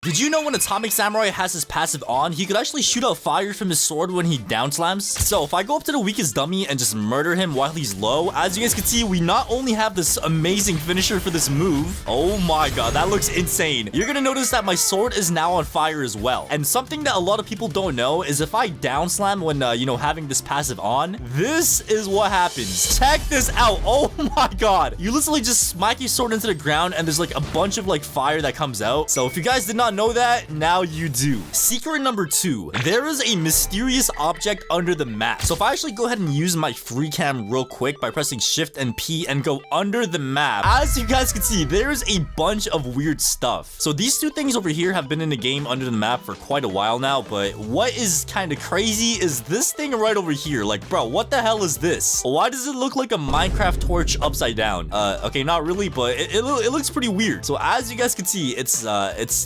Did you know when Atomic Samurai has his passive on, he could actually shoot out fire from his sword when he down slams? So if I go up to the weakest dummy and just murder him while he's low, as you guys can see, we not only have this amazing finisher for this move. Oh my god, that looks insane. You're gonna notice that my sword is now on fire as well. And something that a lot of people don't know is if I down slam when, having this passive on, this is what happens. Check this out. Oh my god. You literally just smack your sword into the ground and there's like a bunch of like fire that comes out. So if you guys did not know that, now you do. Secret number 2, there is a mysterious object under the map. So if I actually go ahead and use my free cam real quick by pressing shift and P and go under the map, as you guys can see, there's a bunch of weird stuff. So these two things over here have been in the game under the map for quite a while now, but what is kind of crazy is this thing right over here. Like, bro, what the hell is this? Why does it look like a Minecraft torch upside down? Okay, not really, but it looks pretty weird. So as you guys can see, it's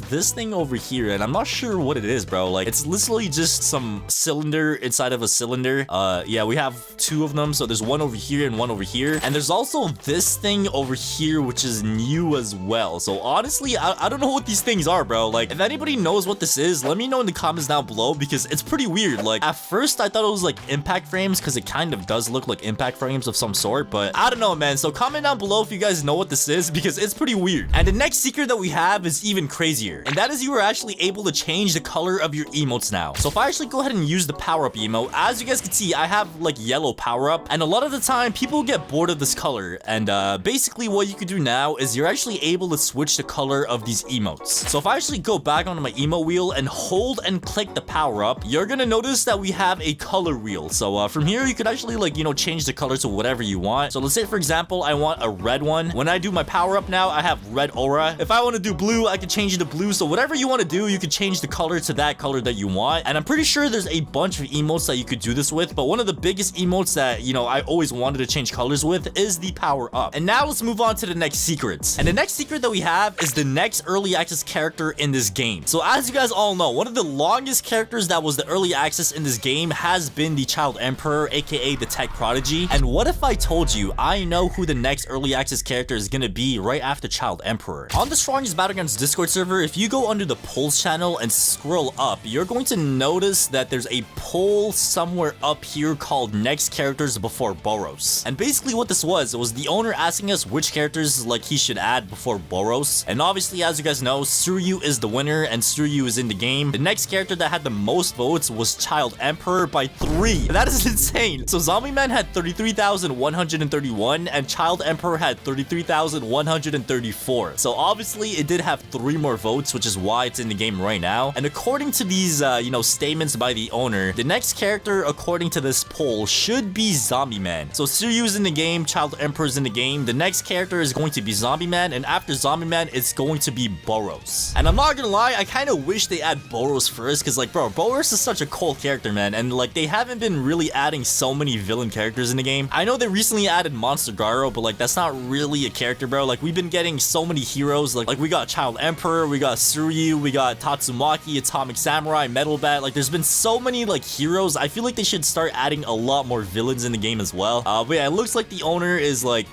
this thing over here, and I'm not sure what it is, bro. Like, it's literally just some cylinder inside of a cylinder. Yeah, we have 2 of them, so there's one over here and one over here, and there's also this thing over here, which is new as well. So honestly, I don't know what these things are, bro. Like, if anybody knows what this is, let me know in the comments down below, because it's pretty weird. Like, at first I thought it was like impact frames, because it kind of does look like impact frames of some sort, but I don't know, man. So comment down below if you guys know what this is, because it's pretty weird. And the next secret that we have is even crazier, and that is you are actually able to change the color of your emotes now. So if I actually go ahead and use the power-up emote, as you guys can see, I have like yellow power-up, and a lot of the time people get bored of this color, and basically what you could do now is you're actually able to switch the color of these emotes. So if I actually go back onto my emote wheel and hold and click the power-up, you're gonna notice that we have a color wheel. So from here you could actually like change the color to whatever you want. So let's say for example I want a red one. When I do my power-up now, I have red aura. If I want to do blue, I can change it to blue. So whatever you want to do, you could change the color to that color that you want. And I'm pretty sure there's a bunch of emotes that you could do this with, but one of the biggest emotes that I always wanted to change colors with is the power up. And now let's move on to the next secrets. And the next secret that we have is the next early access character in this game. So as you guys all know, one of the longest characters that was the early access in this game has been the Child Emperor, aka the Tech Prodigy. And what if I told you I know who the next early access character is gonna be right after Child Emperor? On the strongest Battlegrounds Discord server, if you go under the polls channel and scroll up, you're going to notice that there's a poll somewhere up here called next characters before Boros. And basically what this was, it was the owner asking us which characters like he should add before Boros. And obviously, as you guys know, Suryu is the winner and Suryu is in the game. The next character that had the most votes was Child Emperor by 3. That is insane. So Zombie Man had 33,131 and Child Emperor had 33,134. So obviously it did have 3 more votes, which is why it's in the game right now. And according to these statements by the owner, the next character according to this poll should be Zombie Man. So Suryu is in the game, Child Emperor is in the game. The next character is going to be Zombie Man, and after Zombie Man it's going to be Boros. And I'm not gonna lie, I kind of wish they add Boros first, because like, bro, Boros is such a cool character, man, and like they haven't been really adding so many villain characters in the game. I know they recently added Monster Garo, but like that's not really a character, bro. Like we've been getting so many heroes, like we got Child Emperor, we got Suryu, we got Tatsumaki, Atomic Samurai, Metal Bat. Like there's been so many like heroes. I feel like they should start adding a lot more villains in the game as well. But yeah, it looks like the owner is like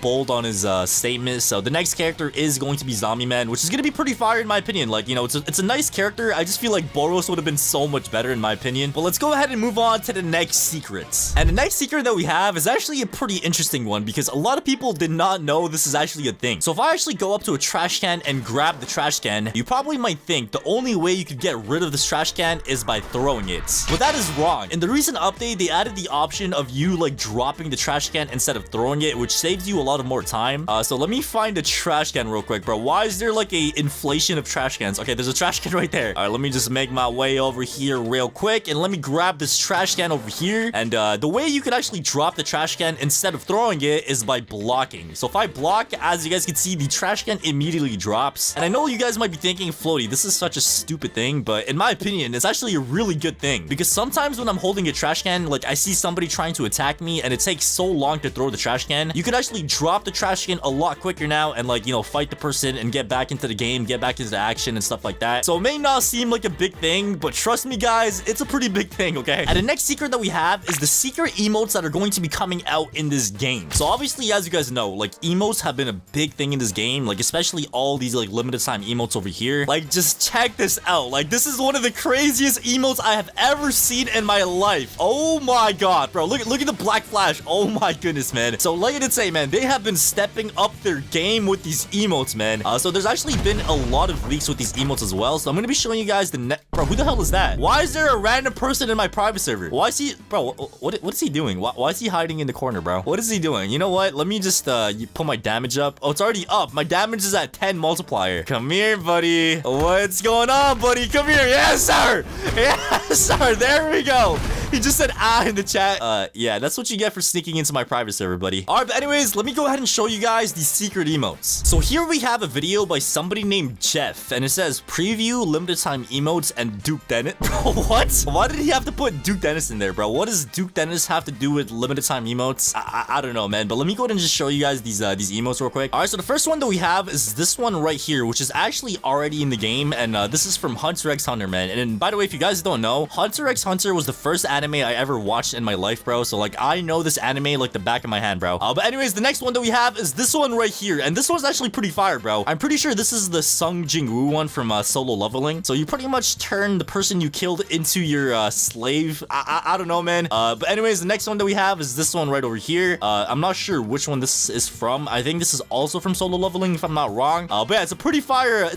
bold on his statement. So the next character is going to be Zombie Man, which is gonna be pretty fire in my opinion. Like it's a nice character. I just feel like Boros would have been so much better in my opinion. But let's go ahead and move on to the next secrets. And the next secret that we have is actually a pretty interesting one, because a lot of people did not know this is actually a thing. So if I actually go up to a trash can and grab the trash can, you probably might think the only way you could get rid of this trash can is by throwing it. But that is wrong. In the recent update, they added the option of you like dropping the trash can instead of throwing it, which saves you a lot of more time. So let me find a trash can real quick, bro. Why is there like a inflation of trash cans? Okay, there's a trash can right there. All right, let me just make my way over here real quick, and let me grab this trash can over here. And the way you could actually drop the trash can instead of throwing it is by blocking. So if I block, as you guys can see, the trash can immediately drops. And I know you guys might be thinking, Floaty, this is such a stupid thing, but in my opinion, it's actually a really good thing, because sometimes when I'm holding a trash can, like I see somebody trying to attack me and it takes so long to throw the trash can, you could actually drop the trash can a lot quicker now and like fight the person and get back into the game, get back into the action and stuff like that. So it may not seem like a big thing, but trust me guys, it's a pretty big thing, okay? And the next secret that we have is the secret emotes that are going to be coming out in this game. So obviously, as you guys know, like emotes have been a big thing in this game, like especially all these like limited time emotes over here. here. Like, just check this out. Like, this is one of the craziest emotes I have ever seen in my life. Oh my god, bro. Look at the black flash. Oh my goodness, man. So like I did say, man, they have been stepping up their game with these emotes, man. So there's actually been a lot of leaks with these emotes as well. So I'm gonna be showing you guys the bro, who the hell is that? Why is there a random person in my private server? Why is he, bro, what is he doing? Why is he hiding in the corner, bro? What is he doing? You know what? Let me just put my damage up. Oh, it's already up. My damage is at 10 multiplier. Come here, buddy. What's going on, buddy? Come here. Yes, sir. Yes, sir. There we go. He just said in the chat. Yeah, that's what you get for sneaking into my private server, buddy. All right, but anyways, let me go ahead and show you guys the secret emotes. So here we have a video by somebody named Jeff, and it says preview limited time emotes and Duke Dennis. Bro, what? Why did he have to put Duke Dennis in there, bro? What does Duke Dennis have to do with limited time emotes? I don't know, man, but let me go ahead and just show you guys these emotes real quick. All right, so the first one that we have is this one right here, which is actually already in the game, and this is from Hunter x Hunter, man. And by the way, if you guys don't know, Hunter x Hunter was the first anime I ever watched in my life, bro. So like, I know this anime like the back of my hand, bro. But anyways, the next one that we have is this one right here, and this one's actually pretty fire, bro. I'm pretty sure this is the Sung Jing Woo one from Solo Leveling. So you pretty much turn the person you killed into your slave. I don't know, man. But anyways, the next one that we have is this one right over here. I'm not sure which one this is from. I think this is also from Solo Leveling, if I'm not wrong. But yeah, it's a pretty fire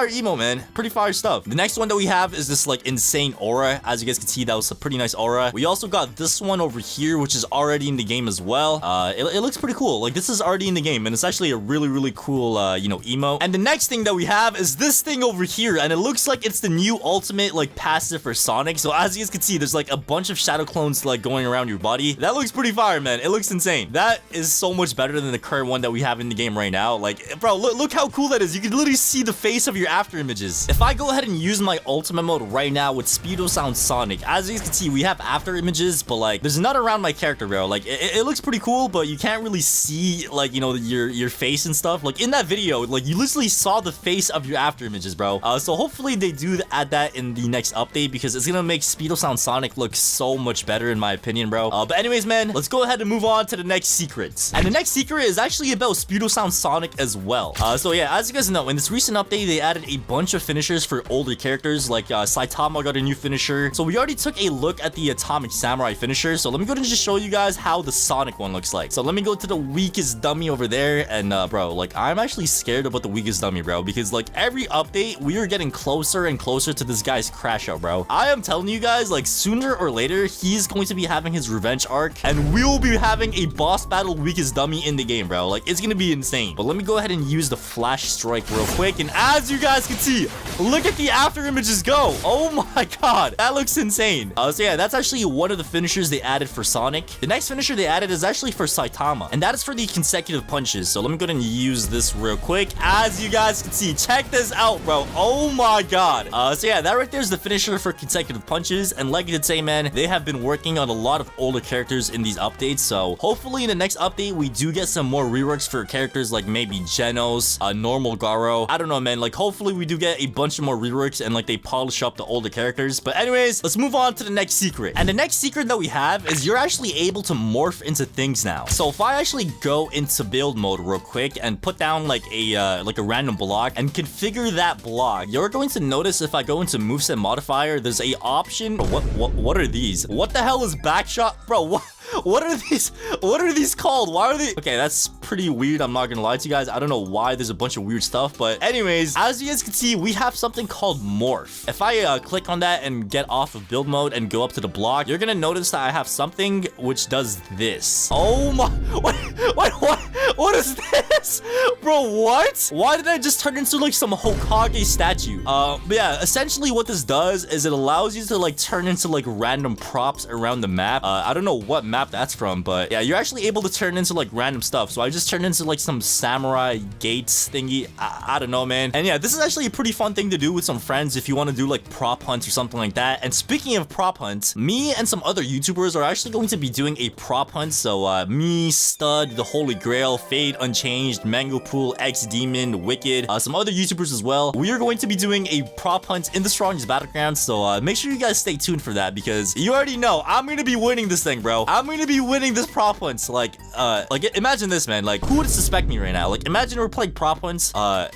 emo, man. Pretty fire stuff. The next one that we have is this like insane aura. As you guys can see, that was a pretty nice aura. We also got this one over here, which is already in the game as well. It looks pretty cool. Like, this is already in the game, and it's actually a really cool, you know, emo. And the next thing that we have is this thing over here, and it looks like it's the new ultimate, like, passive for Sonic. So as you guys can see, there's like a bunch of shadow clones like going around your body. That looks pretty fire, man. It looks insane. That is so much better than the current one that we have in the game right now. Like, bro, look how cool that is. You can literally see the face of your after images. If I go ahead and use my ultimate mode right now with Speedo Sound Sonic, as you guys can see, we have after images, but like, there's none around my character, bro. Like, it looks pretty cool, but you can't really see, like, you know, your face and stuff. Like, in that video, like, you literally saw the face of your after images, bro. So hopefully they do add that in the next update, because it's gonna make Speedo Sound Sonic look so much better, in my opinion, bro. But anyways, man, let's go ahead and move on to the next secret. And the next secret is actually about Speedo Sound Sonic as well. So yeah, as you guys know, in this recent update, they added a bunch of finishers for older characters, like Saitama got a new finisher. So we already took a look at the Atomic Samurai finisher. So let me go ahead and just show you guys how the Sonic one looks like. So let me go to the weakest dummy over there, and bro, like, I'm actually scared about the weakest dummy, bro, because like every update we are getting closer and closer to this guy's crash out, bro. I am telling you guys, like, sooner or later he's going to be having his revenge arc, and we will be having a boss battle weakest dummy in the game, bro. Like, it's gonna be insane. But let me go ahead and use the flash strike real quick, and as you guys can see, look at the after images go. Oh my god, that looks insane. So yeah, that's actually one of the finishers they added for Sonic. The next finisher they added is actually for Saitama, and that is for the consecutive punches. So let me go ahead and use this real quick. As you guys can see, check this out, bro. Oh my god. So yeah, that right there is the finisher for consecutive punches, and like I did say, man, they have been working on a lot of older characters in these updates. So hopefully in the next update we do get some more reworks for characters like maybe Genos, normal Garo. I don't know, man. Like, hopefully we do get a bunch of more reworks and like they polish up the older characters. But anyways, let's move on to the next secret. And the next secret that we have is you're actually able to morph into things now. So if I actually go into build mode real quick and put down like a random block and configure that block, you're going to notice if I go into moveset modifier, there's a option. What are these? What the hell is backshot, bro? What are these? What are these called? Why are they? Okay, that's pretty weird. I'm not gonna lie to you guys. I don't know why there's a bunch of weird stuff, but anyways, as you guys can see, we have something called morph. If I click on that and get off of build mode and go up to the block, you're gonna notice that I have something which does this. Oh my! What is this, bro? What? Why did I just turn into like some Hokage statue? But yeah, essentially what this does is it allows you to like turn into like random props around the map. I don't know what map that's from, but yeah, you're actually able to turn into like random stuff. So I just turned into like some samurai gates thingy. I don't know, man. And yeah, this is actually a pretty fun thing to do with some friends if you want to do like prop hunts or something like that. And speaking of prop hunts, me and some other YouTubers are actually going to be doing a prop hunt. So me, Stud, the Holy Grail, Fade Unchanged, Mango Pool, X Demon, Wicked, some other YouTubers as well. We are going to be doing a prop hunt in the strongest battleground, so make sure you guys stay tuned for that, because you already know I'm gonna be winning this thing, bro. I'm gonna be winning this prop hunt. Like imagine this, man. Like, who would suspect me right now? Like, imagine we're playing prop hunts.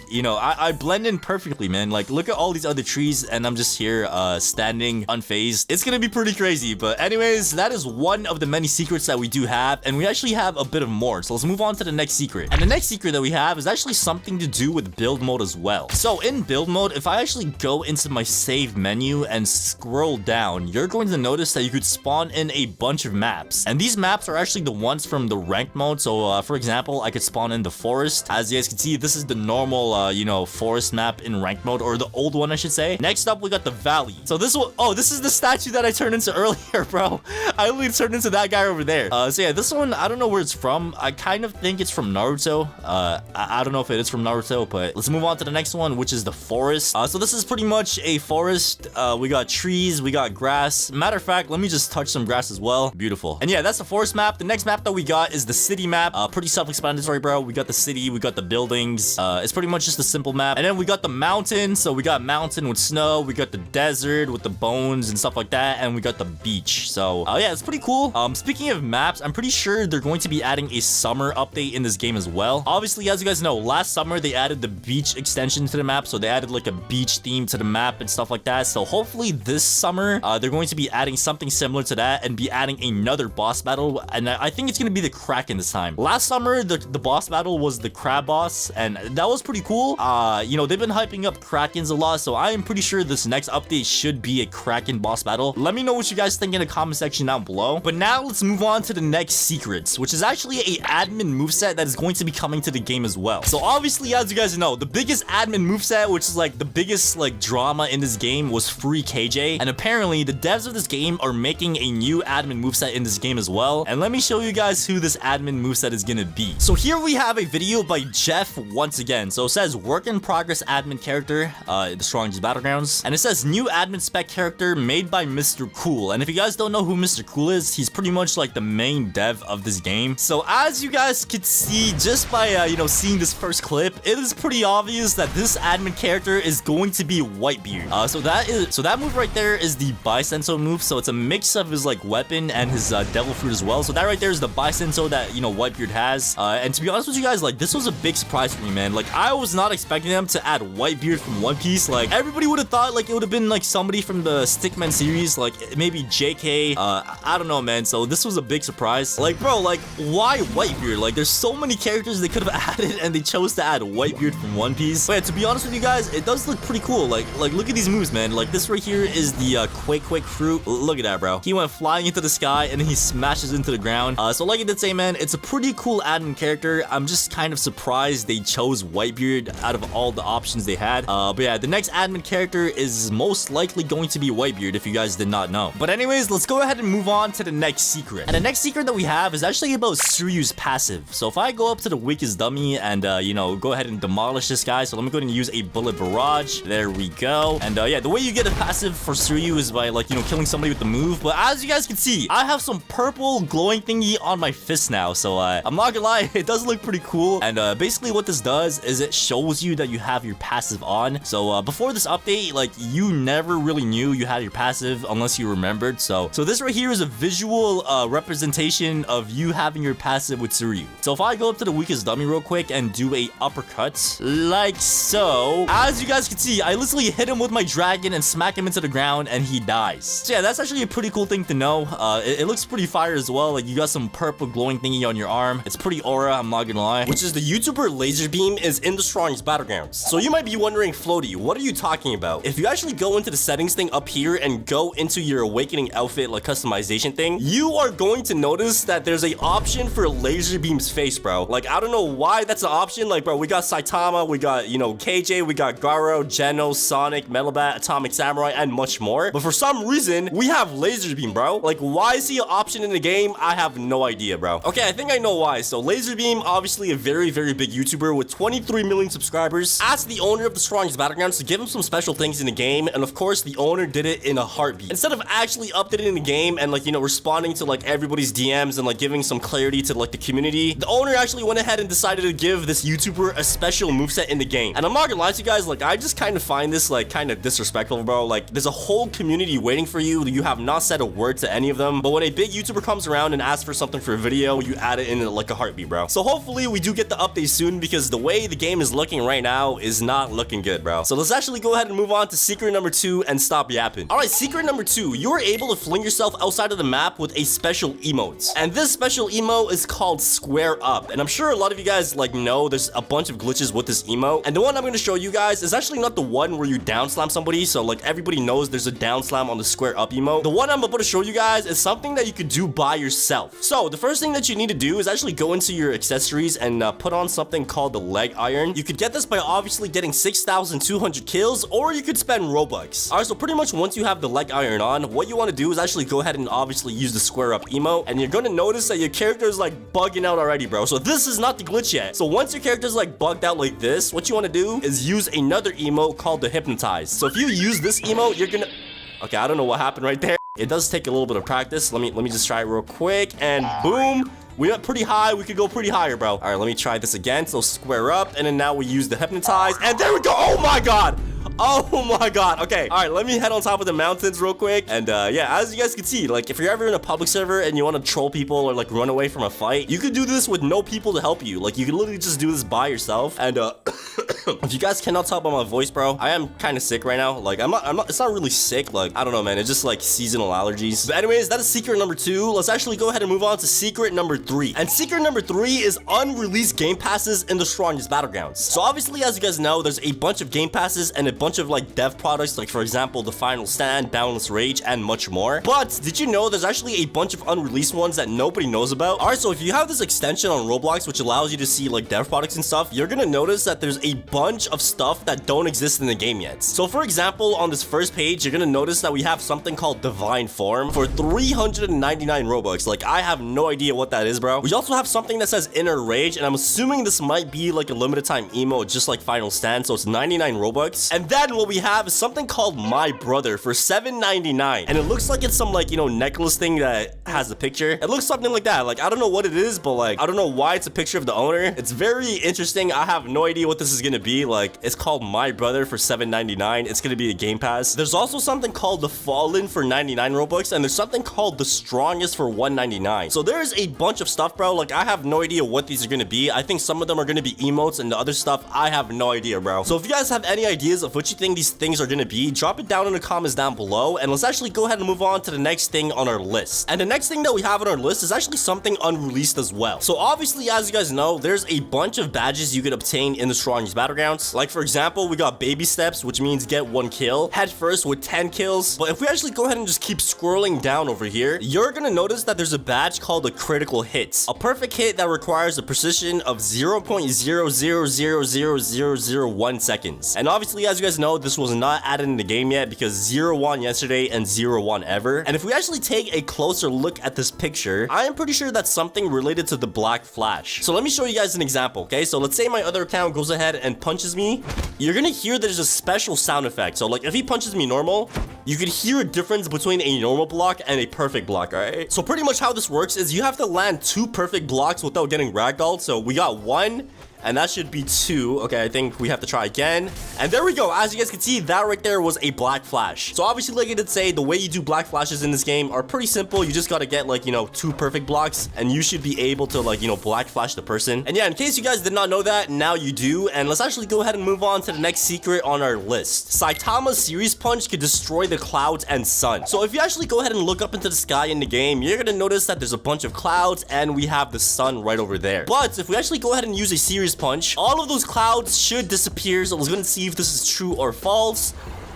You know, I blend in perfectly, man. Like, look at all these other trees, and I'm just here, standing unfazed. It's gonna be pretty crazy. But anyways, that is one of the many secrets that we do have, and we actually have a bit of more. So let's move on to the next secret. And the next secret that we have is actually something to do with build mode as well. So in build mode, if I actually go into my save menu and scroll down, you're going to notice that you could spawn in a bunch of maps. And these maps are actually the ones from the ranked mode. So for example, I could spawn in the forest. As you guys can see, this is the normal, you know, forest map in ranked mode, or the old one, I should say. Next up, we got the valley. So this one, oh, this is the statue that I turned into earlier, bro. I literally turned into that guy over there. So yeah, this one, I don't know where it's from. I kind of think it's from Naruto. I don't know if it is from Naruto, but let's move on to the next one, which is the forest. So this is pretty much a forest. We got trees, we got grass. Matter of fact, let me just touch some grass as well. Beautiful. And yeah, that's the forest map. The next map that we got is the city map. Pretty self-explanatory, bro. We got the city, we got the buildings. It's pretty much just a simple map. And then we got the mountain. So we got mountain with snow. We got the desert with the bones and stuff like that. And we got the beach. So yeah, it's pretty cool. Speaking of maps, I'm pretty sure they're going to be adding a summer update in this game as well. Obviously, as you guys know, last summer they added the beach extension to the map. So they added like a beach theme to the map and stuff like that. So hopefully this summer, they're going to be adding something similar to that and be adding another boss battle. And I think it's going to be the Kraken this time. Last summer, the boss battle was the crab boss, and that was pretty cool. You know, they've been hyping up Krakens a lot, so I am pretty sure this next update should be a Kraken boss battle. Let me know what you guys think in the comment section down below. But now let's move on to the next secrets, which is actually a admin moveset that is going to be coming to the game as well. So obviously, as you guys know, the biggest admin moveset, which is like the biggest like drama in this game, was free KJ. And apparently the devs of this game are making a new admin moveset in this game as well. And let me show you guys who this admin moveset is gonna be. So here we have a video by Jeff once again. So it says work in progress admin character, the strongest battlegrounds. And it says new admin spec character made by Mr. Cool. And if you guys don't know who Mr. Cool is, he's pretty much like the main dev of this game. So as you guys could see just by, you know, seeing this first clip, it is pretty obvious that this admin character is going to be Whitebeard. So that move right there is the Bisenso move. So it's a mix of his like weapon and his devil fruit as well. So that right there is the Bisenso that, you know, Whitebeard has. And to be honest with you guys, like, this was a big surprise for me, man. Like, I was not expecting them to add Whitebeard from One Piece. Like, everybody would have thought like it would have been like somebody from the Stickman series, like maybe JK. I don't know, man. So this was a big surprise. Like, bro, like, why Whitebeard? Like, there's so many characters they could have added, and they chose to add Whitebeard from One Piece. But yeah, to be honest with you guys, it does look pretty cool. Like look at these moves, man. Like, this right here is the Quake fruit. Look at that, bro. He went flying into the sky and then he smashes into the ground. So like I did say, man, it's a pretty cool admin character. I'm just kind of surprised they chose Whitebeard out of all the options they had. But yeah, the next admin character is most likely going to be Whitebeard, if you guys did not know. But anyways, let's go ahead and move on to the next secret. And the next secret that we have is actually about Suryu's passive. So if I go up to the weakest dummy and, you know, go ahead and demolish this guy. So let me go ahead and use a bullet barrage. There we go. And yeah, the way you get a passive for Suryu is by, like, you know, killing somebody with the move. But as you guys can see, I have some purple glowing thingy on my fist now. So I'm not gonna lie, it does look pretty cool. And basically what this does is it shows you that you have your passive on. So before this update, like, you never really knew you had your passive unless you remembered. So this right here is a visual representation of you having your passive with Suryu. So if I go up to the weakest dummy real quick and do a uppercut like so, as you guys can see, I literally hit him with my dragon and smack him into the ground and he dies. So yeah, that's actually a pretty cool thing to know. It looks pretty fire as well. Like, you got some purple glowing thingy on your arm. It's pretty aura, I'm not gonna lie. Which is the YouTuber Laserbeam is in the strongest battlegrounds. So you might be wondering, Floaty, what are you talking about? If you actually go into the settings thing up here and go into your awakening outfit like customization thing, you are going to notice that there's a option for Laserbeam's face, bro. Like, I don't know why that's an option. Like, bro, we got Saitama, we got, you know, KJ, we got Garo, Geno, Sonic, Metalbat, Atomic Samurai, and much more. But for some reason, we have Laserbeam, bro. Like, why is he an option in the game? I have no idea, bro. Okay, I think I know why. So Laserbeam, obviously a very, very big YouTuber with 23 million subscribers, asked the owner of the strongest battlegrounds to give him some special things in the game. And of course, the owner did it in a heartbeat. Instead of actually updating the game and, like, you know, responding to like everybody's DMs and like giving some clarity to like the community, the owner owner actually went ahead and decided to give this YouTuber a special moveset in the game. And I'm not gonna lie to you guys, like, I just kind of find this, like, kind of disrespectful, bro. Like, there's a whole community waiting for you. You have not said a word to any of them. But when a big YouTuber comes around and asks for something for a video, you add it in like a heartbeat, bro. So hopefully we do get the update soon, because the way the game is looking right now is not looking good, bro. So let's actually go ahead and move on to secret number 2 and stop yapping. All right, secret number 2, you are able to fling yourself outside of the map with a special emote. And this special emote is called square up. And I'm sure a lot of you guys like know there's a bunch of glitches with this emote. And the one I'm going to show you guys is actually not the one where you down slam somebody. So like everybody knows there's a down slam on the square up emote. The one I'm about to show you guys is something that you could do by yourself. So the first thing that you need to do is actually go into your accessories and put on something called the leg iron. You could get this by obviously getting 6,200 kills, or you could spend robux. All right, so pretty much once you have the leg iron on, what you want to do is actually go ahead and obviously use the square up emote, and you're going to notice that your character is like bugging out already, bro. So this is not the glitch yet. So once your character is like bugged out like this, what you want to do is use another emote called the hypnotize. So if you use this emote, you're gonna... Okay, I don't know what happened right there. It does take a little bit of practice. Let me just try it real quick, and boom. We went pretty high. We could go pretty higher, bro. All right, let me try this again. So square up, and then now we use the hypnotize, and there we go. Oh my god. Oh my god. Okay, all right, let me head on top of the mountains real quick. And yeah, as you guys can see, like if you're ever in a public server and you want to troll people or like run away from a fight, you could do this with no people to help you. Like you can literally just do this by yourself. And if you guys cannot tell by my voice, bro, I am kind of sick right now. Like I'm not it's not really sick. Like I don't know, man, it's just like seasonal allergies. But anyways, that is secret number 2. Let's actually go ahead and move on to secret number 3. And secret number 3 is unreleased game passes in the strongest battlegrounds. So obviously, as you guys know, there's a bunch of game passes and a bunch of like dev products, like for example the Final Stand, Boundless Rage, and much more. But did you know there's actually a bunch of unreleased ones that nobody knows about? All right, so if you have this extension on Roblox which allows you to see like dev products and stuff, you're gonna notice that there's a bunch of stuff that don't exist in the game yet. So for example, on this first page, you're gonna notice that we have something called Divine Form for 399 robux. Like I have no idea what that is, bro. We also have something that says Inner Rage, and I'm assuming this might be like a limited time emote just like Final Stand, so it's 99 robux. And then what we have is something called My Brother for 799, and it looks like it's some like, you know, necklace thing that has a picture. It looks something like that. Like I don't know what it is, but like I don't know why it's a picture of the owner. It's very interesting. I have no idea what this is gonna be. Like it's called My Brother for 799. It's gonna be a game pass. There's also something called The Fallen for 99 robux, and there's something called The Strongest for 199. So there's a bunch of stuff, bro. Like I have no idea what these are gonna be. I think some of them are gonna be emotes, and the other stuff I have no idea, bro. So if you guys have any ideas of what you think these things are gonna be, drop it down in the comments down below, and let's actually go ahead and move on to the next thing on our list. And the next thing that we have on our list is actually something unreleased as well. So obviously, as you guys know, there's a bunch of badges you could obtain in the strongest battlegrounds. Like for example, we got baby steps, which means get 1 kill, head first with 10 kills. But if we actually go ahead and just keep scrolling down over here, you're gonna notice that there's a badge called a critical hit, a perfect hit that requires a precision of 0.0000001 seconds. And obviously, as you guys know, this was not added in the game yet because 0-1 yesterday and 0-1 ever. And if we actually take a closer look at this picture, I am pretty sure that's something related to the black flash. So let me show you guys an example, okay? So let's say my other account goes ahead and punches me. You're gonna hear there's a special sound effect. So like if he punches me normal, you could hear a difference between a normal block and a perfect block, all right? So pretty much how this works is you have to land 2 perfect blocks without getting ragdolled. So we got 1, and that should be 2. Okay, I think we have to try again. And there we go. As you guys can see, that right there was a black flash. So obviously, like I did say, the way you do black flashes in this game are pretty simple. You just gotta get like, you know, 2 perfect blocks, and you should be able to like, you know, black flash the person. And yeah, in case you guys did not know that, now you do. And let's actually go ahead and move on to the next secret on our list. Saitama's series punch could destroy the clouds and sun. So if you actually go ahead and look up into the sky in the game, you're gonna notice that there's a bunch of clouds and we have the sun right over there. But if we actually go ahead and use a series punch, all of those clouds should disappear. So let's go and see if this is true or false.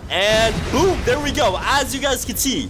And boom, there we go. As you guys can see,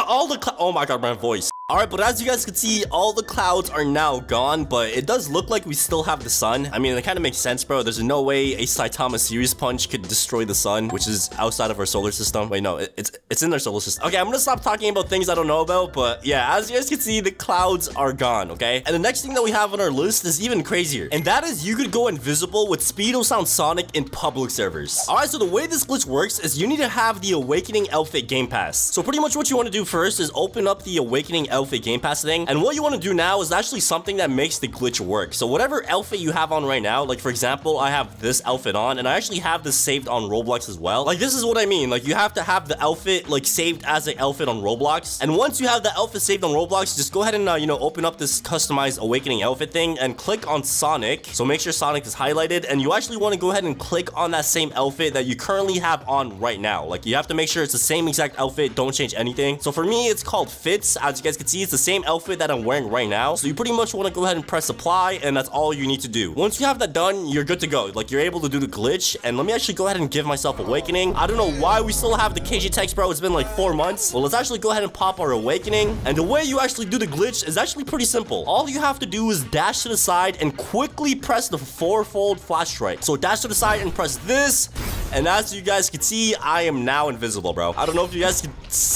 all the oh my god, my voice. All right, but as you guys can see, all the clouds are now gone, but it does look like we still have the sun. I mean, it kind of makes sense, bro. There's no way a Saitama series punch could destroy the sun, which is outside of our solar system. Wait, no, it's in our solar system. Okay, I'm gonna stop talking about things I don't know about, but yeah, as you guys can see, the clouds are gone, okay? And the next thing that we have on our list is even crazier, and that is you could go invisible with Speedo Sound Sonic in public servers. All right, so the way this glitch works is you need to have the Awakening Outfit Game Pass. So pretty much what you want to do first is open up the Awakening Outfit outfit game pass thing. And what you want to do now is actually something that makes the glitch work. So whatever outfit you have on right now, like for example, I have this outfit on, and I actually have this saved on Roblox as well. Like this is what I mean. Like you have to have the outfit like saved as an outfit on Roblox. And once you have the outfit saved on Roblox, just go ahead and open up this customized awakening outfit thing and click on Sonic. So make sure Sonic is highlighted, and you actually want to go ahead and click on that same outfit that you currently have on right now. Like you have to make sure it's the same exact outfit, don't change anything. So for me, it's called Fits. As you guys can see, it's the same outfit that I'm wearing right now. So you pretty much want to go ahead and press apply, and that's all you need to do. Once you have that done, you're good to go. Like you're able to do the glitch. And let me actually go ahead and give myself awakening. I don't know why we still have the KG text, bro. It's been like 4 months. Well, let's actually go ahead and pop our awakening. And the way you actually do the glitch is actually pretty simple. All you have to do is dash to the side and quickly press the 4-fold flash strike. So dash to the side and press this. And as you guys can see, I am now invisible, bro. I don't know if you guys can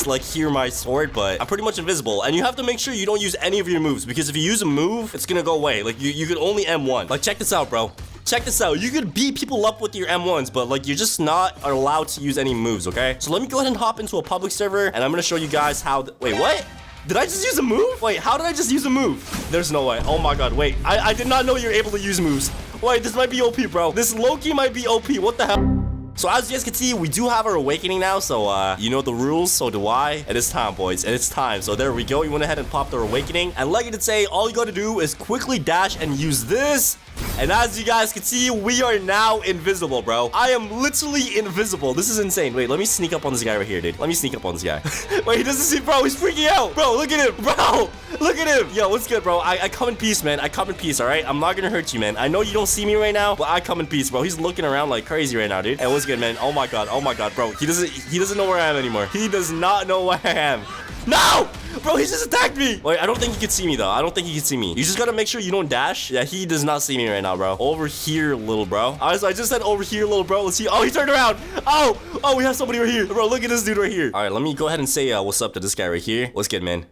like hear my sword, but I'm pretty much invisible. And you have to make sure you don't use any of your moves, because if you use a move, it's gonna go away. Like you could only M1. Like check this out, bro. Check this out. You could beat people up with your M1s, but like you're just not allowed to use any moves, okay? So let me go ahead and hop into a public server, and I'm gonna show you guys how. Wait, what? Did I just use a move? Wait, how did I just use a move? There's no way. Oh my god, wait. I did not know you're able to use moves. Wait, this might be OP, bro. This low-key might be OP. What the hell? So as you guys can see, we do have our awakening now, so you know the rules, so do I. And it's time, boys, and it's time. So there we go. We went ahead and popped our awakening. And like I did say, all you gotta do is quickly dash and use this. And as you guys can see, we are now invisible, bro. I am literally invisible. This is insane. Wait, let me sneak up on this guy right here, dude. Let me sneak up on this guy. Wait, he doesn't see, bro. He's freaking out. Bro, look at him. Bro, look at him. Yo, what's good, bro? I come in peace, man. I come in peace, all right? I'm not gonna hurt you, man. I know you don't see me right now, but I come in peace, bro. He's looking around like crazy right now, dude. Hey, what's good, man? Oh my god, bro. He doesn't know where I am anymore. He does not know where I am. No! Bro, he just attacked me. Wait, I don't think he can see me, though. I don't think he can see me. You just gotta make sure you don't dash. Yeah, he does not see me right now, bro. Over here, little bro. I just said over here, little bro. Let's see. Oh, he turned around. Oh, we have somebody right here. Bro, look at this dude right here. All right, let me go ahead and say what's up to this guy right here. What's good, man?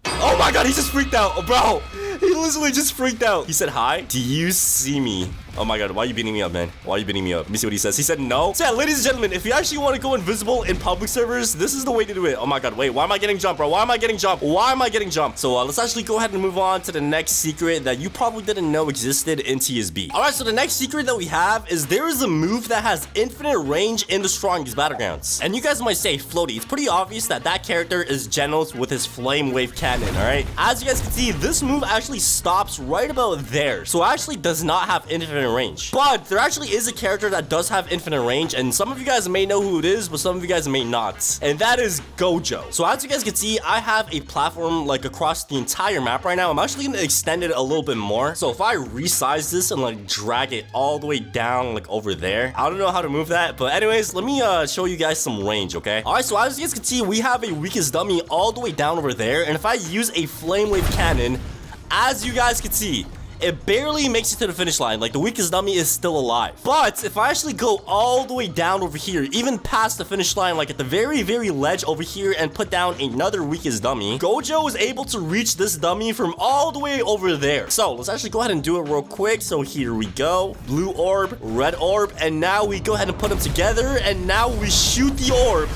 Oh my god, he just freaked out. Oh, bro, he literally just freaked out. He said, hi. Do you see me? Oh my god, why are you beating me up, man? Why are you beating me up? Let me see what he says. He said no. So yeah, ladies and gentlemen, if you actually want to go invisible in public servers, this is the way to do it. Oh my god, wait, why am I getting jumped, bro? Why am I getting jumped? Why am I getting jumped? So let's actually go ahead and move on to the next secret that you probably didn't know existed in TSB. All right, so the next secret that we have is there is a move that has infinite range in the strongest battlegrounds. And you guys might say, Floaty, it's pretty obvious that that character is Genos with his flame wave cannon, all right? As you guys can see, this move actually stops right about there. So it actually does not have infinite range. But there actually is a character that does have infinite range, and some of you guys may know who it is, but some of you guys may not. And that is Gojo. So as you guys can see, I have a platform like across the entire map right now. I'm actually gonna extend it a little bit more. So if I resize this and like drag it all the way down like over there, I don't know how to move that, but anyways, let me show you guys some range, okay? All right, so as you guys can see, we have a weakest dummy all the way down over there, and if I use a flame wave cannon, as you guys can see, it barely makes it to the finish line. Like the weakest dummy is still alive. But if I actually go all the way down over here, even past the finish line, like at the very ledge over here, and put down another weakest dummy, Gojo is able to reach this dummy from all the way over there. So let's actually go ahead and do it real quick. So here we go. Blue orb, red orb, and now we go ahead and put them together, and now we shoot the orb.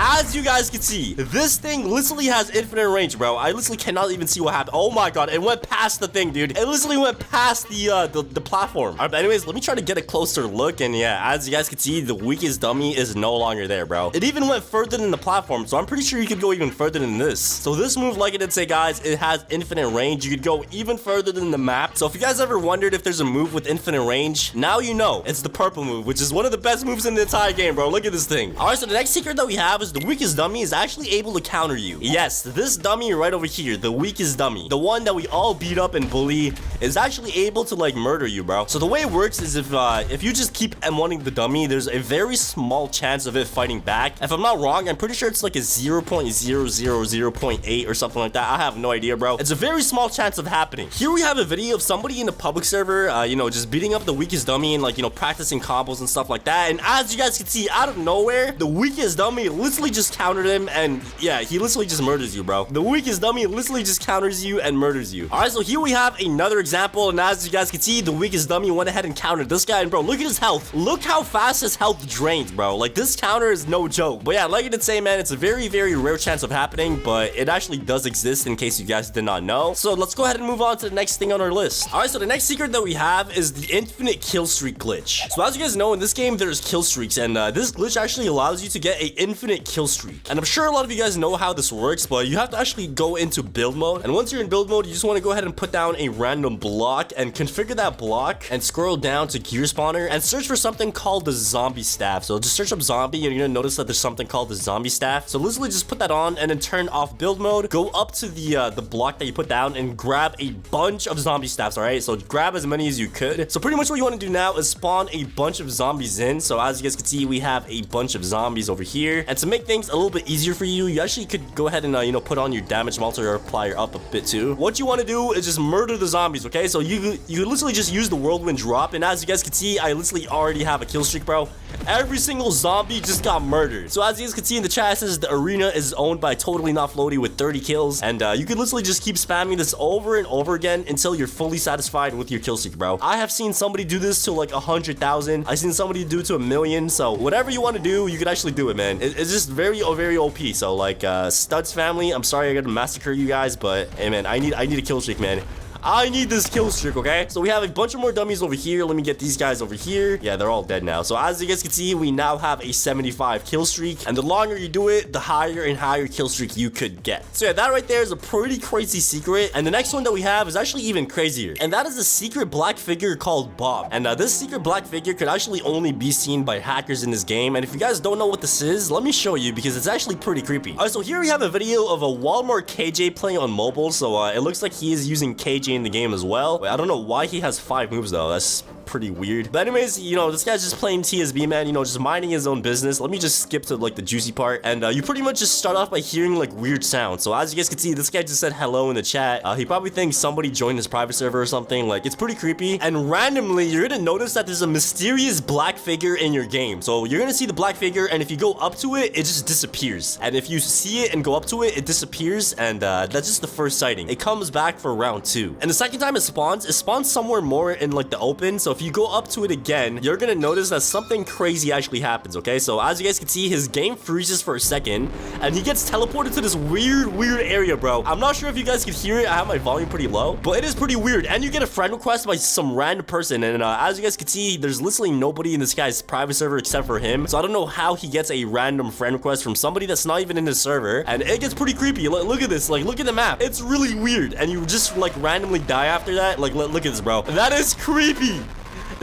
As you guys can see, this thing literally has infinite range, bro. I literally cannot even see what happened. Oh my god, it went past the thing, dude. It literally went past the platform. All right, but anyways, let me try to get a closer look. And yeah, as you guys can see, the weakest dummy is no longer there, bro. It even went further than the platform, so I'm pretty sure you could go even further than this. So this move, like I did say, guys, it has infinite range. You could go even further than the map. So if you guys ever wondered if there's a move with infinite range, now you know. It's the purple move, which is one of the best moves in the entire game, bro. Look at this thing. All right, so the next secret that we have is the weakest dummy is actually able to counter you. Yes, this dummy right over here, the weakest dummy, the one that we all beat up and bully, is actually able to like murder you, bro. So the way it works is if you just keep M1ing the dummy, there's a very small chance of it fighting back. If I'm not wrong, I'm pretty sure it's like a 0.000.8 or something like that. I have no idea, bro. It's a very small chance of happening. Here we have a video of somebody in a public server, just beating up the weakest dummy and like, practicing combos and stuff like that. And as you guys can see, out of nowhere, the weakest dummy literally literally just countered him, and yeah, he literally just murders you, bro. The weakest dummy literally just counters you and murders you. All right, so here we have another example, and as you guys can see, the weakest dummy went ahead and countered this guy, and bro, look at his health. Look how fast his health drains, bro. Like, this counter is no joke. But yeah, like I did say, man, it's a very, very rare chance of happening, but it actually does exist in case you guys did not know. So let's go ahead and move on to the next thing on our list. All right, so the next secret that we have is the infinite kill streak glitch. So as you guys know, in this game, there's kill streaks, and this glitch actually allows you to get an infinite kill streak. And I'm sure a lot of you guys know how this works, but you have to actually go into build mode. And once you're in build mode, you just want to go ahead and put down a random block and configure that block and scroll down to gear spawner and search for something called the zombie staff. So just search up zombie and you're gonna notice that there's something called the zombie staff. So literally just put that on and then turn off build mode. Go up to the block that you put down and grab a bunch of zombie staffs. All right, so grab as many as you could. So pretty much what you want to do now is spawn a bunch of zombies in. So as you guys can see, we have a bunch of zombies over here. And to make things a little bit easier for you, you actually could go ahead and you know, put on your damage multiplier up a bit too. What you want to do is just murder the zombies. Okay, so you literally just use the whirlwind drop, and as you guys can see, I literally already have a kill streak, bro. Every single zombie just got murdered. So as you guys can see in the chat, it says the arena is owned by Totally Not Floaty with 30 kills, and you could literally just keep spamming this over and over again until you're fully satisfied with your kill streak, bro. I have seen somebody do this to like 100,000. I've seen somebody do it to 1,000,000. So whatever you want to do, you can actually do it, man. It's just very OP. So like Studs family, I'm sorry I gotta massacre you guys, but hey man, I need a kill streak, man. I need this kill streak, okay? So we have a bunch of more dummies over here. Let me get these guys over here. Yeah, they're all dead now. So as you guys can see, we now have a 75 kill streak. And the longer you do it, the higher and higher kill streak you could get. So yeah, that right there is a pretty crazy secret. And the next one that we have is actually even crazier. And that is a secret black figure called Bob. And this secret black figure could actually only be seen by hackers in this game. And if you guys don't know what this is, let me show you because it's actually pretty creepy. All right, so here we have a video of a Walmart KJ playing on mobile. So it looks like he is using KJ in the game as well. Wait, I don't know why he has 5 moves though. That's pretty weird. But anyways, you know, this guy's just playing TSB, man, you know, just minding his own business. Let me just skip to like the juicy part. And you pretty much just start off by hearing like weird sounds. So as you guys can see, this guy just said hello in the chat. He probably thinks somebody joined his private server or something. Like, it's pretty creepy. And randomly, you're gonna notice that there's a mysterious black figure in your game. So you're gonna see the black figure, and if you go up to it, it just disappears. And if you see it and go up to it, it disappears. And that's just the first sighting. It comes back for round 2. And the second time it spawns somewhere more in like the open. So if you go up to it again, you're gonna notice that something crazy actually happens, okay? So as you guys can see, his game freezes for a second, and he gets teleported to this weird area, bro. I'm not sure if you guys can hear it. I have my volume pretty low, but it is pretty weird. And you get a friend request by some random person, and as you guys can see, there's literally nobody in this guy's private server except for him. So I don't know how he gets a random friend request from somebody that's not even in his server, and it gets pretty creepy. Look at this, like, look at the map. It's really weird, and you just like randomly die after that. Like, look at this, bro. That is creepy.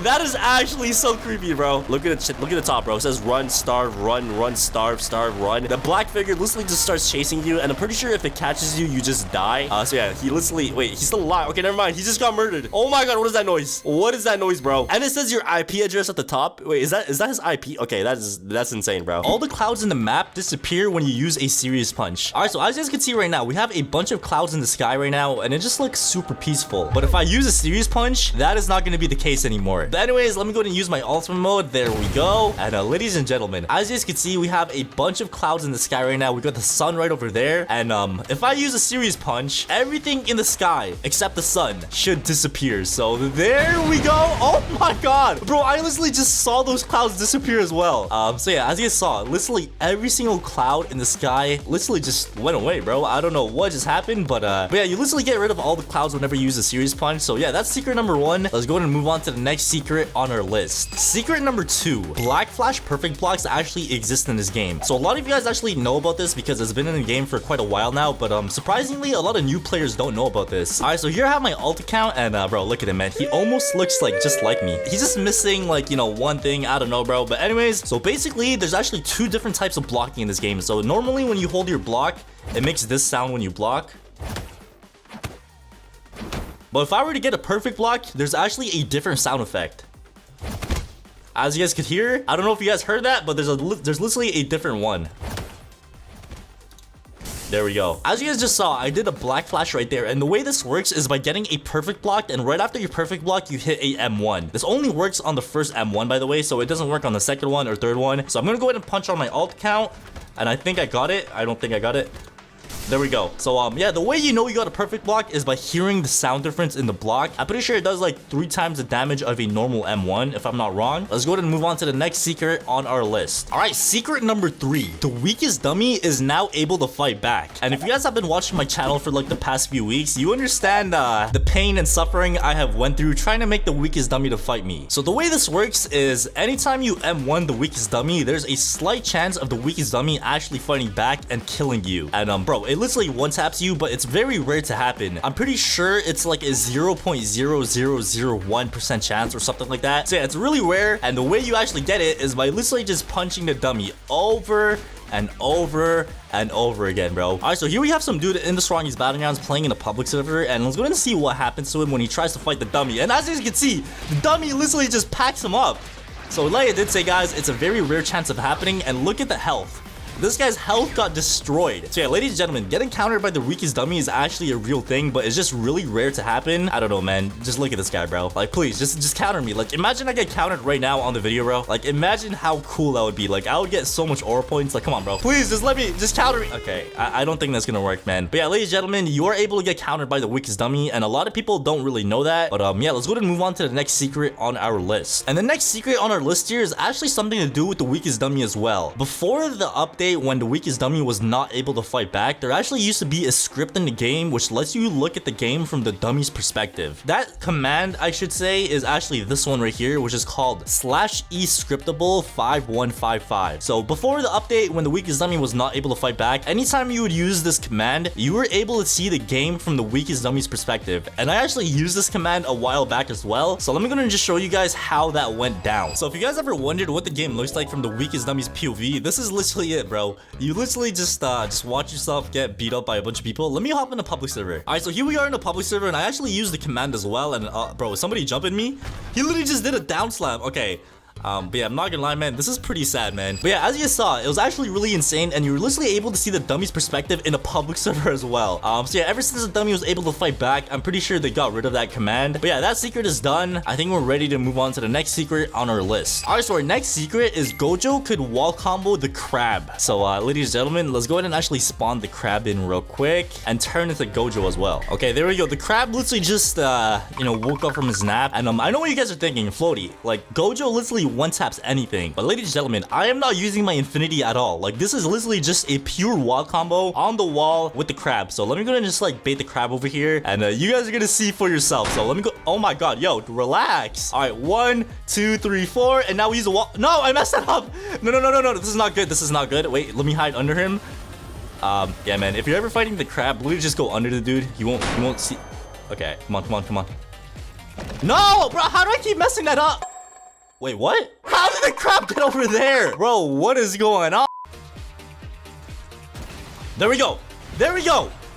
That is actually so creepy, bro. Look at the top, bro. It says run, starve, run, starve, run. The black figure literally just starts chasing you, and I'm pretty sure if it catches you, you just die. So yeah, he literally, wait, he's still alive. Okay, never mind. He just got murdered. Oh my god, what is that noise? What is that noise, bro? And it says your IP address at the top. Wait, is that his IP? Okay, that's insane, bro. All the clouds in the map disappear when you use a serious punch. All right, so as you guys can see right now, we have a bunch of clouds in the sky right now, and it just looks super peaceful. But if I use a serious punch, that is not going to be the case anymore. But anyways, let me go ahead and use my ultimate mode. There we go. And ladies and gentlemen, as you guys can see, we have a bunch of clouds in the sky right now. We got the sun right over there. And if I use a serious punch, everything in the sky except the sun should disappear. So there we go. Oh my god, bro, I literally just saw those clouds disappear as well. So yeah, as you guys saw, literally every single cloud in the sky literally just went away, bro. I don't know what just happened, but yeah, you literally get rid of all the clouds whenever you use a serious punch. So yeah, that's secret number 1. Let's go ahead and move on to the next secret on our list. Secret number 2, black flash perfect blocks actually exist in this game. So a lot of you guys actually know about this because it's been in the game for quite a while now, but surprisingly, a lot of new players don't know about this. All right, so here I have my alt account, and bro, look at him, man. He almost looks like just like me. He's just missing like, you know, one thing. I don't know, bro. But anyways, so basically, there's actually 2 different types of blocking in this game. So normally when you hold your block, it makes this sound when you block. But if I were to get a perfect block, there's actually a different sound effect. As you guys could hear, I don't know if you guys heard that, but there's literally a different one. There we go. As you guys just saw, I did a black flash right there, and the way this works is by getting a perfect block, and right after your perfect block, you hit a M1. This only works on the first M1, by the way, so it doesn't work on the second one or third one. So I'm gonna go ahead and punch on my alt account. And I think I got it. I don't think I got it. There we go. So, yeah, the way you know you got a perfect block is by hearing the sound difference in the block. I'm pretty sure it does like 3 times the damage of a normal M1, if I'm not wrong. Let's go ahead and move on to the next secret on our list. All right, secret number 3. The weakest dummy is now able to fight back. And if you guys have been watching my channel for like the past few weeks, you understand the pain and suffering I have went through trying to make the weakest dummy to fight me. So the way this works is anytime you M1 the weakest dummy, there's a slight chance of the weakest dummy actually fighting back and killing you. And bro, it literally one taps you, but it's very rare to happen. I'm pretty sure it's like a 0.0001% chance or something like that. So yeah, it's really rare, and the way you actually get it is by literally just punching the dummy over and over and over again, bro. All right, so here we have some dude in the strongest Battlegrounds playing in a public server, and let's go ahead and see what happens to him when he tries to fight the dummy. And as you can see, the dummy literally just packs him up. So like I did say, guys, it's a very rare chance of happening, and look at the health. This guy's health got destroyed. So yeah, ladies and gentlemen, getting countered by the weakest dummy is actually a real thing, but it's just really rare to happen. I don't know, man. Just look at this guy, bro. Like, please, just counter me. Like, imagine I get countered right now on the video, bro. Like, imagine how cool that would be. Like, I would get so much aura points. Like, come on, bro. Please, just counter me. Okay, I don't think that's gonna work, man. But yeah, ladies and gentlemen, you are able to get countered by the weakest dummy, and a lot of people don't really know that. But yeah, let's go ahead and move on to the next secret on our list. And the next secret on our list here is actually something to do with the weakest dummy as well. Before the update, when the weakest dummy was not able to fight back, there actually used to be a script in the game which lets you look at the game from the dummy's perspective. That command, I should say, is actually this one right here, which is called /e scriptable 5155. So before the update, when the weakest dummy was not able to fight back, anytime you would use this command, you were able to see the game from the weakest dummy's perspective. And I actually used this command a while back as well, so let me go and just show you guys how that went down. So if you guys ever wondered what the game looks like from the weakest dummy's POV, this is literally it, bro. You literally just watch yourself get beat up by a bunch of people. Let me hop in a public server. All right, so here we are in a public server, and I actually used the command as well. And bro, somebody jumping me? He literally just did a down slam. Okay. But yeah, I'm not gonna lie, man, this is pretty sad, man. But yeah, as you saw, it was actually really insane, and you were literally able to see the dummy's perspective in a public server as well. So yeah, ever since the dummy was able to fight back, I'm pretty sure they got rid of that command. But yeah, that secret is done. I think we're ready to move on to the next secret on our list. All right, so our next secret is Gojo could wall combo the crab. So ladies and gentlemen, let's go ahead and actually spawn the crab in real quick and turn into Gojo as well. Okay, there we go. The crab literally just you know, woke up from his nap, and I know what you guys are thinking, Floaty. Like, Gojo literally one taps anything, but ladies and gentlemen, I am not using my infinity at all. Like, this is literally just a pure wall combo on the wall with the crab. So let me go and just like bait the crab over here, and you guys are gonna see for yourself. So let me go. Oh my god, yo, relax. All right, 1 2 3 4, and now we use the wall. No, I messed that up. No, this is not good. This is not good. Wait, let me hide under him. Yeah, man, if you're ever fighting the crab, literally just go under the dude. You won't see. Okay, come on. No, bro, how do I keep messing that up? Wait, what? How did the crab get over there? Bro, what is going on? There we go.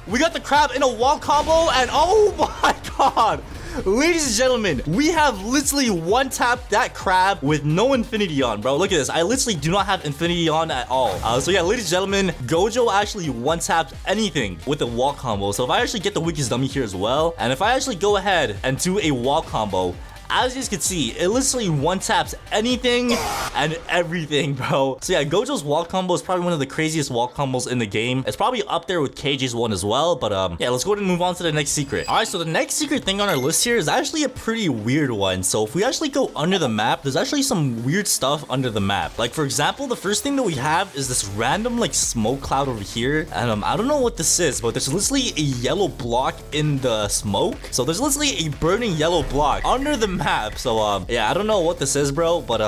We got the crab in a wall combo, and oh my god. Ladies and gentlemen, we have literally one tapped that crab with no infinity on, bro. Look at this. I literally do not have infinity on at all. So yeah, ladies and gentlemen, Gojo actually one tapped anything with a wall combo. So if I actually get the weakest dummy here as well, and if I actually go ahead and do a wall combo, as you guys can see, it literally one taps anything and everything, bro. So yeah, Gojo's wall combo is probably one of the craziest wall combos in the game. It's probably up there with KJ's one as well. But yeah, let's go ahead and move on to the next secret. All right, so the next secret thing on our list here is actually a pretty weird one. So if we actually go under the map, there's actually some weird stuff under the map. Like, for example, the first thing that we have is this random like smoke cloud over here, and I don't know what this is, but there's literally a yellow block in the smoke. So there's literally a burning yellow block under the map. So yeah, I don't know what this is, bro, but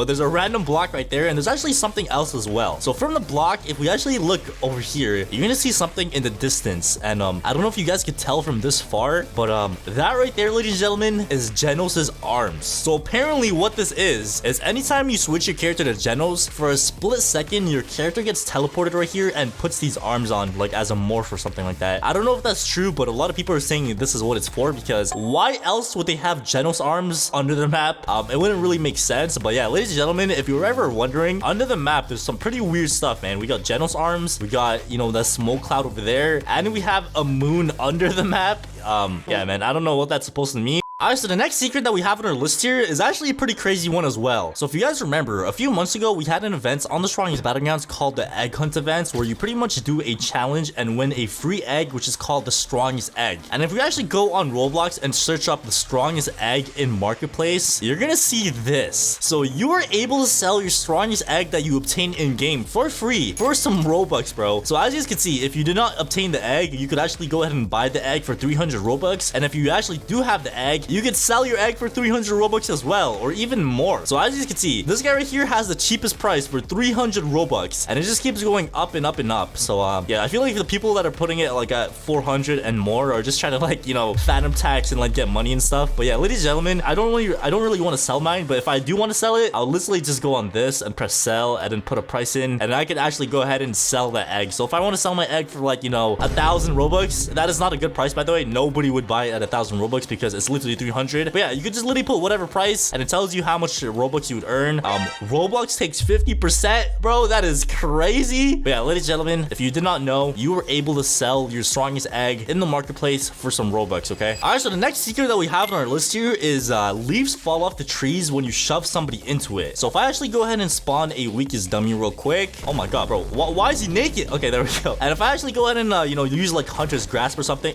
there's a random block right there, and there's actually something else as well. So from the block, if we actually look over here, you're gonna see something in the distance, and I don't know if you guys could tell from this far, but that right there, ladies and gentlemen, is Genos's arms. So apparently what this is anytime you switch your character to Genos, for a split second your character gets teleported right here and puts these arms on, like as a morph or something like that. I don't know if that's true, but a lot of people are saying this is what it's for, because why else would they have Genos arms under the map? It wouldn't really make sense. But yeah, ladies and gentlemen, if you were ever wondering, under the map there's some pretty weird stuff, man. We got Genos arms, we got, you know, that smoke cloud over there, and we have a moon under the map. Yeah, man, I don't know what that's supposed to mean. Alright, so the next secret that we have on our list here is actually a pretty crazy one as well. So if you guys remember, a few months ago, we had an event on the strongest battlegrounds called the egg hunt events, where you pretty much do a challenge and win a free egg, which is called the strongest egg. And if you actually go on Roblox and search up the strongest egg in marketplace, you're gonna see this. So you are able to sell your strongest egg that you obtain in game for free for some Robux, bro. So as you guys can see, if you did not obtain the egg, you could actually go ahead and buy the egg for 300 Robux. And if you actually do have the egg, you could sell your egg for 300 Robux as well, or even more. So as you can see, this guy right here has the cheapest price for 300 Robux, and it just keeps going up and up and up. So yeah, I feel like the people that are putting it like at 400 and more are just trying to like, you know, phantom tax and like get money and stuff. But yeah, ladies and gentlemen, I don't really want to sell mine, but if I do want to sell it, I'll literally just go on this and press sell and then put a price in, and I can actually go ahead and sell that egg. So if I want to sell my egg for like, you know, 1,000 Robux, that is not a good price, by the way. Nobody would buy it at 1,000 Robux because it's literally 300. But yeah, you could just literally put whatever price and it tells you how much Robux you would earn. Roblox takes 50%, bro. That is crazy. But yeah, ladies and gentlemen, if you did not know, you were able to sell your strongest egg in the marketplace for some Robux, okay? All right, so the next secret that we have on our list here is leaves fall off the trees when you shove somebody into it. So if I actually go ahead and spawn a weakest dummy real quick. Oh my god, bro. Why is he naked? Okay, there we go. And if I actually go ahead and, you know, use like Hunter's Grasp or something.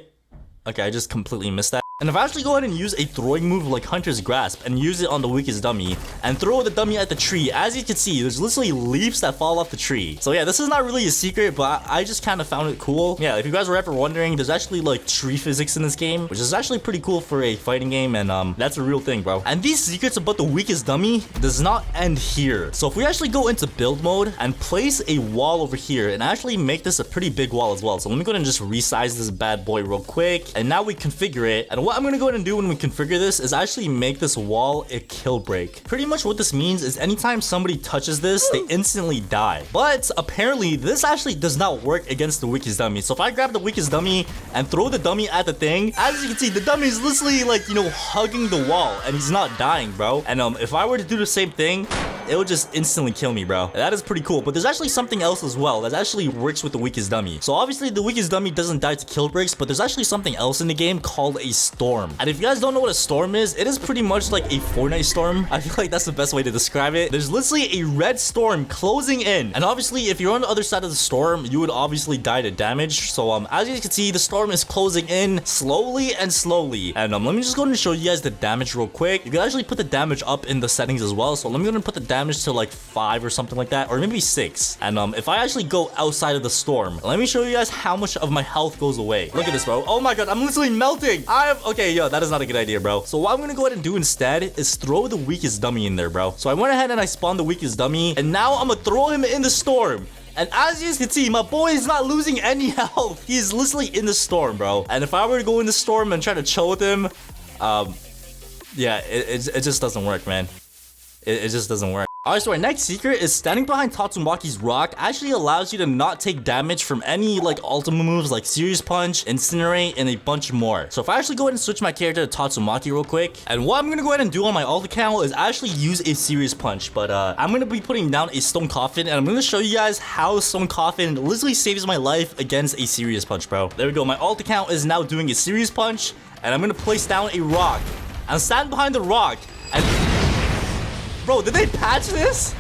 Okay, I just completely missed that. And if I actually go ahead and use a throwing move like Hunter's Grasp and use it on the weakest dummy and throw the dummy at the tree, as you can see, there's literally leaves that fall off the tree. So yeah, this is not really a secret, but I just kind of found it cool. Yeah, if you guys were ever wondering, there's actually like tree physics in this game, which is actually pretty cool for a fighting game, and that's a real thing, bro. And these secrets about the weakest dummy does not end here. So if we actually go into build mode and place a wall over here and actually make this a pretty big wall as well. So let me go ahead and just resize this bad boy real quick, and now we configure it. And what I'm gonna go ahead and do when we configure this is actually make this wall a kill break. Pretty much what this means is anytime somebody touches this, they instantly die. But apparently this actually does not work against the weakest dummy. So if I grab the weakest dummy and throw the dummy at the thing, as you can see, the dummy is literally like, you know, hugging the wall and he's not dying, bro. And if I were to do the same thing, it would just instantly kill me, bro. That is pretty cool. But there's actually something else as well that actually works with the weakest dummy. So obviously the weakest dummy doesn't die to kill breaks, but there's actually something else in the game called a storm. And if you guys don't know what a storm is, it is pretty much like a Fortnite storm. I feel like that's the best way to describe it. There's literally a red storm closing in. And obviously if you're on the other side of the storm, you would obviously die to damage. So as you can see, the storm is closing in slowly and slowly. And let me just go ahead and show you guys the damage real quick. You can actually put the damage up in the settings as well. So let me go ahead and put the damage to like 5 or something like that, or maybe 6. And if I actually go outside of the storm, let me show you guys how much of my health goes away. Look at this, bro. Oh my god, I'm literally melting. Okay, yo, that is not a good idea, bro. So what I'm gonna go ahead and do instead is throw the weakest dummy in there, bro. So I went ahead and I spawned the weakest dummy, and now I'm gonna throw him in the storm. And as you guys can see, my boy is not losing any health. He's literally in the storm, bro. And if I were to go in the storm and try to chill with him, yeah, it just doesn't work, man. It just doesn't work. Alright, so our next secret is standing behind Tatsumaki's rock actually allows you to not take damage from any like ultimate moves like Serious Punch, Incinerate, and a bunch more. So if I actually go ahead and switch my character to Tatsumaki real quick, and what I'm gonna go ahead and do on my alt account is actually use a Serious Punch, but I'm gonna be putting down a Stone Coffin, and I'm gonna show you guys how Stone Coffin literally saves my life against a Serious Punch, bro. There we go. My alt account is now doing a Serious Punch, and I'm gonna place down a rock and stand behind the rock and... Bro, did they patch this?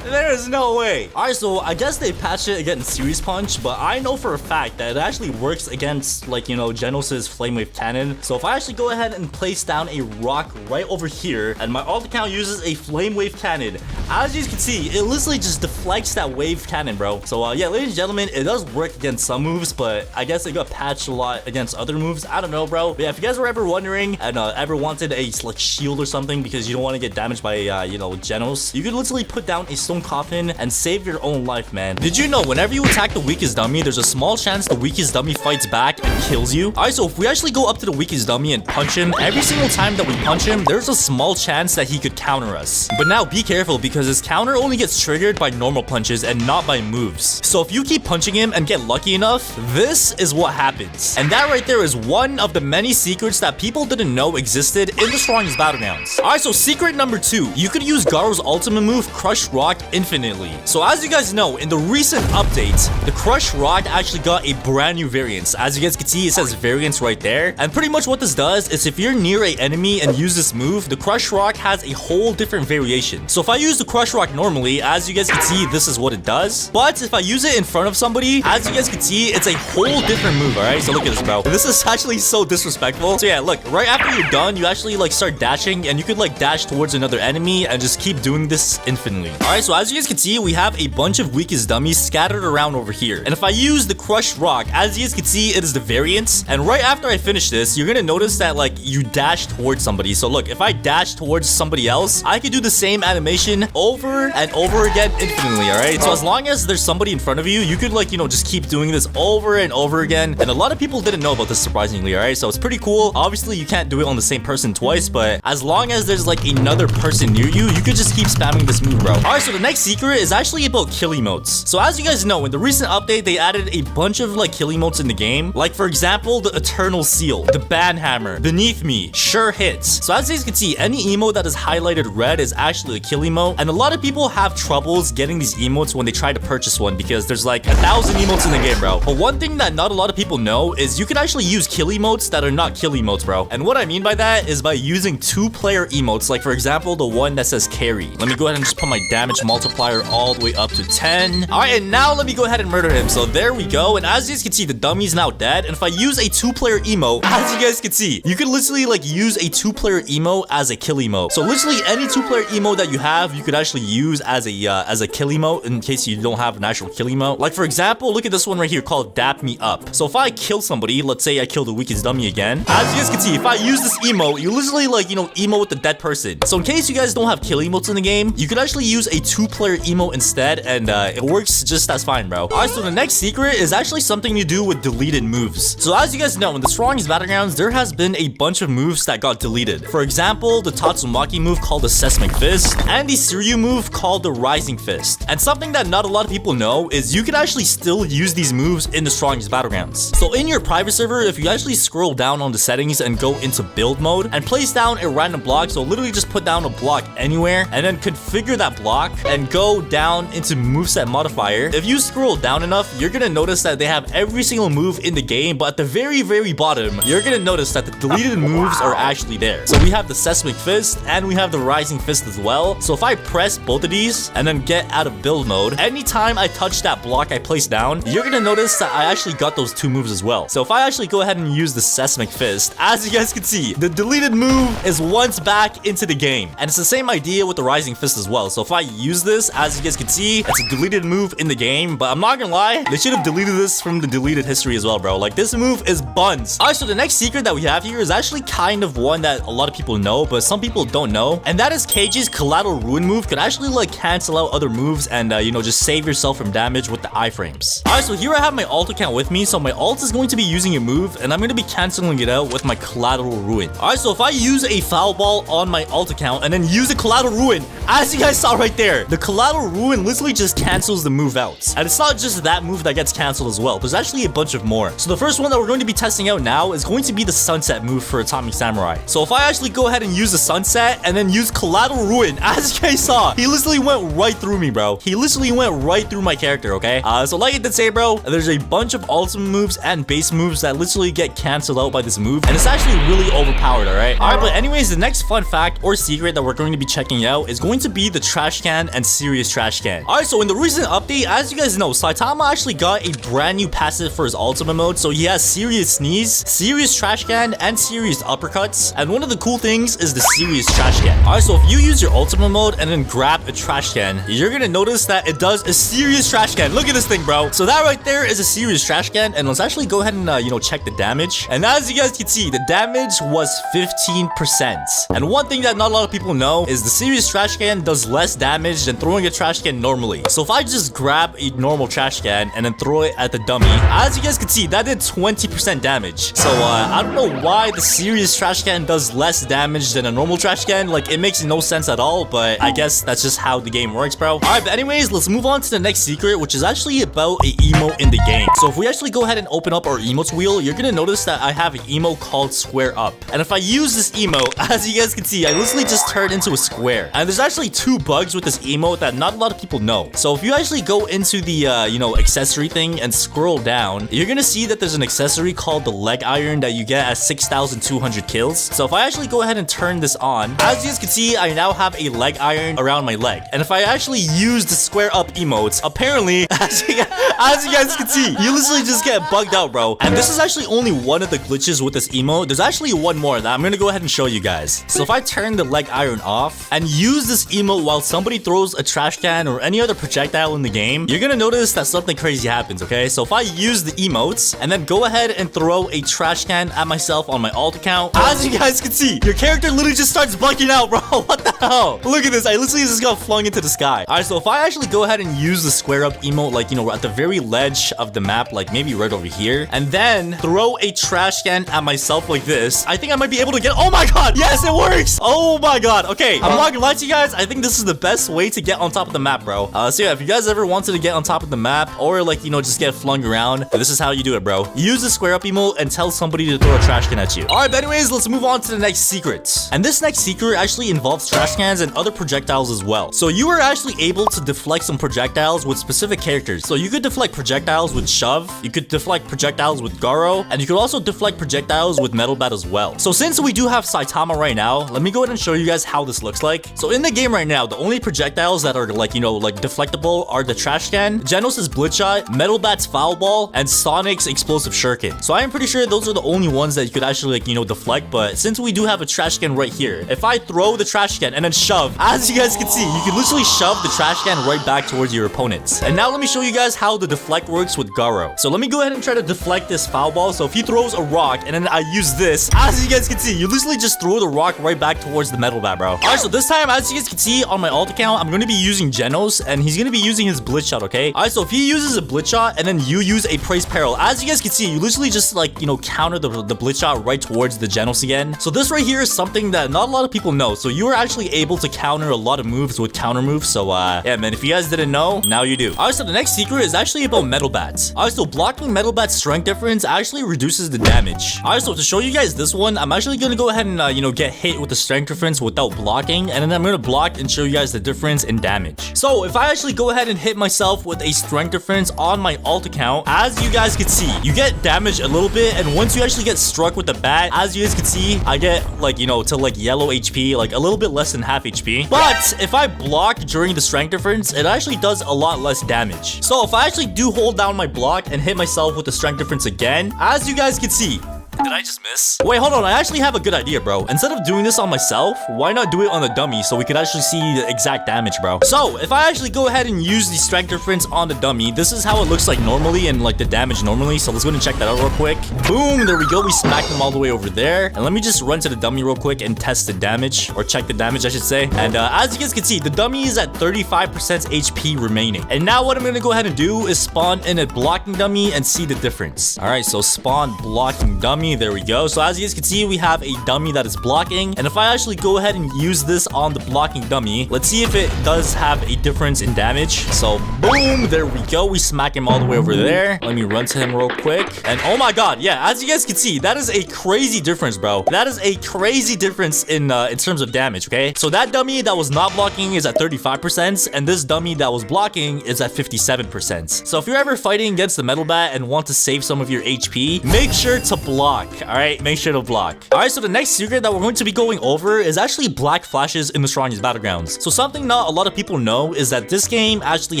There is no way. Alright, so I guess they patched it against Serious Punch, but I know for a fact that it actually works against, like, you know, Genos' Flame Wave Cannon. So if I actually go ahead and place down a rock right over here, and my alt account uses a Flame Wave Cannon, as you can see, it literally just deflects that wave cannon, bro. So yeah, ladies and gentlemen, it does work against some moves, but I guess it got patched a lot against other moves. I don't know, bro. But yeah, if you guys were ever wondering and ever wanted a like shield or something because you don't want to get damaged by you know, Genos, you could literally put down a Stone Coffin and save your own life, man. Did you know whenever you attack the weakest dummy, there's a small chance the weakest dummy fights back and kills you? Alright, so if we actually go up to the weakest dummy and punch him, every single time that we punch him, there's a small chance that he could counter us. But now be careful because his counter only gets triggered by normal punches and not by moves. So if you keep punching him and get lucky enough, this is what happens. And that right there is one of the many secrets that people didn't know existed in the strongest battlegrounds. Alright, so secret number 2. You could use Garo's ultimate move, Crush Rock, infinitely. So as you guys know, in the recent update, the Crush Rock actually got a brand new variant. As you guys can see, it says variants right there. And pretty much what this does is if you're near an enemy and use this move, the Crush Rock has a whole different variation. So if I use the Crush Rock normally, as you guys can see, this is what it does. But if I use it in front of somebody, as you guys can see, it's a whole different move, all right? So look at this, bro. This is actually so disrespectful. So yeah, look, right after you're done, you actually like start dashing and you could like dash towards another enemy and just keep doing this infinitely. All right, so as you guys can see, we have a bunch of weakest dummies scattered around over here. And if I use the Crush Rock, as you guys can see, it is the variant. And right after I finish this, you're gonna notice that like you dash towards somebody. So look, if I dash towards somebody else, I could do the same animation over and over again infinitely, all right? So as long as there's somebody in front of you, you could like, you know, just keep doing this over and over again. And a lot of people didn't know about this, surprisingly, all right? So it's pretty cool. Obviously, you can't do it on the same person twice, but as long as there's like another person near you, you could just keep spamming this move, bro. All right, so the next secret is actually about kill emotes. So as you guys know, in the recent update, they added a bunch of like kill emotes in the game. Like for example, the Eternal Seal, the Banhammer, Beneath Me, Sure Hits. So as you guys can see, any emote that is highlighted red is actually a kill emote. And a lot of people have troubles getting these emotes when they try to purchase one because there's like 1,000 emotes in the game, bro. But one thing that not a lot of people know is you can actually use kill emotes that are not kill emotes, bro. And what I mean by that is by using 2-player emotes. Like for example, the one that says carry. Let me go ahead and just put my damage multiplier all the way up to 10. All right, and now let me go ahead and murder him. So there we go. And as you guys can see, the dummy's now dead. And if I use a 2-player emote, as you guys can see, you can literally like use a 2-player emote as a kill emote. So literally any 2-player emote that you have, you could actually use as a kill emote in case you don't have an actual kill emote. Like for example, look at this one right here called Dap Me Up. So if I kill somebody, let's say I kill the weakest dummy again, as you guys can see, if I use this emote, you literally like, you know, emote with the dead person. So in case you guys don't have kill emotes in the game, you could actually use a 2-player emote instead, and it works just as fine, bro. All right, so the next secret is actually something to do with deleted moves. So as you guys know, in the strongest Battlegrounds, there has been a bunch of moves that got deleted. For example, the Tatsumaki move called the Seismic Fist, and the Suryu move called the Rising Fist. And something that not a lot of people know is you can actually still use these moves in the strongest Battlegrounds. So in your private server, if you actually scroll down on the settings and go into build mode and place down a random block, so literally just put down a block anywhere and then configure that block and go down into moveset modifier. If you scroll down enough, you're gonna notice that they have every single move in the game, but at the very bottom, you're gonna notice that the deleted moves are actually there. So we have the Seismic Fist and we have the Rising Fist as well. So if I press both of these and then get out of build mode, anytime I touch that block I placed down, you're gonna notice that I actually got those 2 moves as well. So if I actually go ahead and use the Seismic Fist, as you guys can see, the deleted move is once back into the game. And it's the same idea with the Rising Fist as well. So if I use this, as you guys can see, it's a deleted move in the game, but I'm not gonna lie, they should have deleted this from the deleted history as well, bro. Like this move is buns. All right, so the next secret that we have here is actually kind of one that a lot of people know, but some people don't know. And that is Cage's Collateral Ruin move could actually like cancel out other moves and, you know, just save yourself from damage with the iframes. All right, so here I have my alt account with me. So my alt is going to be using a move and I'm going to be canceling it out with my Collateral Ruin. All right, so if I use a foul ball on my alt account and then use a Collateral Ruin, as you guys saw right there, the Collateral Ruin literally just cancels the move out. And it's not just that move that gets canceled as well. There's actually a bunch of more. So the first one that we're going to be testing out now is going to be the Sunset move for Atomic Samurai. So if I actually go ahead and use the Sunset and then use Collateral Ruin, as you guys saw, he literally went right through me, bro. He literally went right through my character, okay? So like I did say, bro, there's a bunch of ultimate moves and base moves that literally get canceled out by this move, and it's actually really overpowered, all right? All right, but anyways, the next fun fact or secret that we're going to be checking out is going to be the Trash Can and Serious Trash Can. All right, so in the recent update, as you guys know, Saitama actually got a brand new passive for his ultimate mode. So he has Serious Sneeze, Serious Trash Can, and Serious Uppercuts. And one of the cool things is the Serious Trash Can. All right, so if you use your ultimate mode and then grab a trash can, you're gonna notice that it does a Serious Trash Can. Look at this thing, bro. So that right there is a Serious Trash Can. And let's actually go ahead and, you know, check the damage. And as you guys can see, the damage was 15%. And one thing that not a lot of people know is the Serious Trash Can does less damage than throwing a trash can normally. So if I just grab a normal trash can and then throw it at the dummy, as you guys can see, that did 20% damage. So I don't know why the Serious Trash Can does less damage than a normal trash can. Like, it makes no sense at all, but I guess that's just how the game works, bro. All right, but anyways, let's move on to the next secret, which is actually about a emote in the game. So if we actually go ahead and open up our emotes wheel, you're gonna notice that I have an emote called Square Up. And if I use this emote, as you guys can see, I literally just turned into a square. And there's actually 2 bugs with this emote that not a lot of people know. So if you actually go into the, you know, accessory thing and scroll down, you're gonna see that there's an accessory called the leg iron that you get at 6,200 kills. So if I actually go ahead and turn this on, as you guys can see, I now have a leg iron around my leg. And if I actually use the square up emotes, apparently, as you guys can see, you literally just get bugged out, bro. And this is actually only one of the glitches with this emote. There's actually one more that I'm gonna go ahead and show you guys. So if I turn the leg iron off and use this emote while somebody throws a trash can or any other projectile in the game, you're gonna notice that something crazy happens, okay? So if I use the emotes and then go ahead and throw a trash can at myself on my alt account, as you guys can see, your character literally just starts bugging out, bro. What the hell? Look at this. I literally just got flung into the sky. All right, so if I actually go ahead and use the square up emote, like, you know, at the very ledge of the map, like maybe right over here, and then throw a trash can at myself like this, I think I might be able to get, oh my god, yes, it works. Oh my god. Okay, I'm not gonna lie to you guys, I think this is the best way to get on top of the map, bro. So yeah, if you guys ever wanted to get on top of the map or like, you know, just get flung around, this is how you do it, bro. Use the square up emote and tell somebody to throw a trash can at you. All right, but anyways, let's move on to the next secret. And this next secret actually involves trash cans and other projectiles as well. So you are actually able to deflect some projectiles with specific characters. So you could deflect projectiles with Shove, you could deflect projectiles with Garo, and you could also deflect projectiles with Metal Bat as well. So since we do have Saitama right now, let me go ahead and show you guys how this looks like. So in the game right now, the only projectiles that are like, you know, like deflectable are the trash can, Genos' Bloodshot, Metal Bat's Foul Ball, and Sonic's Explosive Shuriken. So I am pretty sure those are the only ones that you could actually like, you know, deflect. But since we do have a trash can right here, if I throw the trash can and then shove, as you guys can see, you can literally shove the trash can right back towards your opponents. And now let me show you guys how the deflect works with Garo. So let me go ahead and try to deflect this foul ball. So if he throws a rock and then I use this, as you guys can see, you literally just throw the rock right back towards the Metal Bat, bro. All right, so this time, as you guys can see on my alt account, I'm going to be using Genos and he's going to be using his Blitzshot, okay? All right, so if he uses a Blitzshot and then you use a Praise Peril, as you guys can see, you literally just like, you know, counter the Blitzshot right towards the Genos again. So this right here is something that not a lot of people know. So you are actually able to counter a lot of moves with counter moves. So yeah, man, if you guys didn't know, now you do. All right, so the next secret is actually about Metal Bats. All right, so blocking Metal Bat's strength difference actually reduces the damage. All right, so to show you guys this one, I'm actually gonna go ahead and you know, get hit with the strength difference without blocking, and then I'm gonna block and show you guys the difference in damage. So if I actually go ahead and hit myself with a strength difference on my alt account, as you guys can see, you get damaged a little bit, and once you actually get struck with the bat, as you guys can see, I get like, you know, to like yellow HP, like a little bit less than half HP. But if I block during the strength difference, it actually does a lot less damage. So if I actually do hold down my block and hit myself with the strength difference again, as you guys can see, did I just miss? Wait, hold on. I actually have a good idea, bro. Instead of doing this on myself, why not do it on the dummy so we could actually see the exact damage, bro? So if I actually go ahead and use the strength difference on the dummy, this is how it looks like normally and like the damage normally. So let's go ahead and check that out real quick. Boom, there we go. We smacked them all the way over there. And let me just run to the dummy real quick and test the damage, or check the damage, I should say. And as you guys can see, the dummy is at 35% HP remaining. And now what I'm gonna go ahead and do is spawn in a blocking dummy and see the difference. All right, so spawn blocking dummy. There we go. So as you guys can see, we have a dummy that is blocking, and if I actually go ahead and use this on the blocking dummy, let's see if it does have a difference in damage. So boom, there we go. We smack him all the way over there. Let me run to him real quick, and oh my god, yeah, as you guys can see, that is a crazy difference, bro. That is a crazy difference in terms of damage. Okay, so that dummy that was not blocking is at 35%, and this dummy that was blocking is at 57%. So if you're ever fighting against the Metal Bat and want to save some of your HP, make sure to block. All right, make sure to block. All right, so the next secret that we're going to be going over is actually black flashes in the strongest battlegrounds. So something not a lot of people know is that this game actually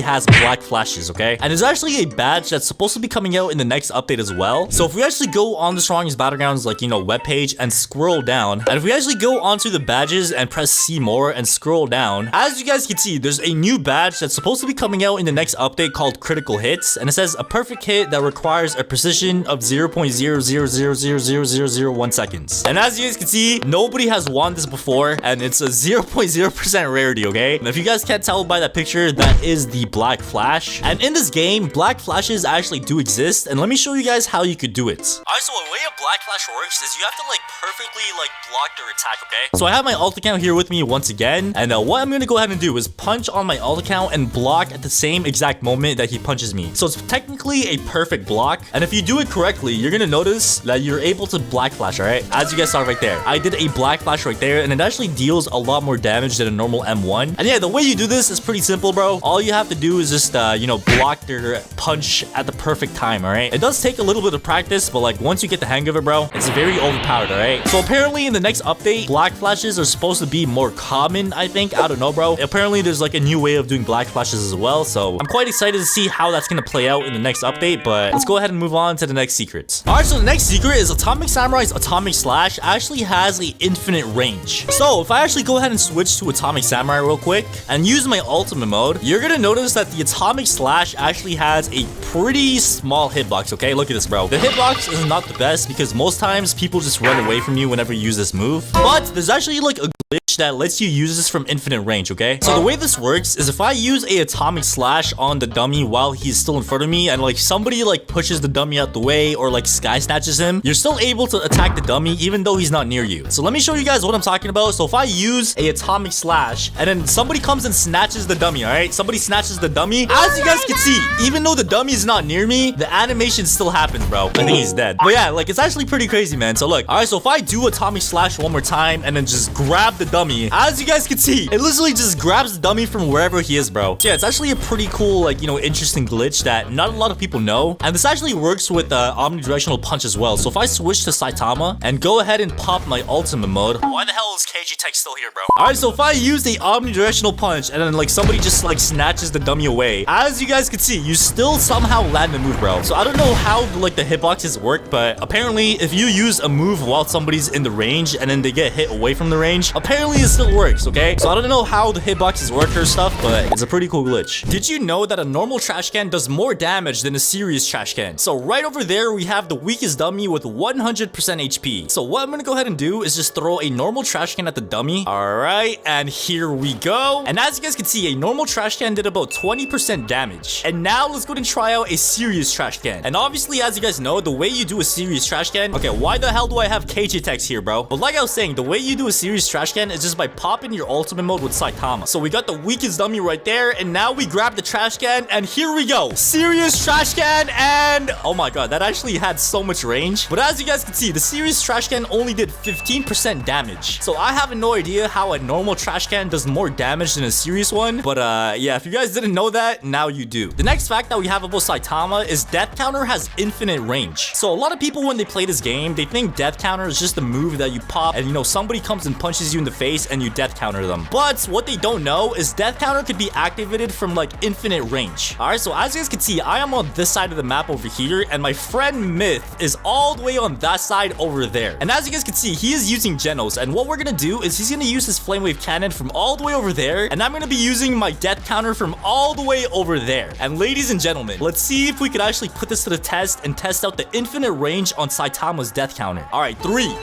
has black flashes, okay? And there's actually a badge that's supposed to be coming out in the next update as well. So if we actually go on the strongest battlegrounds, like, you know, webpage and scroll down, and if we actually go onto the badges and press see more and scroll down, as you guys can see, there's a new badge that's supposed to be coming out in the next update called critical hits, and it says a perfect hit that requires a precision of 0.0000001 seconds. And as you guys can see, nobody has won this before, and it's a 0.0% rarity, okay? And if you guys can't tell by that picture, that is the black flash. And in this game, black flashes actually do exist, and let me show you guys how you could do it. Alright, so the way a black flash works is you have to like perfectly like block their attack, okay? So I have my alt account here with me once again, and what I'm gonna go ahead and do is punch on my alt account and block at the same exact moment that he punches me. So it's technically a perfect block, and if you do it correctly, you're gonna notice that you're you're able to black flash, all right? As you guys saw right there. I did a black flash right there, and it actually deals a lot more damage than a normal M1. And yeah, the way you do this is pretty simple, bro. All you have to do is just, you know, block their punch at the perfect time, all right? It does take a little bit of practice, but like once you get the hang of it, bro, it's very overpowered, all right? So apparently in the next update, black flashes are supposed to be more common, I think. I don't know, bro. Apparently there's like a new way of doing black flashes as well, so I'm quite excited to see how that's gonna play out in the next update, but let's go ahead and move on to the next secrets. All right, so the next secret is Atomic Samurai's Atomic Slash actually has an infinite range. So if I actually go ahead and switch to Atomic Samurai real quick and use my ultimate mode, you're gonna notice that the Atomic Slash actually has a pretty small hitbox, okay? Look at this, bro. The hitbox is not the best because most times people just run away from you whenever you use this move, but there's actually like a glitch that lets you use this from infinite range, okay? So the way this works is if I use a Atomic Slash on the dummy while he's still in front of me and like somebody like pushes the dummy out the way or like sky snatches him, you're still able to attack the dummy even though he's not near you. So let me show you guys what I'm talking about. So if I use a Atomic Slash and then somebody comes and snatches the dummy, all right? Somebody snatches the dummy. As you guys can see, even though the dummy is not near me, the animation still happens, bro. I think he's dead. But yeah, like it's actually pretty crazy, man. So look, all right, so if I do Atomic Slash one more time and then just grab the dummy, as you guys can see, it literally just grabs the dummy from wherever he is, bro. So yeah, it's actually a pretty cool, like, you know, interesting glitch that not a lot of people know. And this actually works with omnidirectional punch as well. So if I switch to Saitama and go ahead and pop my ultimate mode, why the hell is KG Tech still here, bro? All right, so if I use the omnidirectional punch and then like somebody just like snatches the dummy away, as you guys can see, you still somehow land the move, bro. So I don't know how like the hitboxes work, but apparently if you use a move while somebody's in the range and then they get hit away from the range, apparently it still works, okay? So I don't know how the hitboxes work or stuff, but it's a pretty cool glitch. Did you know that a normal trash can does more damage than a serious trash can? So right over there, we have the weakest dummy with 100% HP. So what I'm gonna go ahead and do is just throw a normal trash can at the dummy. All right, and here we go. And as you guys can see, a normal trash can did about 20% damage. And now let's go ahead and try out a serious trash can. And obviously, as you guys know, the way you do a serious trash can, okay, why the hell do I have KJ text here, bro? But like I was saying, the way you do a serious trash can is just by popping your ultimate mode with Saitama. So we got the weakest dummy right there, and now we grab the trash can, and here we go. Serious trash can, and oh my god, that actually had so much range. But as you guys can see, the serious trash can only did 15% damage. So I have no idea how a normal trash can does more damage than a serious one. But yeah, if you guys didn't know that, now you do. The next fact that we have about Saitama is Death Counter has infinite range. So a lot of people, when they play this game, they think Death Counter is just a move that you pop and, you know, somebody comes and punches you in the face and you death counter them. But what they don't know is Death Counter could be activated from like infinite range. All right, so as you guys can see, I am on this side of the map over here, and my friend Myth is all the way on that side over there. And as you guys can see, he is using Genos, and what we're gonna do is he's gonna use his flame wave cannon from all the way over there, and I'm gonna be using my death counter from all the way over there. And ladies and gentlemen, let's see if we could actually put this to the test and test out the infinite range on Saitama's death counter. All right, 3,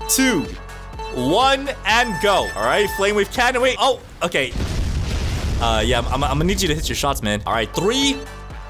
2, 1, and go. All right, flame wave cannon. Wait, oh, okay. Yeah, I'm gonna need you to hit your shots, man. All right, 3,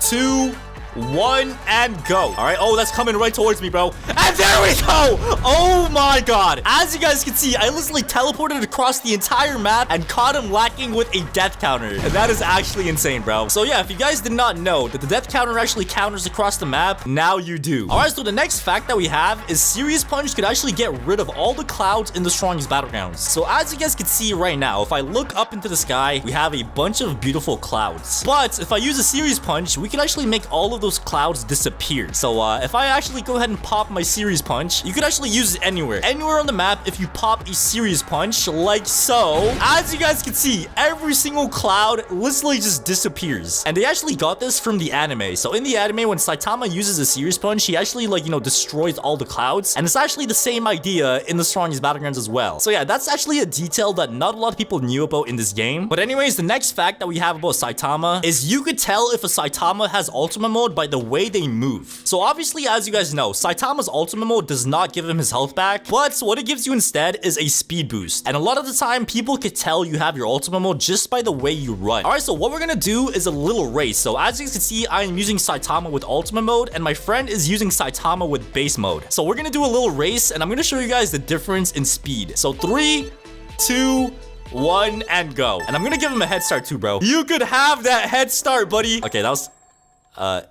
2, 1, and go. All right. Oh, that's coming right towards me, bro. And there we go. Oh my god. As you guys can see, I literally teleported across the entire map and caught him lacking with a death counter. And that is actually insane, bro. So yeah, if you guys did not know that the death counter actually counters across the map, now you do. All right, so the next fact that we have is Serious Punch could actually get rid of all the clouds in the strongest battlegrounds. So as you guys can see right now, if I look up into the sky, we have a bunch of beautiful clouds. But if I use a Serious Punch, we can actually make all of those clouds disappear. So if I actually go ahead and pop my Serious Punch, you could actually use it anywhere on the map. If you pop a Serious Punch like so, as you guys can see, every single cloud literally just disappears. And they actually got this from the anime. So in the anime, when Saitama uses a Serious Punch, he actually, like, you know, destroys all the clouds. And it's actually the same idea in the strongest battlegrounds as well. So yeah, that's actually a detail that not a lot of people knew about in this game. But anyways, the next fact that we have about Saitama is you could tell if a Saitama has ultimate mode by the way they move. So obviously, as you guys know, Saitama's ultimate mode does not give him his health back, but what it gives you instead is a speed boost. And a lot of the time, people could tell you have your ultimate mode just by the way you run. All right, so what we're gonna do is a little race. So as you can see, I am using Saitama with ultimate mode, and my friend is using Saitama with base mode. So we're gonna do a little race, and I'm gonna show you guys the difference in speed. So 3, 2, 1, and go. And I'm gonna give him a head start too, bro. You could have that head start, buddy. Okay, that was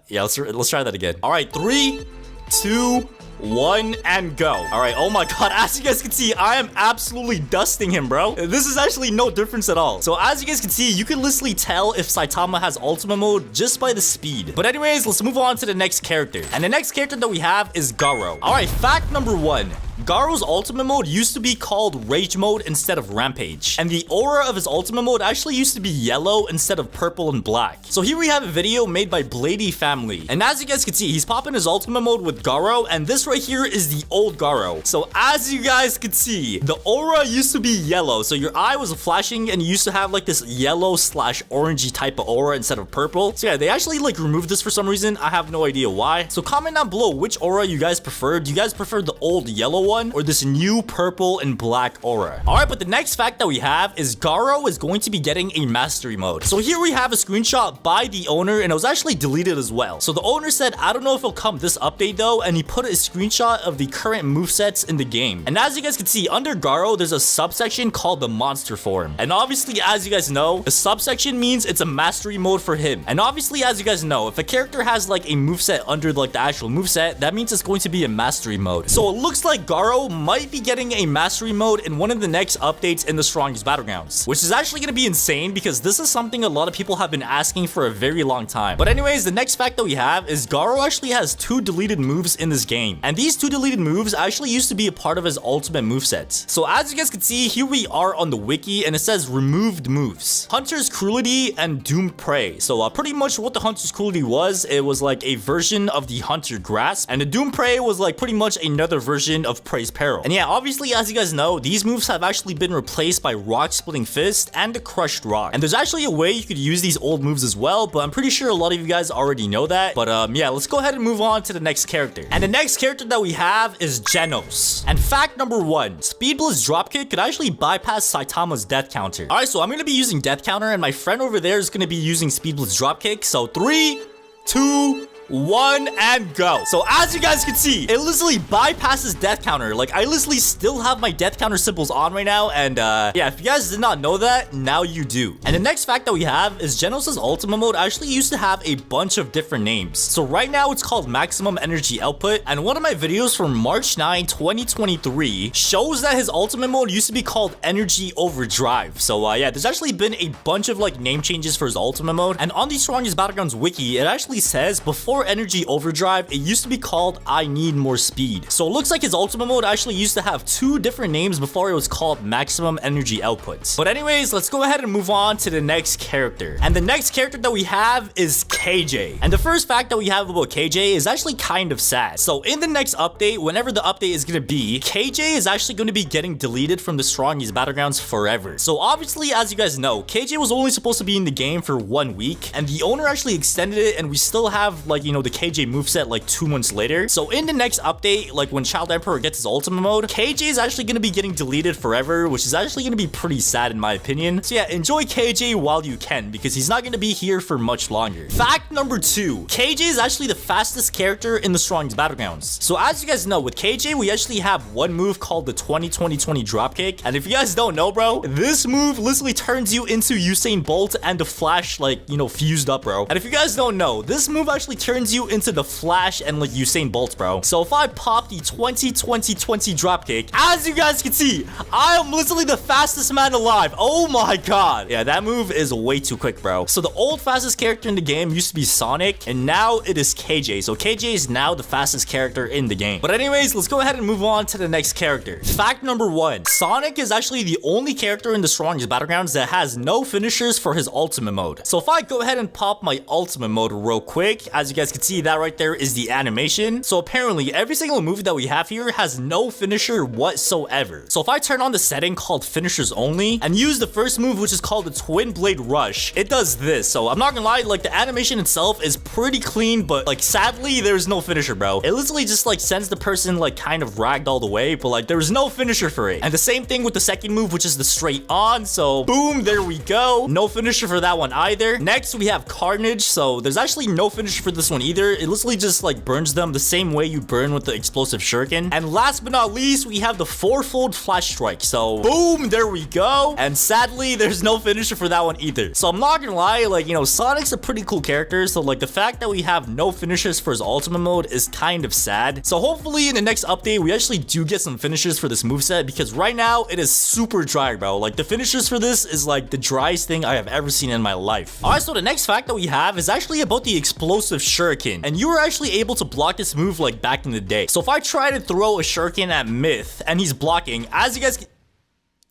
yeah, let's try that again. All right, 3, 2, 1, and go. All right, oh my god, as you guys can see, I am absolutely dusting him, bro. This is actually no difference at all. So as you guys can see, you can literally tell if Saitama has ultimate mode just by the speed. But anyways, let's move on to the next character. And the next character that we have is Garo. All right, fact number 1. Garo's ultimate mode used to be called Rage mode instead of Rampage. And the aura of his ultimate mode actually used to be yellow instead of purple and black. So here we have a video made by Blady Family. And as you guys can see, he's popping his ultimate mode with Garo. And this right here is the old Garo. So as you guys can see, the aura used to be yellow. So your eye was flashing and you used to have like this yellow / orangey type of aura instead of purple. So yeah, they actually like removed this for some reason. I have no idea why. So comment down below which aura you guys prefer. Do you guys prefer the old yellow one or this new purple and black aura? All right, but the next fact that we have is Garo is going to be getting a mastery mode. So here we have a screenshot by the owner, and it was actually deleted as well. So the owner said, I don't know if it'll come this update though, and he put a screenshot of the current movesets in the game. And as you guys can see, under Garo, there's a subsection called the monster form. And obviously, as you guys know, the subsection means it's a mastery mode for him. And obviously, as you guys know, if a character has like a moveset under like the actual moveset, that means it's going to be a mastery mode. So it looks like Garo might be getting a mastery mode in one of the next updates in the strongest battlegrounds, which is actually going to be insane because this is something a lot of people have been asking for a very long time. But anyways, the next fact that we have is Garo actually has 2 deleted moves in this game, and these 2 deleted moves actually used to be a part of his ultimate moveset. So as you guys can see, here we are on the wiki, and it says removed moves: Hunter's Cruelty and Doomed Prey. So pretty much what the Hunter's Cruelty was, it was like a version of the Hunter Grasp, and the Doomed Prey was like pretty much another version of Prey's Peril. And yeah, obviously, as you guys know, these moves have actually been replaced by Rock Splitting Fist and the Crushed Rock. And there's actually a way you could use these old moves as well, but I'm pretty sure a lot of you guys already know that. But yeah, let's go ahead and move on to the next character. And the next character that we have is Genos. And fact number 1, Speed Blitz Dropkick could actually bypass Saitama's death counter. All right, so I'm going to be using death counter, and my friend over there is going to be using Speed Blitz Dropkick. So 3, 2, 1, and go. So as you guys can see, it literally bypasses death counter. Like, I literally still have my death counter symbols on right now, and yeah, if you guys did not know that, now you do. And the next fact that we have is Genos' ultimate mode actually used to have a bunch of different names. So right now it's called Maximum Energy Output, and one of my videos from March 9, 2023 shows that his ultimate mode used to be called Energy Overdrive. So yeah, there's actually been a bunch of like name changes for his ultimate mode, and on the Strongest Battlegrounds wiki, it actually says before Energy Overdrive, it used to be called I Need More Speed. So it looks like his ultimate mode actually used to have 2 different names before it was called Maximum Energy Output. But anyways, let's go ahead and move on to the next character. And the next character that we have is KJ. And the first fact that we have about KJ is actually kind of sad. So in the next update, whenever the update is going to be, KJ is actually going to be getting deleted from the Strongest Battlegrounds forever. So obviously, as you guys know, KJ was only supposed to be in the game for 1 week, and the owner actually extended it, and we still have like, you know, the KJ moveset like 2 months later. So in the next update, like when Child Emperor gets his ultimate mode, KJ is actually going to be getting deleted forever, which is actually going to be pretty sad in my opinion. So yeah, enjoy KJ while you can, because he's not going to be here for much longer. Fact number 2, KJ is actually the fastest character in the Strongest Battlegrounds. So as you guys know, with KJ, we actually have one move called the 20-20-20 dropkick. And if you guys don't know, bro, this move literally turns you into Usain Bolt and the Flash, like, you know, fused up, bro. And if you guys don't know, this move actually turns you into the Flash and like Usain Bolt, bro. So if I pop the 20-20-20 dropkick, as you guys can see, I am literally the fastest man alive. Oh my god. Yeah, that move is way too quick, bro. So the old fastest character in the game used to be Sonic, and now it is KJ. So KJ is now the fastest character in the game. But anyways, let's go ahead and move on to the next character. Fact number 1, Sonic is actually the only character in the Strongest Battlegrounds that has no finishers for his ultimate mode. So if I go ahead and pop my ultimate mode real quick, as you guys can see, that right there is the animation. So apparently every single move that we have here has no finisher whatsoever. So if I turn on the setting called finishers only and use the first move, which is called the Twin Blade Rush, it does this. So I'm not gonna lie, like the animation itself is pretty clean, but like sadly there's no finisher, bro. It literally just like sends the person like kind of ragged all the way, but like there's no finisher for it. And the same thing with the second move, which is the straight on. So boom, there we go. No finisher for that one either. Next we have Carnage. So there's actually no finisher for this one either. It literally just like burns them the same way you burn with the explosive shuriken. And last but not least, we have the fourfold flash strike. So boom, there we go. And sadly, there's no finisher for that one either. So I'm not gonna lie, like, you know, Sonic's a pretty cool character. So like the fact that we have no finishers for his ultimate mode is kind of sad. So hopefully in the next update, we actually do get some finishers for this moveset, because right now it is super dry, bro. Like the finishers for this is like the driest thing I have ever seen in my life. All right, so the next fact that we have is actually about the explosive shuriken, and you were actually able to block this move like back in the day. So if I try to throw a shuriken at Myth and he's blocking, as you guys can...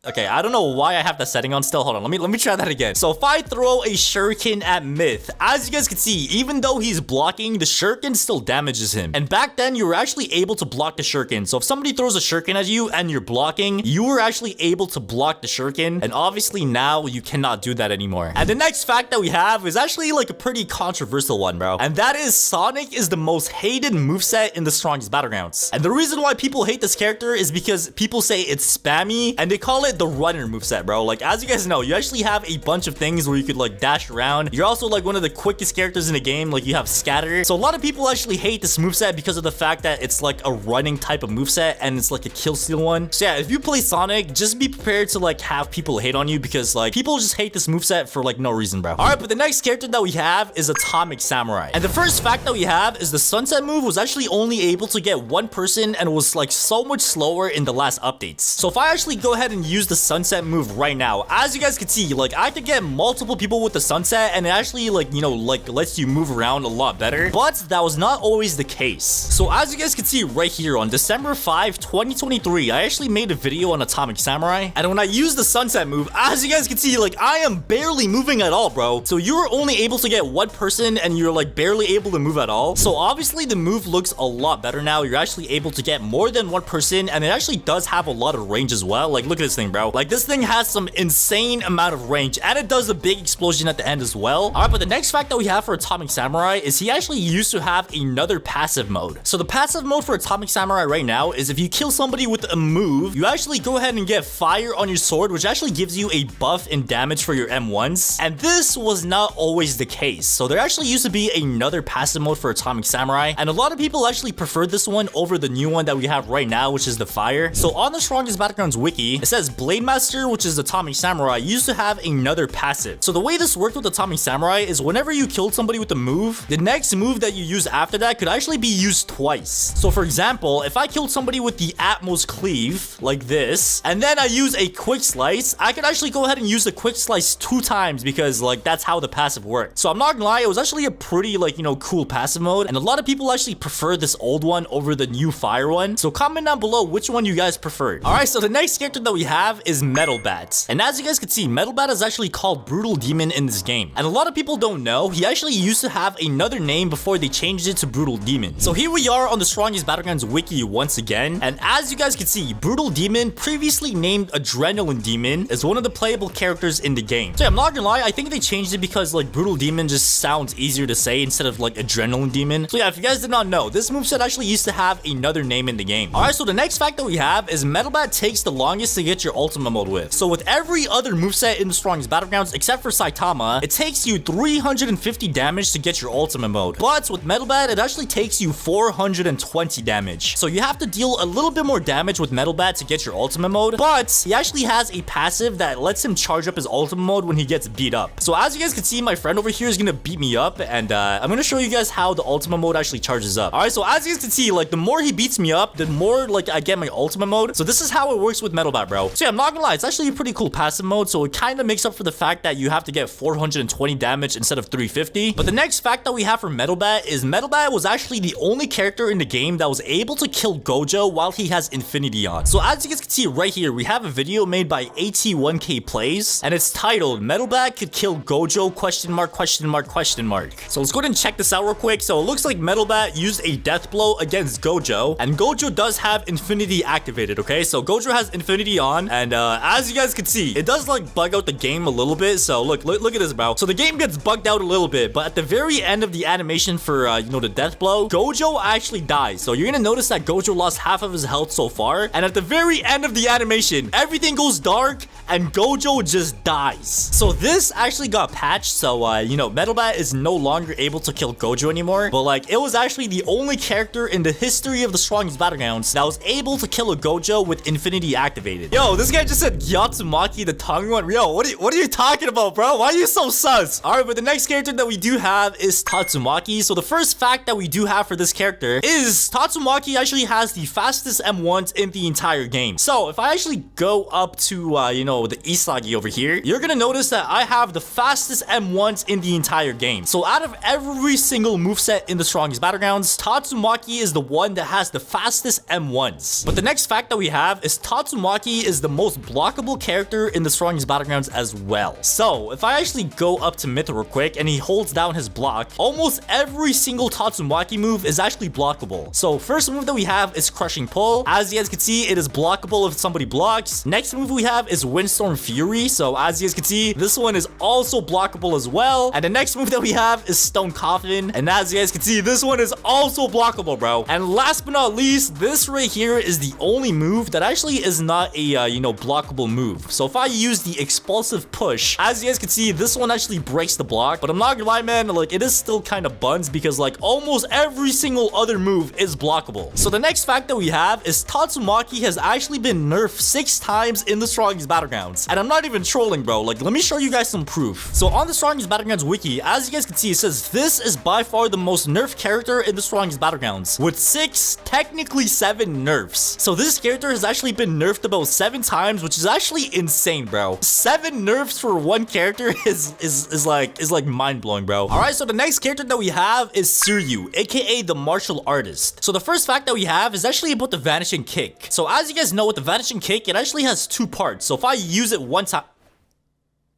Okay, I don't know why I have that setting on still. Hold on, let me try that again. So if I throw a shuriken at Myth, as you guys can see, even though he's blocking, the shuriken still damages him. And back then, you were actually able to block the shuriken. So if somebody throws a shuriken at you and you're blocking, you were actually able to block the shuriken. And obviously now you cannot do that anymore. And the next fact that we have is actually like a pretty controversial one, bro. And that is Sonic is the most hated moveset in the strongest Battlegrounds. And the reason why people hate this character is because people say it's spammy and they call it the runner moveset, bro. Like, as you guys know, you actually have a bunch of things where you could like dash around. You're also like one of the quickest characters in the game. Like, you have scatter. So a lot of people actually hate this moveset because of the fact that it's like a running type of moveset and it's like a kill steal one. So yeah, if you play Sonic, just be prepared to like have people hate on you, because like people just hate this moveset for like no reason, bro. All right, but the next character that we have is Atomic Samurai. And the first fact that we have is the sunset move was actually only able to get one person and was like so much slower in the last updates. So if I actually go ahead and use the sunset move right now, as you guys can see, like I could get multiple people with the sunset and it actually like, you know, like lets you move around a lot better. But that was not always the case. So as you guys can see right here on December 5, 2023, I actually made a video on Atomic Samurai. And when I use the sunset move, as you guys can see, like I am barely moving at all, bro. So you're only able to get one person and you're like barely able to move at all. So obviously the move looks a lot better now. You're actually able to get more than one person, and it actually does have a lot of range as well. Like look at this thing, bro. Like this thing has some insane amount of range, and it does a big explosion at the end as well. All right, but the next fact that we have for Atomic Samurai is he actually used to have another passive mode. So the passive mode for Atomic Samurai right now is if you kill somebody with a move, you actually go ahead and get fire on your sword, which actually gives you a buff in damage for your M1s. And this was not always the case. So there actually used to be another passive mode for Atomic Samurai, and a lot of people actually prefer this one over the new one that we have right now, which is the fire. So on the Strongest Battlegrounds wiki, it says Blade Master, which is Atomic Samurai, used to have another passive. So the way this worked with Atomic Samurai is whenever you killed somebody with a move, the next move that you use after that could actually be used twice. So for example, if I killed somebody with the Atmos Cleave, like this, and then I use a Quick Slice, I could actually go ahead and use the Quick Slice 2 times, because like that's how the passive worked. So I'm not gonna lie, it was actually a pretty like, you know, cool passive mode, and a lot of people actually prefer this old one over the new fire one. So comment down below which one you guys preferred. All right, so the next character that we have is Metal Bat. And as you guys can see, Metal Bat is actually called Brutal Demon in this game. And a lot of people don't know, he actually used to have another name before they changed it to Brutal Demon. So here we are on the Strongest Battlegrounds wiki once again. And as you guys can see, Brutal Demon, previously named Adrenaline Demon, is one of the playable characters in the game. So yeah, I'm not gonna lie, I think they changed it because like Brutal Demon just sounds easier to say instead of like Adrenaline Demon. So yeah, if you guys did not know, this moveset actually used to have another name in the game. Alright, so the next fact that we have is Metal Bat takes the longest to get your ultimate mode with. So with every other moveset in the Strongest Battlegrounds except for Saitama, it takes you 350 damage to get your ultimate mode. But with Metal Bat, it actually takes you 420 damage. So you have to deal a little bit more damage with Metal Bat to get your ultimate mode, but he actually has a passive that lets him charge up his ultimate mode when he gets beat up. So as you guys can see, my friend over here is gonna beat me up, and I'm gonna show you guys how the ultimate mode actually charges up. Alright, so as you guys can see, like the more he beats me up, the more like I get my ultimate mode. So this is how it works with Metal Bat, bro. So yeah, I'm not gonna lie, it's actually a pretty cool passive mode, so it kind of makes up for the fact that you have to get 420 damage instead of 350. But the next fact that we have for Metal Bat is Metal Bat was actually the only character in the game that was able to kill Gojo while he has Infinity on. So as you guys can see right here, we have a video made by AT1K Plays, and it's titled Metal Bat could kill Gojo question mark question mark question mark. So let's go ahead and check this out real quick. So it looks like Metal Bat used a death blow against Gojo, and Gojo does have Infinity activated, okay? So Gojo has Infinity on, And as you guys can see, it does like bug out the game a little bit. So look at this, bro. So the game gets bugged out a little bit, but at the very end of the animation for you know, the death blow, Gojo actually dies. So you're gonna notice that Gojo lost half of his health so far, and at the very end of the animation, everything goes dark and Gojo just dies. So this actually got patched, so you know, Metalbat is no longer able to kill Gojo anymore, but like it was actually the only character in the history of the strongest battlegrounds that was able to kill a Gojo with infinity activated. Yo, this guy just said Yatsumaki the tongue one. Yo, what are you talking about, bro? Why are you so sus? All right, but the next character that we do have is Tatsumaki. So the first fact that we do have for this character is Tatsumaki actually has the fastest M1s in the entire game. So if I actually go up to you know, the Isagi over here, you're gonna notice that I have the fastest M1s in the entire game. So out of every single moveset in the strongest battlegrounds, Tatsumaki is the one that has the fastest M1s. But the next fact that we have is Tatsumaki is the most blockable character in the strongest battlegrounds as well. So if I actually go up to Myth real quick and he holds down his block, almost every single Tatsumaki move is actually blockable. So first move that we have is Crushing Pull. As you guys can see, it is blockable if somebody blocks. Next move we have is Windstorm Fury. So as you guys can see, this one is also blockable as well. And the next move that we have is Stone Coffin. And as you guys can see, this one is also blockable, bro. And last but not least, this right here is the only move that actually is not a, you know, blockable move. So if I use the Explosive Push, as you guys can see, this one actually breaks the block. But I'm not gonna lie, man, like it is still kind of buns because like almost every single other move is blockable. So the next fact that we have is Tatsumaki has actually been nerfed 6 times in the strongest battlegrounds. And I'm not even trolling, bro. Like, let me show you guys some proof. So on the strongest battlegrounds wiki, as you guys can see, it says this is by far the most nerfed character in the strongest battlegrounds with 6, technically 7 nerfs. So this character has actually been nerfed about 7 times, which is actually insane, bro. 7 nerfs for one character is like mind-blowing, bro. All right, so the next character that we have is Suryu, aka the martial artist. So the first fact that we have is actually about the vanishing kick. So as you guys know, with the vanishing kick, it actually has 2 parts. So if I use it one time,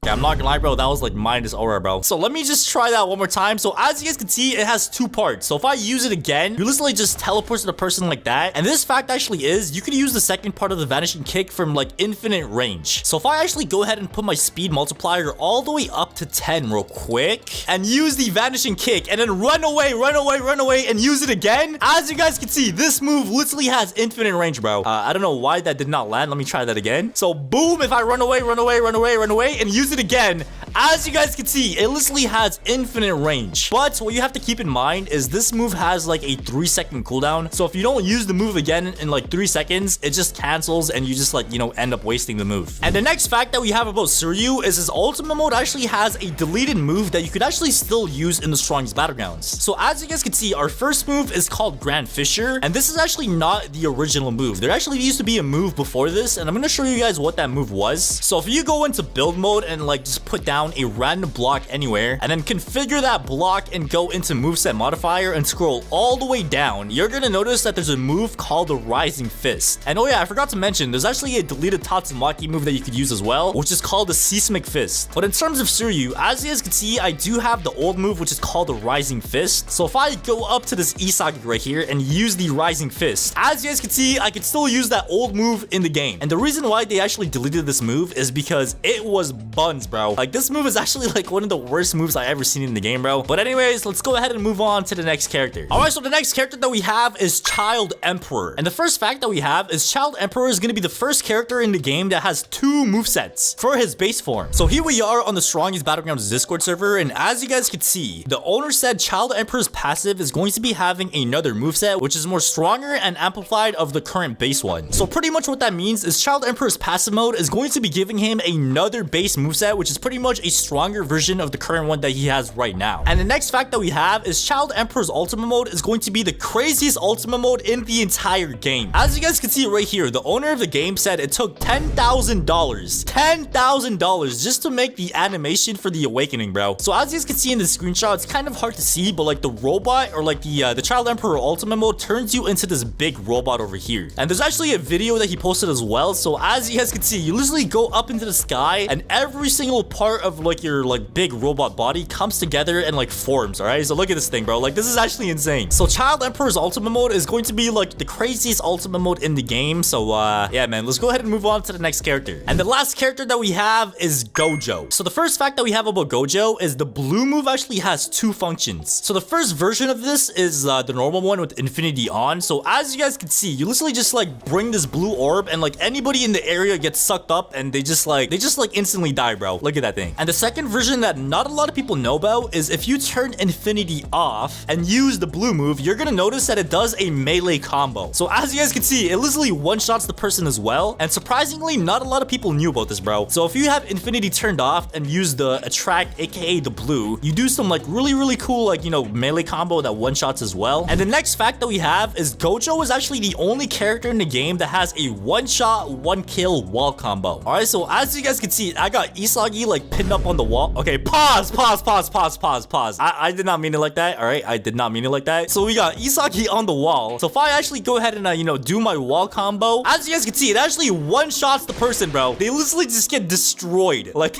yeah, I'm not gonna lie, bro. That was like minus aura, bro. So let me just try that one more time. So as you guys can see, it has 2 parts. So if I use it again, you literally just teleport to the person like that. And this fact actually is, you can use the second part of the vanishing kick from like infinite range. So if I actually go ahead and put my speed multiplier all the way up to 10 real quick and use the vanishing kick and then run away and use it again, as you guys can see, this move literally has infinite range, bro. I don't know why that did not land. Let me try that again. So boom, if I run away and use it again, as you guys can see, it literally has infinite range. But what you have to keep in mind is this move has like a 3-second cooldown. So if you don't use the move again in like 3 seconds, it just cancels and you just like, you know, end up wasting the move. And the next fact that we have about Suryu is his ultimate mode actually has a deleted move that you could actually still use in the strongest battlegrounds. So as you guys can see, our first move is called Grand Fissure, and this is actually not the original move. There actually used to be a move before this, and I'm gonna show you guys what that move was. So if you go into build mode and like just put down a random block anywhere and then configure that block and go into moveset modifier and scroll all the way down, you're gonna notice that there's a move called the Rising Fist. And oh yeah, I forgot to mention, there's actually a deleted Tatsumaki move that you could use as well, which is called the Seismic Fist. But in terms of Suryu, as you guys can see, I do have the old move, which is called the Rising Fist. So if I go up to this Isagi right here and use the Rising Fist, as you guys can see, I could still use that old move in the game. And the reason why they actually deleted this move is because it was buns, bro. Like, this move is actually like one of the worst moves I ever seen in the game, bro. But anyways, let's go ahead and move on to the next character. All right, so the next character that we have is Child Emperor. And the first fact that we have is Child Emperor is going to be the first character in the game that has 2 movesets for his base form. So here we are on the strongest battlegrounds Discord server, and as you guys can see, the owner said Child Emperor's passive is going to be having another moveset, which is more stronger and amplified of the current base one. So pretty much what that means is Child Emperor's passive mode is going to be giving him another base moveset, which is pretty much a stronger version of the current one that he has right now. And the next fact that we have is Child Emperor's ultimate mode is going to be the craziest ultimate mode in the entire game. As you guys can see right here, the owner of the game said it took $10,000 just to make the animation for the awakening, bro. So as you guys can see in the screenshot, it's kind of hard to see, but like the robot or like the Child Emperor ultimate mode turns you into this big robot over here. And there's actually a video that he posted as well. So as you guys can see, you literally go up into the sky and every single part of of like your like big robot body comes together and like forms. All right, so look at this thing, bro. Like this is actually insane. So Child Emperor's ultimate mode is going to be like the craziest ultimate mode in the game. So yeah, man, let's go ahead and move on to the next character. And the last character that we have is Gojo. So the first fact that we have about Gojo is the blue move actually has two functions. So the first version of this is the normal one with infinity on. So as you guys can see, you literally just like bring this blue orb and like anybody in the area gets sucked up and they just like instantly die, bro. Look at that thing. And the second version that not a lot of people know about is if you turn infinity off and use the blue move, you're gonna notice that it does a melee combo. So as you guys can see, it literally one-shots the person as well. And surprisingly, not a lot of people knew about this, bro. So if you have infinity turned off and use the attract, aka the blue, you do some like really cool like, you know, melee combo that one-shots as well. And the next fact that we have is Gojo is actually the only character in the game that has a one-shot, one-kill wall combo. All right, so as you guys can see, I got Isagi like pinned up on the wall. Okay, pause. I did not mean it like that. All right, I did not mean it like that. So we got Isagi on the wall. So if I actually go ahead and you know, do my wall combo, as you guys can see, it actually one-shots the person, bro. They literally just get destroyed. Like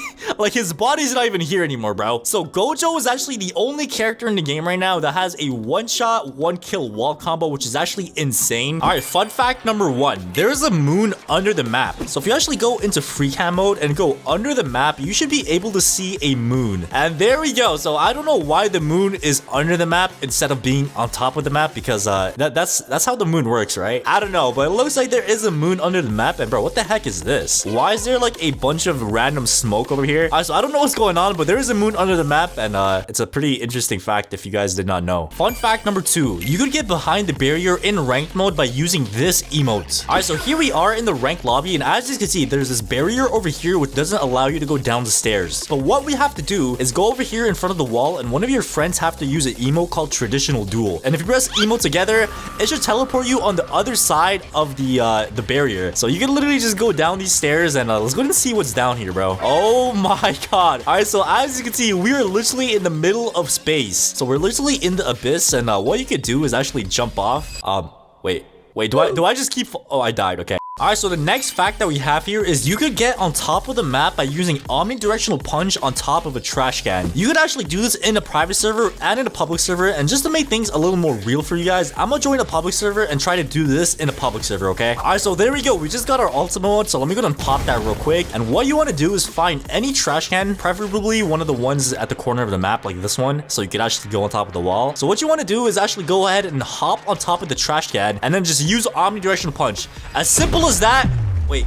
his body's not even here anymore, bro. So Gojo is actually the only character in the game right now that has a one-shot, one-kill wall combo, which is actually insane. All right, fun fact number one, there is a moon under the map. So if you actually go into free cam mode and go under the map, you should be able to see a moon. And there we go. So I don't know why the moon is under the map instead of being on top of the map, because that's how the moon works, right? I don't know, but it looks like there is a moon under the map. And bro, what the heck is this? Why is there like a bunch of random smoke over here? So I don't know what's going on, but there is a moon under the map, and it's a pretty interesting fact if you guys did not know. Fun fact number two, you could get behind the barrier in ranked mode by using this emote. All right, so here we are in the ranked lobby, and as you can see, there's this barrier over here which doesn't allow you to go down the stairs. But what we have to do is go over here in front of the wall, and one of your friends have to use an emote called traditional duel. And if you press emote together, it should teleport you on the other side of the barrier. So you can literally just go down these stairs, and let's go and see what's down here, bro. Oh my god. All right, so as you can see, we are literally in the middle of space. So we're literally in the abyss, and what you could do is actually jump off. Wait, do I just keep... Oh, I died. Okay. Alright, so the next fact that we have here is you could get on top of the map by using omnidirectional punch on top of a trash can. You could actually do this in a private server and in a public server, and just to make things a little more real for you guys, I'm gonna join a public server and try to do this in a public server, okay? Alright, so there we go. We just got our ultimate mode, so let me go and pop that real quick. And what you want to do is find any trash can, preferably one of the ones at the corner of the map like this one, so you can actually go on top of the wall. So what you want to do is actually go ahead and hop on top of the trash can and then just use omnidirectional punch. As simple as that. Wait,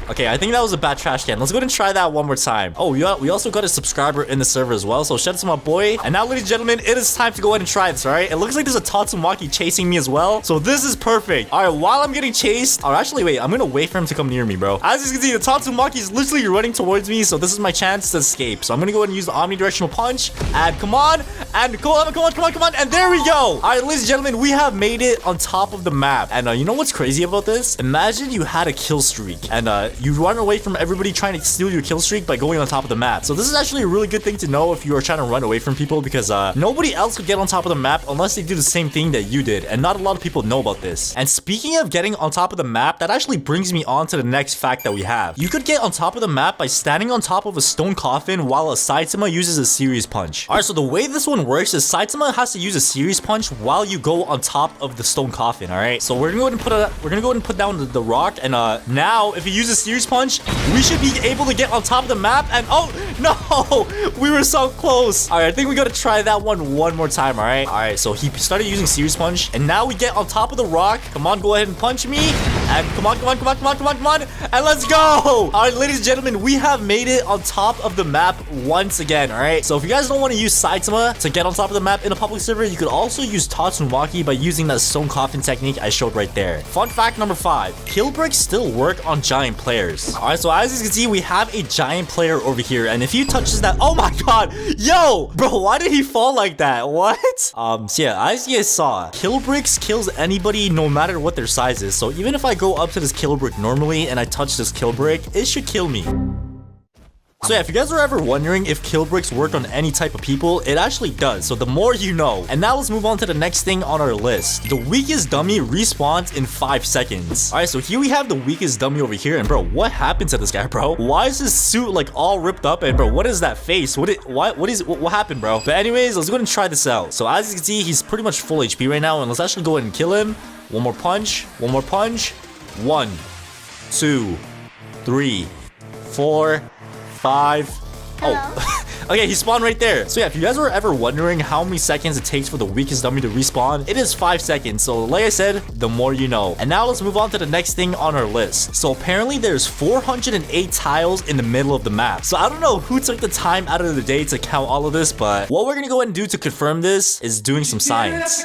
okay, I think that was a bad trash can. Let's go ahead and try that one more time. Oh, we also got a subscriber in the server as well, so shout out to my boy. And now, ladies and gentlemen, it is time to go ahead and try this, all right? It looks like there's a Tatsumaki chasing me as well, so this is perfect. All right, while I'm getting chased, or actually, wait, I'm gonna wait for him to come near me, bro. As you can see, the Tatsumaki is literally running towards me, so this is my chance to escape. So I'm gonna go ahead and use the omnidirectional punch, and come on, and come on, and there we go. All right, ladies and gentlemen, we have made it on top of the map. And you know what's crazy about this? Imagine you had a kill streak, and you run away from everybody trying to steal your kill streak by going on top of the map. So this is actually a really good thing to know if you are trying to run away from people, because nobody else could get on top of the map unless they do the same thing that you did, and not a lot of people know about this. And speaking of getting on top of the map, that actually brings me on to the next fact that we have. You could get on top of the map by standing on top of a stone coffin while a saitama uses a serious punch. All right, so the way this one works is saitama has to use a serious punch while you go on top of the stone coffin. All right, so we're gonna go ahead and put down the rock, and now if you use a serious punch, we should be able to get on top of the map. And oh no, we were so close. All right, I think we gotta try that one more time. All right, so he started using serious punch, and now we get on top of the rock. Come on, go ahead and punch me, and come on, and let's go. All right, ladies and gentlemen, we have made it on top of the map once again. All right, so if you guys don't want to use saitama to get on top of the map in a public server, you could also use Tatsumaki by using that stone coffin technique I showed right there. Fun fact number 5, kill bricks still work on giant players. All right, so as you can see, we have a giant player over here, and if he touches that, oh my god, yo, bro, why did he fall like that? What? So yeah, as you guys saw, kill bricks kills anybody no matter what their size is. So even if I go up to this kill brick normally and I touch this kill brick, it should kill me. So yeah, if you guys are ever wondering if kill bricks work on any type of people, it actually does. So the more you know. And now let's move on to the next thing on our list. The weakest dummy respawns in 5 seconds. All right, so here we have the weakest dummy over here. And bro, what happened to this guy, bro? Why is his suit like all ripped up? And bro, what is that face? What happened, bro? But anyways, let's go ahead and try this out. So as you can see, he's pretty much full HP right now. And let's actually go ahead and kill him. One more punch. One more punch. 1, 2, 3, 4, 5. Oh, okay, he spawned right there. So yeah, if you guys were ever wondering how many seconds it takes for the weakest dummy to respawn, it is 5 seconds. So like I said, the more you know. And now let's move on to the next thing on our list. So apparently there's 408 tiles in the middle of the map. So I don't know who took the time out of the day to count all of this, but what we're gonna go ahead and do to confirm this is doing some science.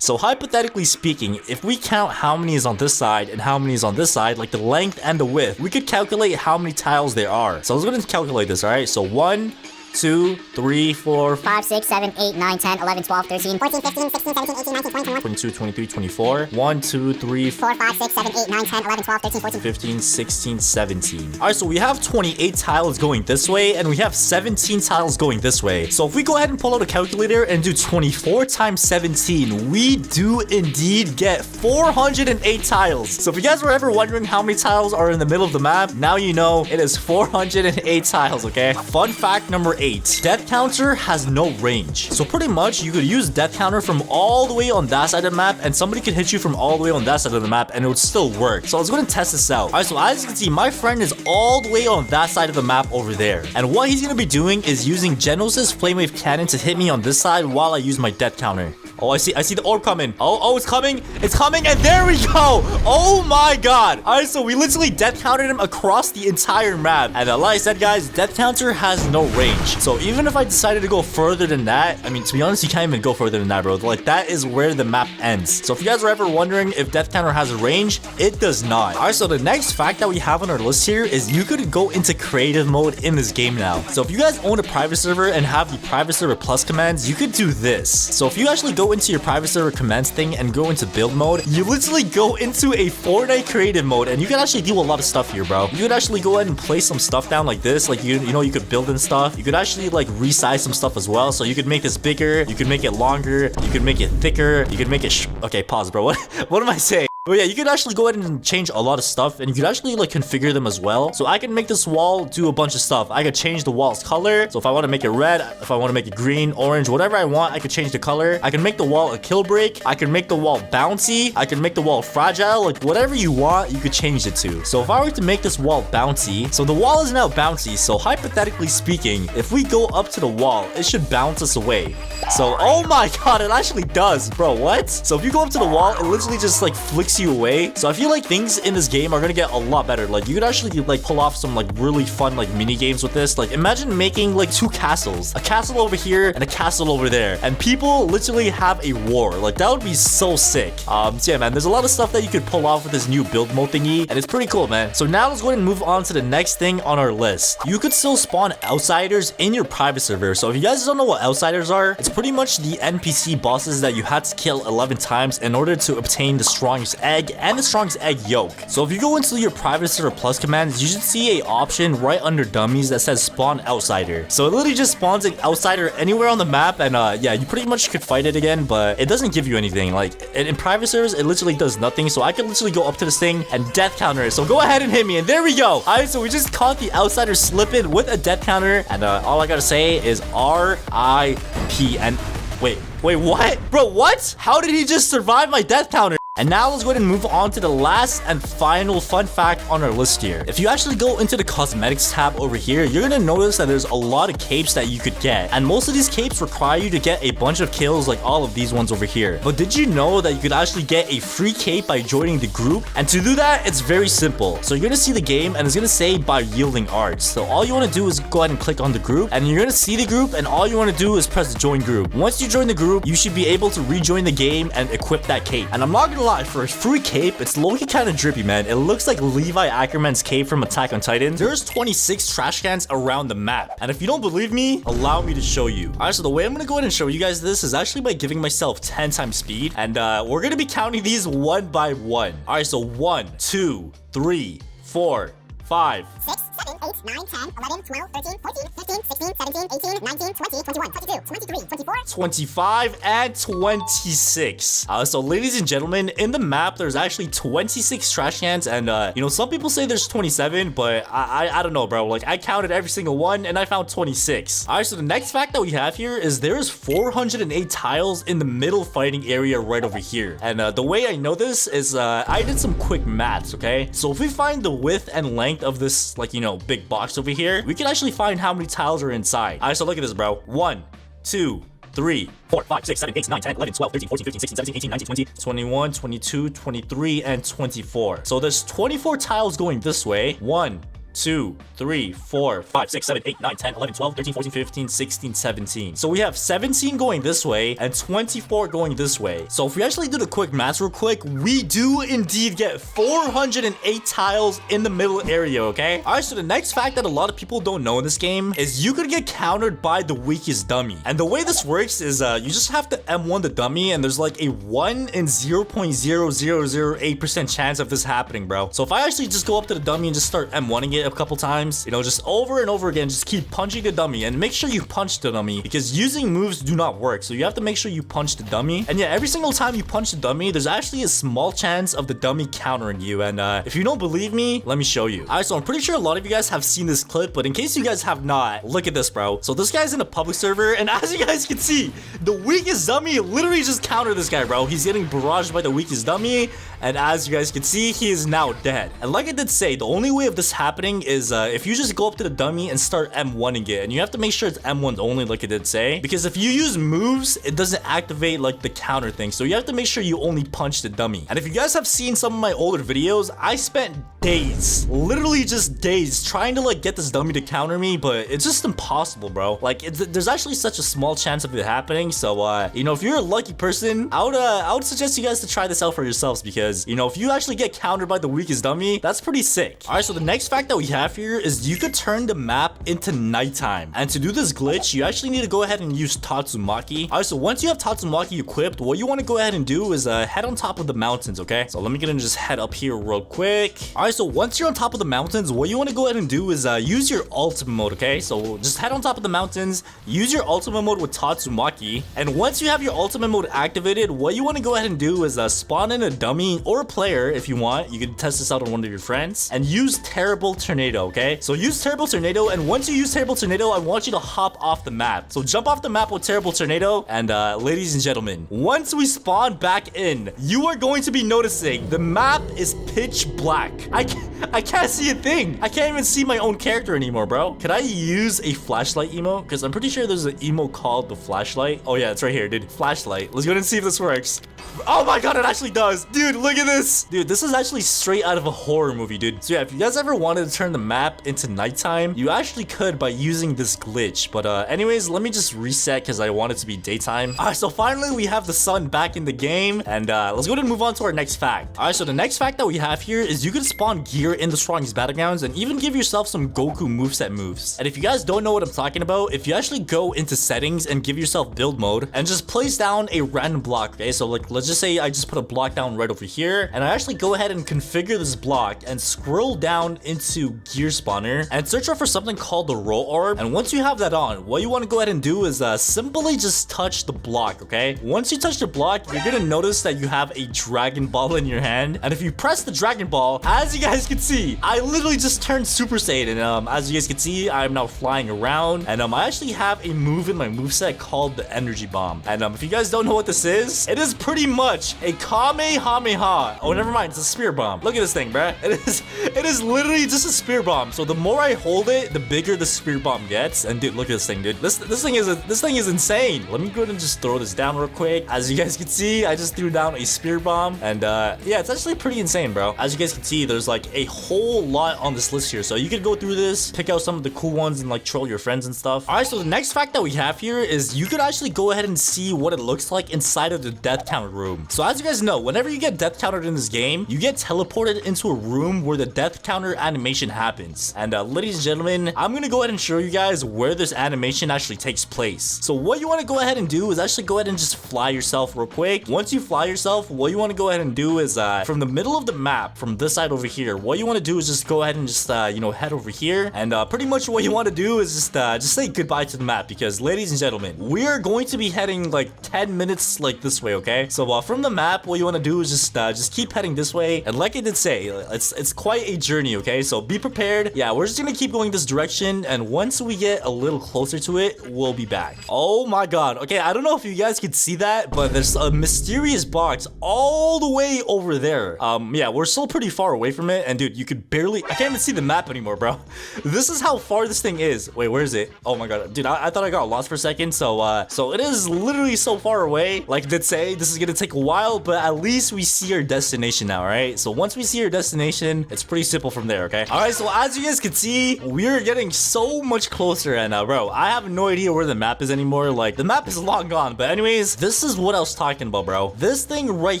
So hypothetically speaking, if we count how many is on this side and how many is on this side, like the length and the width, we could calculate how many tiles there are. So let's go ahead and calculate this, all right? So 1, 2, 3, 4, 5, 6, 7, 8, 9, 10, 11, 12, 13, 14, 15, 16, 17, 18, 19, 20, 21, 22, 23, 24. 1, 2, 3, 4, 5, 6, 7, 8, 9, 10, 11, 12, 13, 14, 15, 16, 17. All right, so we have 28 tiles going this way and we have 17 tiles going this way. So if we go ahead and pull out a calculator and do 24 times 17, we do indeed get 408 tiles. So if you guys were ever wondering how many tiles are in the middle of the map, now you know it is 408 tiles, okay? Fun fact number 8. Death counter has no range. So pretty much you could use death counter from all the way on that side of the map and somebody could hit you from all the way on that side of the map and it would still work. So let's go and test this out. All right, so as you can see, my friend is all the way on that side of the map over there. And what he's going to be doing is using Genos' flame wave cannon to hit me on this side while I use my death counter. Oh, I see the orb coming. Oh, it's coming. It's coming, and there we go. Oh my god. All right, so we literally death countered him across the entire map. And like I said, guys, death counter has no range. So even if I decided to go further than that, I mean, to be honest, you can't even go further than that, bro. Like, that is where the map ends. So if you guys are ever wondering if death counter has a range, it does not. All right, so the next fact that we have on our list here is you could go into creative mode in this game now. So if you guys own a private server and have the private server plus commands, you could do this. So if you actually go into your private server commands thing and go into build mode, you literally go into a Fortnite creative mode and you can actually do a lot of stuff here, bro. You could actually go ahead and place some stuff down like this. Like, you know, you could build and stuff. You could actually like resize some stuff as well. So you could make this bigger, you could make it longer, you could make it thicker, you could make it okay, pause, bro. What am I saying? But yeah, you could actually go ahead and change a lot of stuff and you could actually like configure them as well. So I can make this wall do a bunch of stuff. I could change the wall's color. So if I want to make it red, if I want to make it green, orange, whatever I want, I could change the color. I can make the wall a kill break. I can make the wall bouncy. I can make the wall fragile. Like whatever you want, you could change it to. So if I were to make this wall bouncy, so the wall is now bouncy. So hypothetically speaking, if we go up to the wall, it should bounce us away. So, oh my god, it actually does, bro. What? So if you go up to the wall, it literally just like flicks you away. So I feel like things in this game are gonna get a lot better. Like you could actually like pull off some like really fun like mini games with this. Like imagine making like 2 castles, a castle over here and a castle over there, and people literally have a war. Like that would be so sick. So yeah, man, there's a lot of stuff that you could pull off with this new build mode thingy, and it's pretty cool, man. So now let's go ahead and move on to the next thing on our list. You could still spawn outsiders in your private server. So if you guys don't know what outsiders are, it's pretty much the NPC bosses that you had to kill 11 times in order to obtain the strongest egg and the strongest egg yolk. So if you go into your private server plus commands, you should see a option right under dummies that says spawn outsider. So it literally just spawns an outsider anywhere on the map, and yeah, you pretty much could fight it again, but it doesn't give you anything. Like in private servers, it literally does nothing. So I can literally go up to this thing and death counter it. So go ahead and hit me, and there we go. All right, so we just caught the outsider slipping with a death counter, and all I gotta say is RIP. And wait, what? Bro, what? How did he just survive my death counter? And now let's go ahead and move on to the last and final fun fact on our list here. If you actually go into the cosmetics tab over here, you're gonna notice that there's a lot of capes that you could get. And most of these capes require you to get a bunch of kills like all of these ones over here. But did you know that you could actually get a free cape by joining the group? And to do that, it's very simple. So you're gonna see the game and it's gonna say by yielding arts. So all you wanna do is go ahead and click on the group, and you're gonna see the group, and all you wanna do is press join group. Once you join the group, you should be able to rejoin the game and equip that cape. And I'm not gonna lie, for a free cape, it's low-key kind of drippy, man. It looks like Levi Ackerman's cape from Attack on Titan. There's 26 trash cans around the map, and if you don't believe me, allow me to show you. All right, so the way I'm gonna go ahead and show you guys this is actually by giving myself 10 times speed, and we're gonna be counting these one by one. All right, so 1, 2, 3, 4, 5, 6, 7, 8, 9, 10, 11, 12, 13, 14, 15, 16, 17, 18, 19, 20, 21, 22, 23, 24, 25, and 26. So ladies and gentlemen, in the map, there's actually 26 trash cans, and you know, some people say there's 27, but I don't know, bro. Like, I counted every single one, and I found 26. All right, so the next fact that we have here is there's 408 tiles in the middle fighting area right over here. And the way I know this is I did some quick maths, okay? So if we find the width and length of this, like, you know, big box over here, we can actually find how many tiles are inside. All right, so look at this, bro. 1, 2, 3, 4, 5, 6, 7, 8, 9, 10, 11, 12, 13, 14, 15, 16, 17, 18, 19, 20, 21, 22, 23, and 24. So there's 24 tiles going this way. 1, 2, 3, 4, 5, 6, 7, 8, 9, 10, 11, 12, 13, 14, 15, 16, 17. So we have 17 going this way and 24 going this way. So if we actually do the quick maths real quick, we do indeed get 408 tiles in the middle area, okay? All right, so the next fact that a lot of people don't know in this game is you could get countered by the weakest dummy. And the way this works is you just have to M1 the dummy, and there's like a 1 in 0.0008% chance of this happening, bro. So if I actually just go up to the dummy and just start M1ing it a couple times, you know, just over and over again, just keep punching the dummy, and make sure you punch the dummy, because using moves do not work. So you have to make sure you punch the dummy. And yeah, every single time you punch the dummy, there's actually a small chance of the dummy countering you. And if you don't believe me, let me show you. All right, so I'm pretty sure a lot of you guys have seen this clip, but in case you guys have not, look at this, bro. So this guy's in a public server, and as you guys can see, the weakest dummy literally just countered this guy, bro. He's getting barraged by the weakest dummy, and as you guys can see, he is now dead. And like I did say, the only way of this happening is if you just go up to the dummy and start M1ing it, and you have to make sure it's M1 only, like I did say, because if you use moves, it doesn't activate like the counter thing. So you have to make sure you only punch the dummy. And if you guys have seen some of my older videos, I spent days, literally just days, trying to like get this dummy to counter me, but it's just impossible, bro. Like, there's actually such a small chance of it happening. So you know, if you're a lucky person, I would suggest you guys to try this out for yourselves, because you know, if you actually get countered by the weakest dummy, that's pretty sick. All right, so the next fact that we have here is you could turn the map into nighttime, and to do this glitch, you actually need to go ahead and use Tatsumaki. All right, so once you have Tatsumaki equipped, what you want to go ahead and do is head on top of the mountains, okay? So let me get and just head up here real quick. All right, so once you're on top of the mountains, what you want to go ahead and do is use your ultimate mode, okay? So just head on top of the mountains, use your ultimate mode with Tatsumaki, and once you have your ultimate mode activated, what you want to go ahead and do is spawn in a dummy or a player if you want. You can test this out on one of your friends, and use Terrible Tornado, okay? So use Terrible Tornado, and once you use Terrible Tornado, I want you to hop off the map. So jump off the map with Terrible Tornado, and ladies and gentlemen, once we spawn back in, you are going to be noticing the map is pitch black. I can't see a thing. I can't even see my own character anymore, bro. Could I use a flashlight emote? Because I'm pretty sure there's an emote called the flashlight. Oh yeah, it's right here, dude. Flashlight. Let's go ahead and see if this works. Oh my god, it actually does. Dude, look at this. Dude, this is actually straight out of a horror movie, dude. So yeah, if you guys ever wanted to turn the map into nighttime, you actually could by using this glitch. But anyways, let me just reset because I want it to be daytime. All right, so finally we have the sun back in the game, and let's go ahead and move on to our next fact. All right, so the next fact that we have here is you can spawn gear in the strongest battlegrounds and even give yourself some Goku moveset moves. And if you guys don't know what I'm talking about, if you actually go into settings and give yourself build mode and just place down a random block, okay? So like, let's just say I just put a block down right over here, and I actually go ahead and configure this block and scroll down into gear spawner and search for something called the roll orb. And once you have that on, what you want to go ahead and do is simply just touch the block, okay? Once you touch the block, you're gonna notice that you have a Dragon Ball in your hand, and if you press the Dragon Ball, as you guys can see, I literally just turned Super Saiyan. As you guys can see, I'm now flying around, and I actually have a move in my moveset called the Energy Bomb. And if you guys don't know what this is, it is pretty much a Kamehameha. Oh, never mind, it's a spear bomb. Look at this thing, bruh. It is literally just a spear bomb. So the more I hold it, the bigger the spear bomb gets. And dude, look at this thing, dude. This thing is insane. Let me go ahead and just throw this down real quick. As you guys can see, I just threw down a spear bomb, and yeah, it's actually pretty insane, bro. As you guys can see, there's like a whole lot on this list here, so you could go through this, pick out some of the cool ones, and like troll your friends and stuff. All right, so the next fact that we have here is you could actually go ahead and see what it looks like inside of the death counter room. So as you guys know, whenever you get death countered in this game, you get teleported into a room where the death counter animation animation happens. And ladies and gentlemen, I'm gonna go ahead and show you guys where this animation actually takes place. So what you want to go ahead and do is actually go ahead and just fly yourself real quick. Once you fly yourself, what you want to go ahead and do is from the middle of the map, from this side over here, what you want to do is just go ahead and just you know, head over here. And pretty much what you want to do is just say goodbye to the map, because ladies and gentlemen, we are going to be heading like 10 minutes like this way, okay? So from the map, what you want to do is just keep heading this way. And like I did say, it's quite a journey, okay? So be prepared. Yeah, we're just gonna keep going this direction, and once we get a little closer to it, we'll be back. Oh my god. Okay, I don't know if you guys can see that, but there's a mysterious box all the way over there. Yeah, we're still pretty far away from it, and dude, you could barely, I can't even see the map anymore, bro. This is how far this thing is. Wait, where is it? Oh my god, dude, I thought I got lost for a second. So it is literally so far away. Like I did say, this is gonna take a while, but at least we see our destination now, right? So once we see our destination, it's pretty simple from there, okay? All right, so as you guys can see, we're getting so much closer, and bro, I have no idea where the map is anymore. Like, the map is long gone. But anyways, this is what I was talking about, bro. This thing right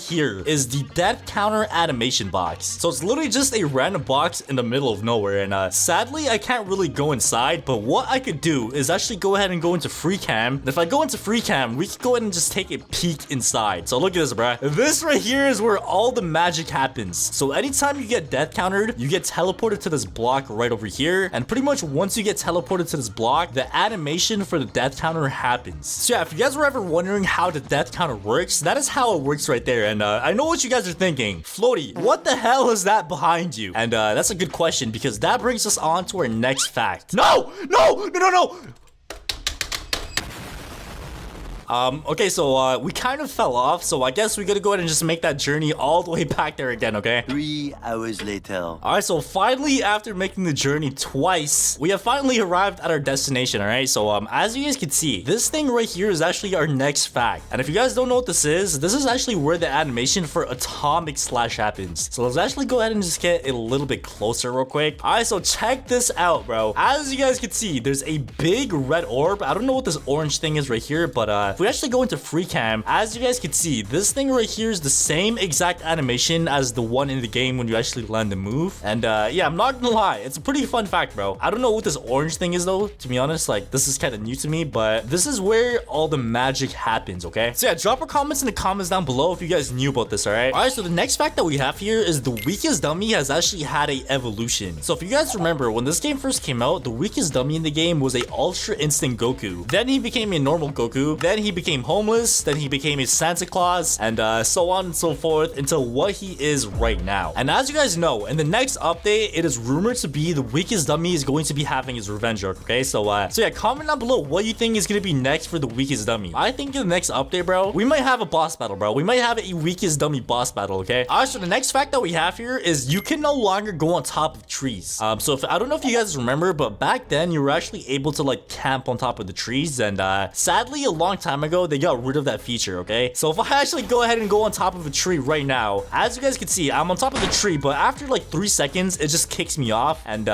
here is the death counter animation box. So it's literally just a random box in the middle of nowhere, and sadly, I can't really go inside, but what I could do is actually go ahead and go into free cam. And if I go into free cam, we can go ahead and just take a peek inside. So look at this, bro. This right here is where all the magic happens. So anytime you get death countered, you get teleported to this block right over here, and pretty much once you get teleported to this block, the animation for the death counter happens. So yeah, if you guys were ever wondering how the death counter works, that is how it works right there. And I know what you guys are thinking. Floaty, what the hell is that behind you? And that's a good question, because that brings us on to our next fact. No! Okay, so we kind of fell off, so I guess we gotta go ahead and just make that journey all the way back there again, okay? 3 hours later. Alright, so finally, after making the journey twice, we have finally arrived at our destination, alright? So as you guys can see, this thing right here is actually our next fact. And if you guys don't know what this is actually where the animation for atomic slash happens. So let's actually go ahead and just get a little bit closer real quick. Alright, so check this out, bro. As you guys can see, there's a big red orb. I don't know what this orange thing is right here, but if we actually go into free cam, as you guys can see, this thing right here is the same exact animation as the one in the game when you actually land the move. And yeah, I'm not gonna lie, it's a pretty fun fact, bro. I don't know what this orange thing is though, to be honest. Like, this is kind of new to me, but this is where all the magic happens, okay? So yeah, drop your comments in the comments down below if you guys knew about this, alright? Alright, so the next fact that we have here is the weakest dummy has actually had a evolution. So if you guys remember, when this game first came out, the weakest dummy in the game was a ultra instant Goku. Then he became a normal Goku. Then he became homeless, then he became a Santa Claus, and so on and so forth until what he is right now. And as you guys know, in the next update, it is rumored to be the weakest dummy is going to be having his revenge arc, okay? So yeah, comment down below what you think is going to be next for the weakest dummy. I think in the next update, bro, we might have a boss battle, bro. We might have a weakest dummy boss battle, okay? Alright, so the next fact that we have here is you can no longer go on top of trees. So if I don't know if you guys remember, but back then you were actually able to like camp on top of the trees, and sadly a long time ago they got rid of that feature, okay? So if I actually go ahead and go on top of a tree right now, as you guys can see, I'm on top of the tree, but after like 3 seconds, it just kicks me off, and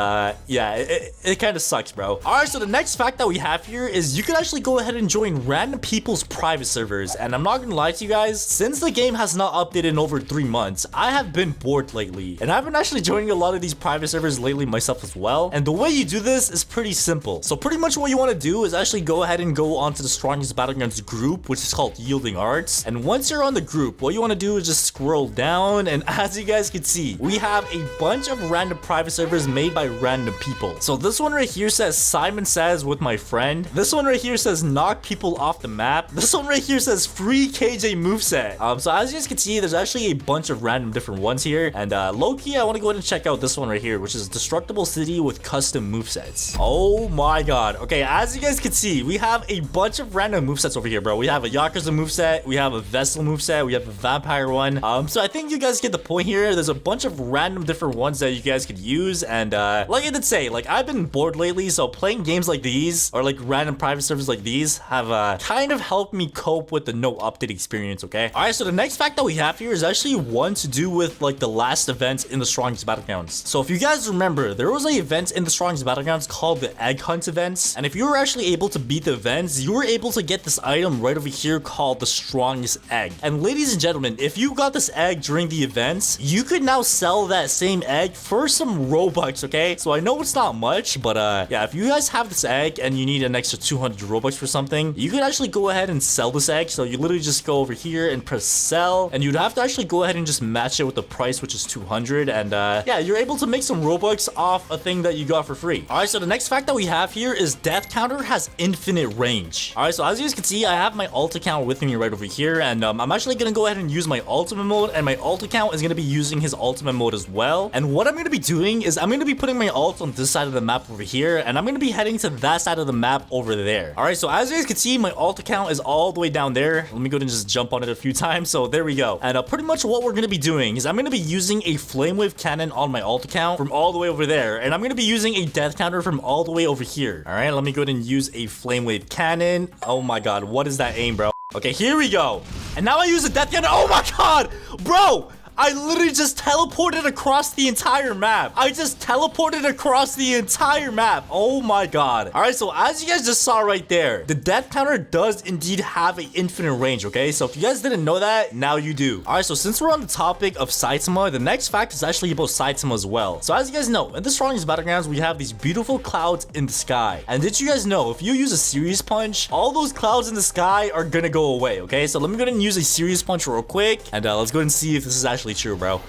yeah, it kind of sucks, bro. Alright, so the next fact that we have here is you can actually go ahead and join random people's private servers, and I'm not gonna lie to you guys, since the game has not updated in over 3 months, I have been bored lately, and I've been actually joining a lot of these private servers lately myself as well, and the way you do this is pretty simple. So pretty much what you want to do is actually go ahead and go onto the strongest Battlegrounds group, which is called Yielding Arts, and once you're on the group, what you want to do is just scroll down, and as you guys can see, we have a bunch of random private servers made by random people. So this one right here says Simon Says with my friend. This one right here says knock people off the map. This one right here says free KJ moveset. So as you guys can see, there's actually a bunch of random different ones here, and low-key, I want to go ahead and check out this one right here, which is Destructible City with custom movesets. Oh my god. Okay, as you guys can see, we have a bunch of random movesets over here, bro. We have a Yakuza moveset, we have a Vessel moveset, we have a Vampire one. So I think you guys get the point here. There's a bunch of random different ones that you guys could use, and like I did say, like I've been bored lately, so playing games like these or like random private servers like these have kind of helped me cope with the no update experience, okay? Alright, so the next fact that we have here is actually one to do with like the last event in the Strongest Battlegrounds. So if you guys remember, there was an event in the Strongest Battlegrounds called the Egg Hunt events, and if you were actually able to beat the events, you were able to get this item right over here called the strongest egg. And ladies and gentlemen, if you got this egg during the events, you could now sell that same egg for some robux, okay? So I know it's not much, but yeah, if you guys have this egg and you need an extra 200 robux for something, you could actually go ahead and sell this egg. So you literally just go over here and press sell, and you'd have to actually go ahead and just match it with the price, which is 200. And yeah, you're able to make some robux off a thing that you got for free. All right, so the next fact that we have here is death counter has infinite range. All right, so as you guys can see, I have my alt account with me right over here, and I'm actually gonna go ahead and use my ultimate mode, and my alt account is gonna be using his ultimate mode as well. And what I'm gonna be doing is I'm gonna be putting my alt on this side of the map over here, and I'm gonna be heading to that side of the map over there. All right, so as you guys can see, my alt account is all the way down there. Let me go ahead and just jump on it a few times. So there we go. And pretty much what we're gonna be doing is I'm gonna be using a flame wave cannon on my alt account from all the way over there, and I'm gonna be using a death counter from all the way over here. All right, let me go ahead and use a flame wave cannon. Oh my god, what is that aim, bro? Okay, here we go. And now I use a death cannon. Oh my god, bro! I literally just teleported across the entire map. I just teleported across the entire map. Oh my god. All right, so as you guys just saw right there, the death counter does indeed have an infinite range, okay? So if you guys didn't know that, now you do. All right, so since we're on the topic of Saitama, the next fact is actually about Saitama as well. So as you guys know, in the strongest battlegrounds, we have these beautiful clouds in the sky. And did you guys know, if you use a serious punch, all those clouds in the sky are gonna go away, okay? So let me go ahead and use a serious punch real quick, and let's go ahead and see if this is actually true, bro.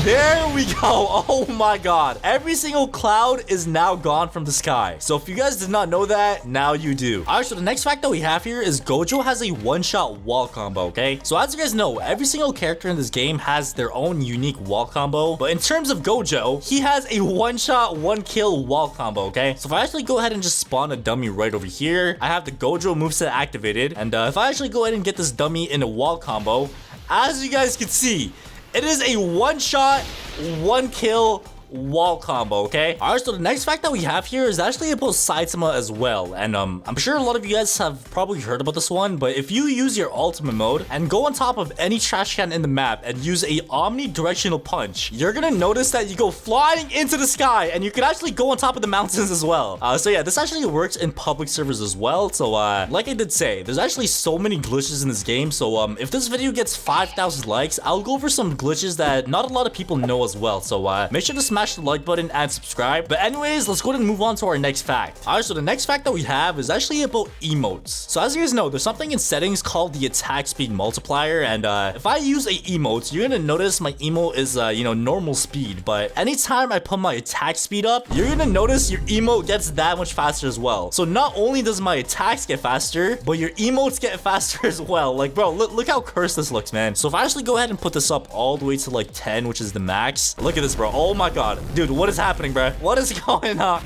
There we go. Oh my god. Every single cloud is now gone from the sky. So if you guys did not know that, now you do. All right, so the next fact that we have here is Gojo has a one-shot wall combo, okay? So as you guys know, every single character in this game has their own unique wall combo. But in terms of Gojo, he has a one-shot, one-kill wall combo, okay? So if I actually go ahead and just spawn a dummy right over here, I have the Gojo moveset activated. And if I actually go ahead and get this dummy in a wall combo, as you guys can see, it is a one-shot, one-kill wall combo, okay? All right, so the next fact that we have here is actually about Saitama as well. And I'm sure a lot of you guys have probably heard about this one, but if you use your ultimate mode and go on top of any trash can in the map and use a omnidirectional punch, you're gonna notice that you go flying into the sky, and you can actually go on top of the mountains as well. So yeah, this actually works in public servers as well. So like I did say, there's actually so many glitches in this game. So if this video gets 5,000 likes, I'll go over some glitches that not a lot of people know as well. So make sure to smash the like button and subscribe. But anyways, let's go ahead and move on to our next fact. All right, so the next fact that we have is actually about emotes. So as you guys know, there's something in settings called the attack speed multiplier, and if I use a emote, you're gonna notice my emote is you know, normal speed, but anytime I put my attack speed up, you're gonna notice your emote gets that much faster as well. So not only does my attacks get faster, but your emotes get faster as well. Like, bro, look how cursed this looks, man. So if I actually go ahead and put this up all the way to like 10, which is the max, look at this, bro. Oh my god, dude, what is happening, bro? What is going on?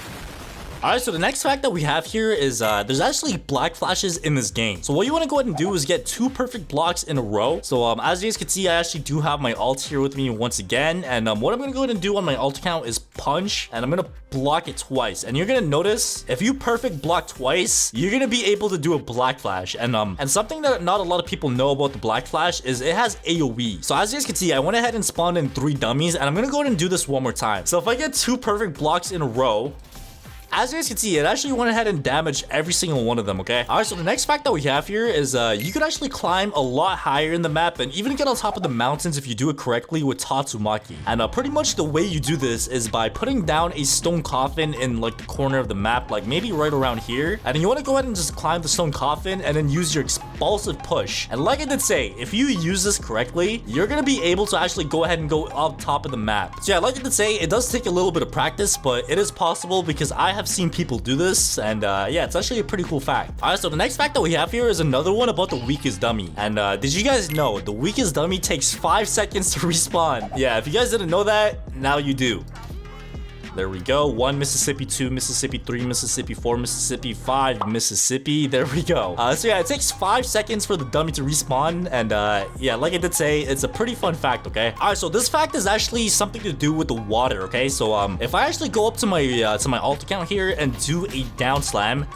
All right, so the next fact that we have here is there's actually black flashes in this game. So what you want to go ahead and do is get 2 perfect blocks in a row. So as you guys can see, I actually do have my alt here with me once again. And what I'm going to go ahead and do on my alt account is punch, and I'm going to block it twice. And you're going to notice if you perfect block twice, you're going to be able to do a black flash. And something that not a lot of people know about the black flash is it has AoE. So as you guys can see, I went ahead and spawned in 3 dummies, and I'm going to go ahead and do this one more time. So if I get 2 perfect blocks in a row, as you guys can see, it actually went ahead and damaged every single one of them, okay? All right, so the next fact that we have here is you could actually climb a lot higher in the map and even get on top of the mountains if you do it correctly with Tatsumaki. And pretty much the way you do this is by putting down a stone coffin in like the corner of the map, like maybe right around here. And then you want to go ahead and just climb the stone coffin and then use your explosive push. And like I did say, if you use this correctly, you're going to be able to actually go ahead and go up top of the map. So yeah, like I did say, it does take a little bit of practice, but it is possible because I have seen people do this, and yeah, it's actually a pretty cool fact. All right, so the next fact that we have here is another one about the weakest dummy. And did you guys know the weakest dummy takes 5 seconds to respawn? Yeah, if you guys didn't know that, now you do. There we go. 1 Mississippi, 2 Mississippi, 3 Mississippi, 4 Mississippi, 5 Mississippi. There we go. So yeah, it takes 5 seconds for the dummy to respawn. And yeah, like I did say, it's a pretty fun fact, okay? All right, so this fact is actually something to do with the water, okay? So if I actually go up to my alt account here and do a down slam,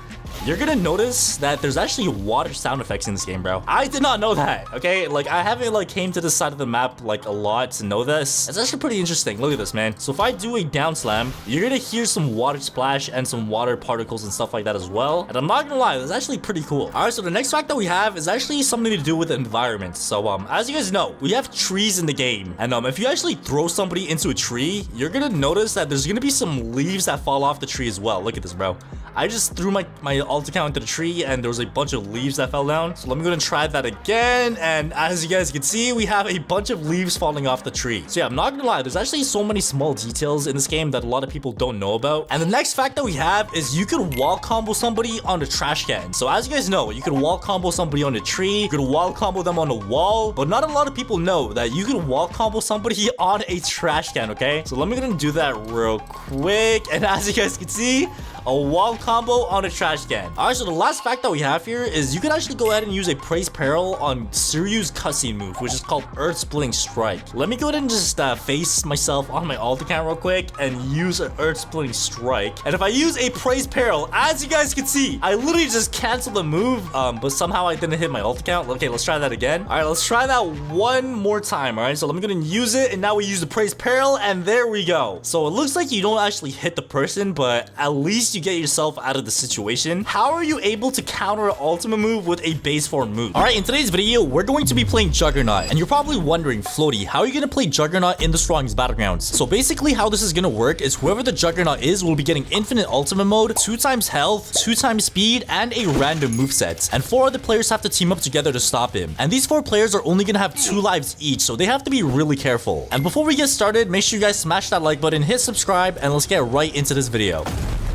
you're gonna notice that there's actually water sound effects in this game, bro. I did not know that, okay? Like, I haven't, like, came to this side of the map, like, a lot to know this. It's actually pretty interesting. Look at this, man. So if I do a down slam, you're gonna hear some water splash and some water particles and stuff like that as well. And I'm not gonna lie, that's actually pretty cool. All right, so the next fact that we have is actually something to do with the environment. So, as you guys know, we have trees in the game. And, if you actually throw somebody into a tree, you're gonna notice that there's gonna be some leaves that fall off the tree as well. Look at this, bro. I just threw my alt account into the tree and there was a bunch of leaves that fell down. So let me go and try that again. And as you guys can see, we have a bunch of leaves falling off the tree. So yeah, I'm not gonna lie, there's actually so many small details in this game that a lot of people don't know about. And the next fact that we have is you can wall combo somebody on the trash can. So as you guys know, you can wall combo somebody on the tree, you can wall combo them on the wall, but not a lot of people know that you can wall combo somebody on a trash can, okay? So let me go and do that real quick. And as you guys can see, a wall combo on a trash can. All right, so the last fact that we have here is you can actually go ahead and use a praise peril on Suryu's cutscene move, which is called Earth Splitting Strike. Let me go ahead and just face myself on my alt account real quick and use an Earth Splitting Strike. And if I use a praise peril, as you guys can see, I literally just canceled the move, but somehow I didn't hit my alt account. Okay, let's try that again. All right, let's try that one more time. All right, so let me go ahead and use it, and now we use the praise peril, and there we go. So it looks like you don't actually hit the person, but at least you get yourself out of the situation. How are you able to counter an ultimate move with a base form move? All right, in today's video, we're going to be playing Juggernaut, and you're probably wondering, Floaty, how are you gonna play Juggernaut in the Strongest Battlegrounds? So basically how this is gonna work is whoever the Juggernaut is will be getting infinite ultimate mode, 2 times health, 2 times speed, and a random moveset. And 4 other players have to team up together to stop him. And these 4 players are only gonna have 2 lives each, so they have to be really careful. And before we get started, make sure you guys smash that like button, hit subscribe, and let's get right into this video.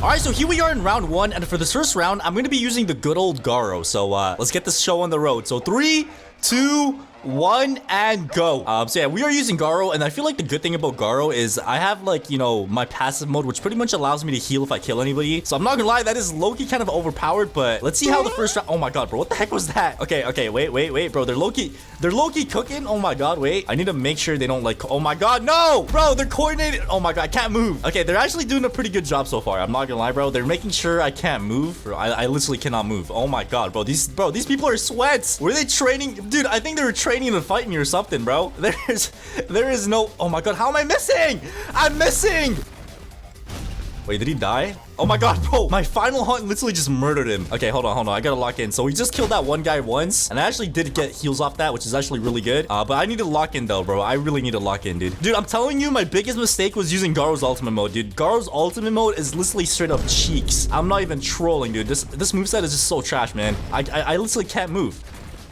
Alright, so here we are in round 1, and for this first round, I'm going to be using the good old Garo. So, let's get this show on the road. So, 3, 2, 1, and go. So yeah, we are using Garo, and I feel like the good thing about Garo is I have, like, you know, my passive mode, which pretty much allows me to heal if I kill anybody. So I'm not gonna lie, that is low-key kind of overpowered, but let's see how the first round— oh my god, bro, what the heck was that? Okay, wait, bro, they're low-key cooking. Oh my god, wait, I need to make sure they don't, like— oh my god, no, bro, they're coordinated. Oh my god, I can't move. Okay, they're actually doing a pretty good job so far. I'm not gonna lie, bro, they're making sure I can't move. Bro, I literally cannot move. Oh my god, bro, these people are sweats. Were they training? Dude, I think they were training to fight me or something, bro. There is no— oh my god, how am I missing? I'm missing. Wait, did he die? Oh my god, bro, my final hunt literally just murdered him. Okay, hold on, I gotta lock in. So we just killed that one guy once, and I actually did get heals off that, which is actually really good. But I need to lock in though, bro. I really need to lock in, dude. Dude, I'm telling you, my biggest mistake was using Garo's ultimate mode, dude. Garo's ultimate mode is literally straight up cheeks. I'm not even trolling, dude. This moveset is just so trash, man. I literally can't move.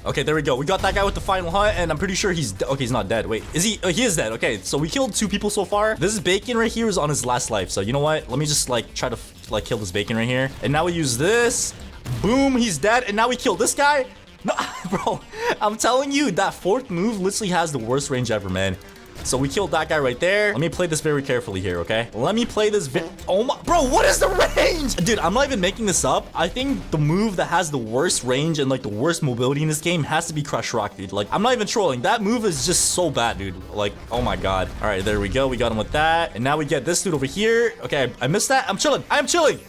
Okay, there we go. We got that guy with the final hunt, and I'm pretty sure he's— okay, he's not dead. Wait, is he? He is dead. Okay, so we killed 2 people so far. This Bacon right here is on his last life. So you know what? Let me just, like, try to, like, kill this Bacon right here. And now we use this. Boom, he's dead. And now we kill this guy. No, bro, I'm telling you, that 4th move literally has the worst range ever, man. So we killed that guy right there. Let me play this very carefully here, okay? Let me play this— oh my— bro, what is the range? Dude, I'm not even making this up. I think the move that has the worst range and, like, the worst mobility in this game has to be Crush Rock, dude. Like, I'm not even trolling. That move is just so bad, dude. Like, oh my god. All right, there we go. We got him with that. And now we get this dude over here. Okay, I missed that. I'm chilling. I am chilling.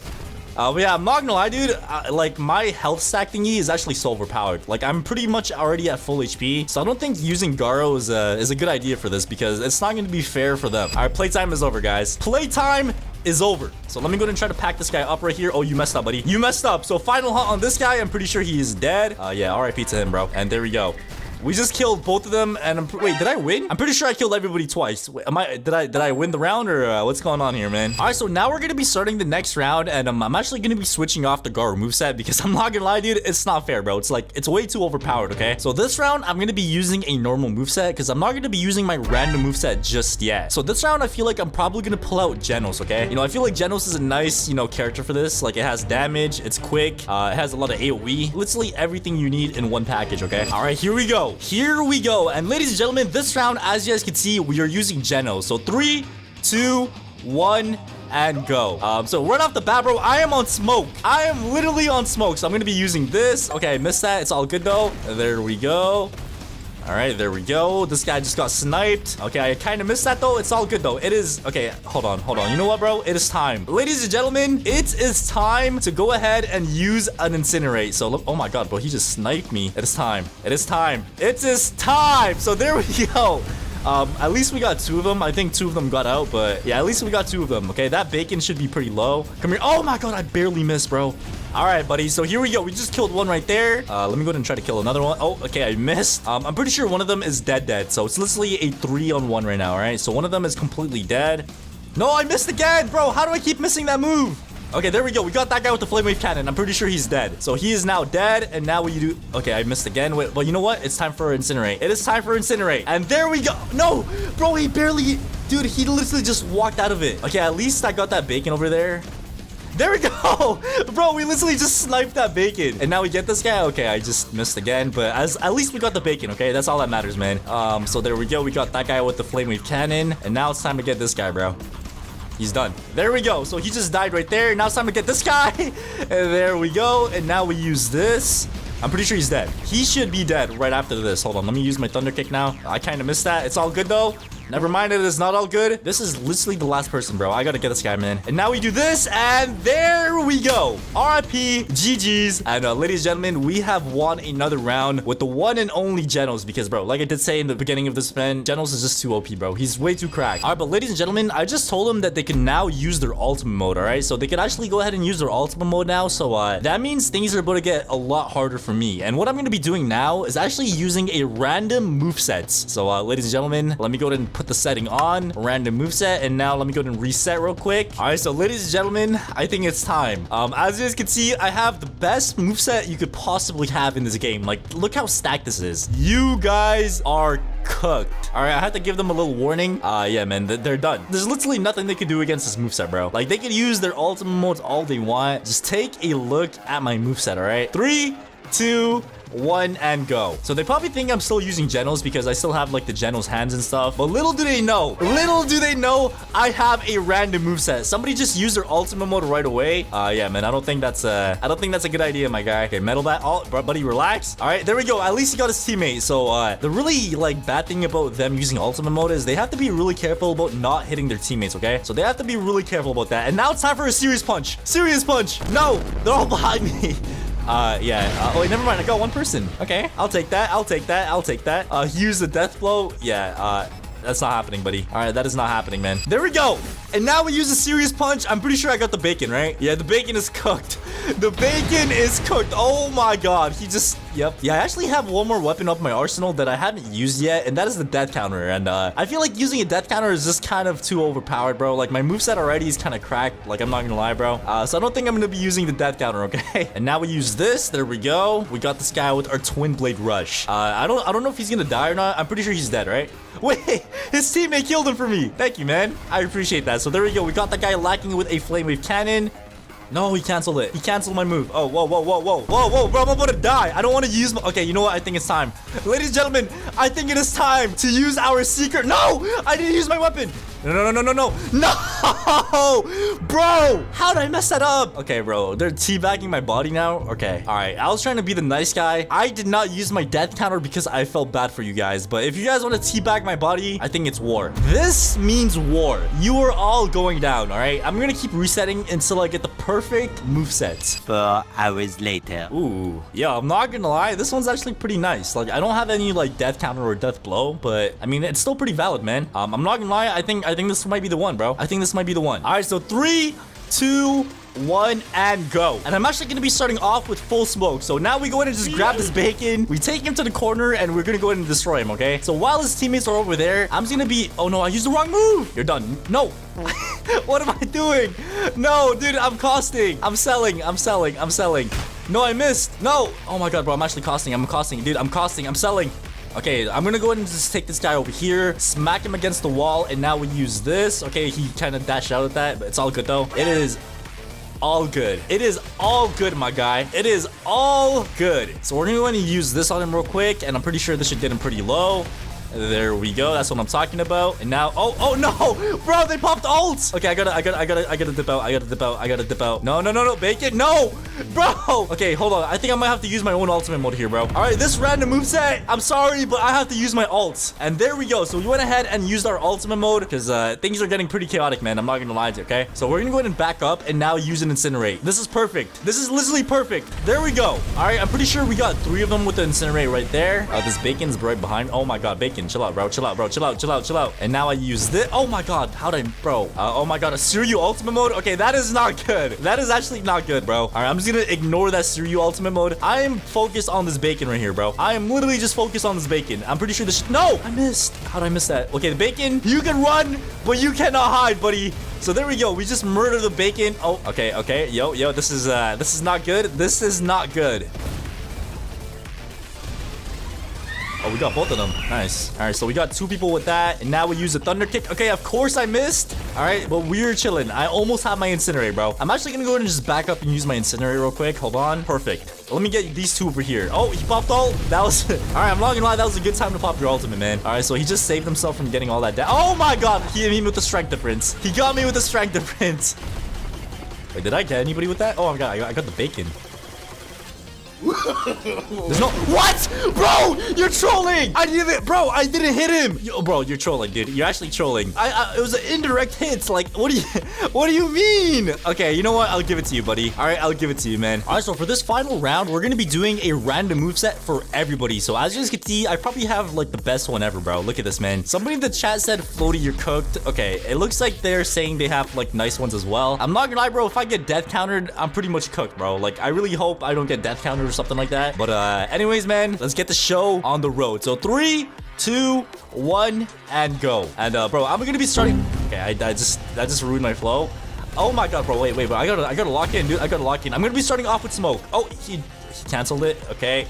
But yeah, I'm not gonna lie, dude. Like, my health stack thingy is actually so overpowered. Like, I'm pretty much already at full HP, so I don't think using Garo is a good idea for this, because it's not gonna be fair for them. All right, playtime is over, guys. Playtime is over. So let me go ahead and try to pack this guy up right here. Oh, you messed up, buddy. You messed up. So final hunt on this guy. I'm pretty sure he is dead. Yeah, RIP to him, bro. And there we go. We just killed both of them, and wait, did I win? I'm pretty sure I killed everybody twice. Wait, did I win the round, or what's going on here, man? All right, so now we're gonna be starting the next round, and I'm actually gonna be switching off the Garo moveset, because I'm not gonna lie, dude, it's not fair, bro. It's like, it's way too overpowered, okay? So this round, I'm gonna be using a normal moveset, because I'm not gonna be using my random moveset just yet. So this round, I feel like I'm probably gonna pull out Genos, okay? You know, I feel like Genos is a nice, you know, character for this. Like, it has damage, it's quick, it has a lot of AoE, literally everything you need in one package, okay? All right, here we go. Here we go. And ladies and gentlemen, this round, as you guys can see, we are using Genos. So 3, 2, 1, and go. So right off the bat, bro, I am on smoke. I am literally on smoke. So I'm gonna be using this. Okay, I missed that. It's all good though. There we go. All right, there we go. This guy just got sniped. Okay, I kind of missed that though. It's all good though. It is okay. Hold on. You know what, bro? It is time, ladies and gentlemen. It is time to go ahead and use an incinerate. So look. Oh my god, bro. He just sniped me. It is time. It is time. It is time. So there we go. At least we got 2 of them. I think 2 of them got out, but yeah, at least we got 2 of them. Okay, that bacon should be pretty low. Come here. Oh my god, I barely missed, bro. All right, buddy. So here we go. We just killed one right there. Let me go ahead and try to kill another one. Oh, okay, I missed. I'm pretty sure one of them is dead. So it's literally a 3-on-1 right now, all right? So one of them is completely dead. No, I missed again, bro. How do I keep missing that move? Okay, there we go. We got that guy with the flame wave cannon. I'm pretty sure he's dead. So he is now dead. And now we do... Okay, I missed again. Wait, well, you know what? It's time for incinerate. It is time for incinerate. And there we go. No, bro, he barely... Dude, he literally just walked out of it. Okay, at least I got that bacon over there. There we go. Bro, we literally just sniped that bacon. And now we get this guy. Okay, I just missed again. But at least we got the bacon, okay? That's all that matters, man. So there we go. We got that guy with the flame wave cannon. And now it's time to get this guy, bro. He's done. There we go. So he just died right there. Now it's time to get this guy. And there we go. And now we use this. I'm pretty sure he's dead. He should be dead right after this. Hold on. Let me use my thunder kick now. I kind of missed that. It's all good, though. Never mind, it is not all good. This is literally the last person, bro. I gotta get this guy, man. And now we do this, and there we go. RIP, GG's. And ladies and gentlemen, we have won another round with the one and only Genos. Because, bro, like I did say in the beginning of this, man, Genos is just too OP, bro. He's way too cracked. All right, but ladies and gentlemen, I just told them that they can now use their ultimate mode, all right? So they can actually go ahead and use their ultimate mode now. So that means things are about to get a lot harder for me. And what I'm gonna be doing now is actually using a random movesets. So, ladies and gentlemen, let me go ahead and put the setting on random moveset, and now let me go ahead and reset real quick. All right, so ladies and gentlemen, I think it's time. As you guys can see, I have the best moveset you could possibly have in this game. Like, look how stacked this is. You guys are cooked. All right, I have to give them a little warning. Yeah, man, they're done. There's literally nothing they can do against this moveset, bro. Like, they can use their ultimate modes all they want. Just take a look at my moveset, all right? 3, 2, 1, and go. So they probably think I'm still using Genos because I still have like the Genos hands and stuff. But little do they know, I have a random moveset. Somebody just used their ultimate mode right away. Yeah, man, I don't think that's a good idea, my guy. Okay, metal bat. Oh, buddy, relax. All right, there we go. At least he got his teammate. So the really like bad thing about them using ultimate mode is they have to be really careful about not hitting their teammates. Okay, so they have to be really careful about that. And now it's time for a serious punch. Serious punch. No, they're all behind me. Yeah. Oh, wait, never mind. I got one person. Okay, I'll take that. He used the death blow. Yeah, that's not happening, buddy. All right, that is not happening, man. There we go. And now we use a serious punch. I'm pretty sure I got the bacon, right? Yeah, the bacon is cooked. The bacon is cooked. Oh my god. He just... Yep. Yeah, I actually have one more weapon up my arsenal that I haven't used yet, and that is the death counter. And I feel like using a death counter is just kind of too overpowered, bro. Like, my moveset already is kind of cracked. Like, I'm not gonna lie, bro. So I don't think I'm gonna be using the death counter, okay? And now we use this. There we go. We got this guy with our twin blade rush. I don't know if he's gonna die or not. I'm pretty sure he's dead, right? Wait, his teammate killed him for me. Thank you, man. I appreciate that. So there we go. We got that guy lacking with a flame wave cannon. No, he canceled it. He canceled my move. Oh, whoa, bro, I'm about to die. I don't want to use my... Okay, you know what? I think it's time. Ladies and gentlemen, I think it is time to use our secret... No! I didn't use my weapon. No. No! Bro! How did I mess that up? Okay, bro. They're teabagging my body now? Okay. All right. I was trying to be the nice guy. I did not use my death counter because I felt bad for you guys. But if you guys want to teabag my body, I think it's war. This means war. You are all going down, all right? I'm going to keep resetting until I get the perfect moveset. 4 hours later. Ooh. Yeah, I'm not going to lie. This one's actually pretty nice. Like, I don't have any, like, death counter or death blow. But, I mean, it's still pretty valid, man. I'm not going to lie. I think this might be the one, bro. I think this might be the one. All right, so 3, 2, 1, and go. And I'm actually going to be starting off with full smoke. So now we go in and just grab this bacon. We take him to the corner, and we're going to go in and destroy him, okay? So while his teammates are over there, I'm just going to be... Oh, no, I used the wrong move. You're done. No. What am I doing? No, dude, I'm costing. I'm selling. No, I missed. No. Oh, my God, bro. I'm actually costing. Dude, I'm costing. I'm selling. Okay, I'm gonna go ahead and just take this guy over here, smack him against the wall, and now we use this. Okay, he kind of dashed out at that, but it's all good though. It is all good. It is all good, my guy. It is all good. So we're gonna use this on him real quick, and I'm pretty sure this should get him pretty low. There we go. That's what I'm talking about. And now, oh no, bro, they popped ults. Okay, I gotta dip out. No, bacon, no. Bro! Okay, hold on. I think I might have to use my own ultimate mode here, bro. All right, this random moveset, I'm sorry, but I have to use my ult. And there we go. So we went ahead and used our ultimate mode because things are getting pretty chaotic, man. I'm not going to lie to you, okay? So we're going to go ahead and back up and now use an incinerate. This is perfect. This is literally perfect. There we go. All right, I'm pretty sure we got 3 of them with the incinerate right there. This bacon's right behind. Oh my God, bacon. Chill out, bro. Chill out, bro. Chill out, chill out, chill out. And now I use this. Oh my God. How'd I, bro? Oh my God, a Suryu ultimate mode? Okay, that is not good. That is actually not good, bro. All right, I'm just going to ignore that Suryu ultimate mode. I am focused on this bacon right here, bro. I am literally just focused on this bacon. I'm pretty sure this... No! I missed. How'd I miss that? Okay, the bacon, you can run, but you cannot hide, buddy. So there we go. We just murdered the bacon. Oh, okay, okay. Yo, this is not good. This is not good. Oh, we got both of them. Nice. All right, so we got 2 people with that. And now we use a thunder kick. Okay, of course I missed. All right, but we're chilling. I almost have my incinerate, bro. I'm actually going to go ahead and just back up and use my incinerate real quick. Hold on. Perfect. Let me get these 2 over here. Oh, he popped ult. That was... All right, I'm not going to lie. That was a good time to pop your ultimate, man. All right, so he just saved himself from getting all that down. Oh, my God. He hit me with the strength difference. He got me with the strength difference. Wait, did I get anybody with that? Oh, my God. I got the bacon. There's no... What? Bro, you're trolling. I didn't hit him. Yo, bro, you're trolling, dude. You're actually trolling. It was an indirect hit. Like, what do you mean? Okay, you know what? I'll give it to you, buddy. All right, I'll give it to you, man. All right, so for this final round, we're going to be doing a random moveset for everybody. So as you guys can see, I probably have like the best one ever, bro. Look at this, man. Somebody in the chat said, Floaty, you're cooked. Okay, it looks like they're saying they have like nice ones as well. I'm not gonna lie, bro. If I get death countered, I'm pretty much cooked, bro. Like, I really hope I don't get death countered or something like that. But anyways, man, let's get the show on the road. So 3, 2, 1, and go. And bro, I'm gonna be starting. Okay, I just ruined my flow. Oh my God, bro. Wait, I gotta lock in, dude. I gotta lock in. I'm gonna be starting off with smoke. Oh, he canceled it. Okay.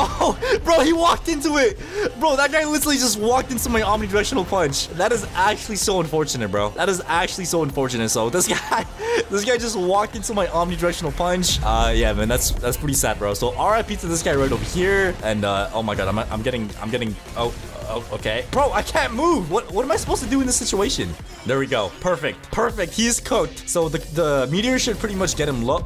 Oh, bro, he walked into it. Bro, that guy literally just walked into my omnidirectional punch. That is actually so unfortunate, bro. That is actually so unfortunate. So this guy just walked into my omnidirectional punch. Yeah, man, that's pretty sad, bro. So RIP to this guy right over here. And oh my God, I'm getting. Oh, okay. Bro, I can't move. What am I supposed to do in this situation? There we go. Perfect. He's cooked. So the meteor should pretty much get him low.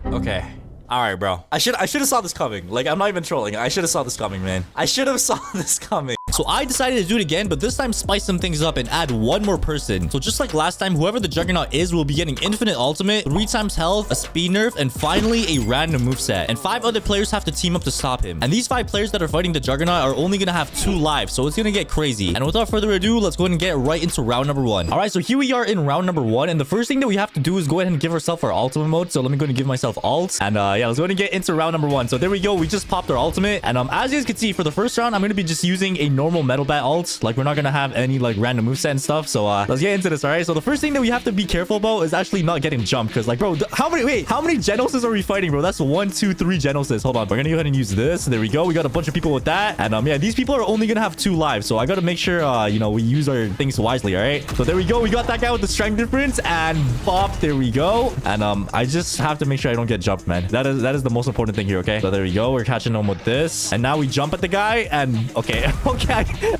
Okay. All right, bro. I should have saw this coming. Like, I'm not even trolling. I should have saw this coming, man. I should have saw this coming. So I decided to do it again, but this time spice some things up and add 1 more person. So just like last time, whoever the Juggernaut is will be getting infinite ultimate, 3 times health, a speed nerf, and finally a random moveset. And 5 other players have to team up to stop him. And these 5 players that are fighting the Juggernaut are only gonna have 2 lives, so it's gonna get crazy. And without further ado, let's go ahead and get right into round number 1. All right, so here we are in round number 1, and the first thing that we have to do is go ahead and give ourselves our ultimate mode. So let me go ahead and give myself ult, and yeah, let's go ahead and get into round number 1. So there we go. We just popped our ultimate, and as you guys can see, for the first round, I'm gonna be just using a normal metal bat ult. Like, we're not gonna have any like random moveset and stuff. So let's get into this. All right, so the first thing that we have to be careful about is actually not getting jumped, because like, bro, how many Genoses are we fighting, bro? That's 1, 2, 3 Genoses. Hold on, we're gonna go ahead and use this. There we go. We got a bunch of people with that, and yeah, these people are only gonna have 2 lives, so I gotta make sure you know, we use our things wisely. All right, so there we go. We got that guy with the strength difference, and bop, there we go. And I just have to make sure I don't get jumped, man. That is the most important thing here. Okay, so there we go. We're catching him with this, and now we jump at the guy, and okay,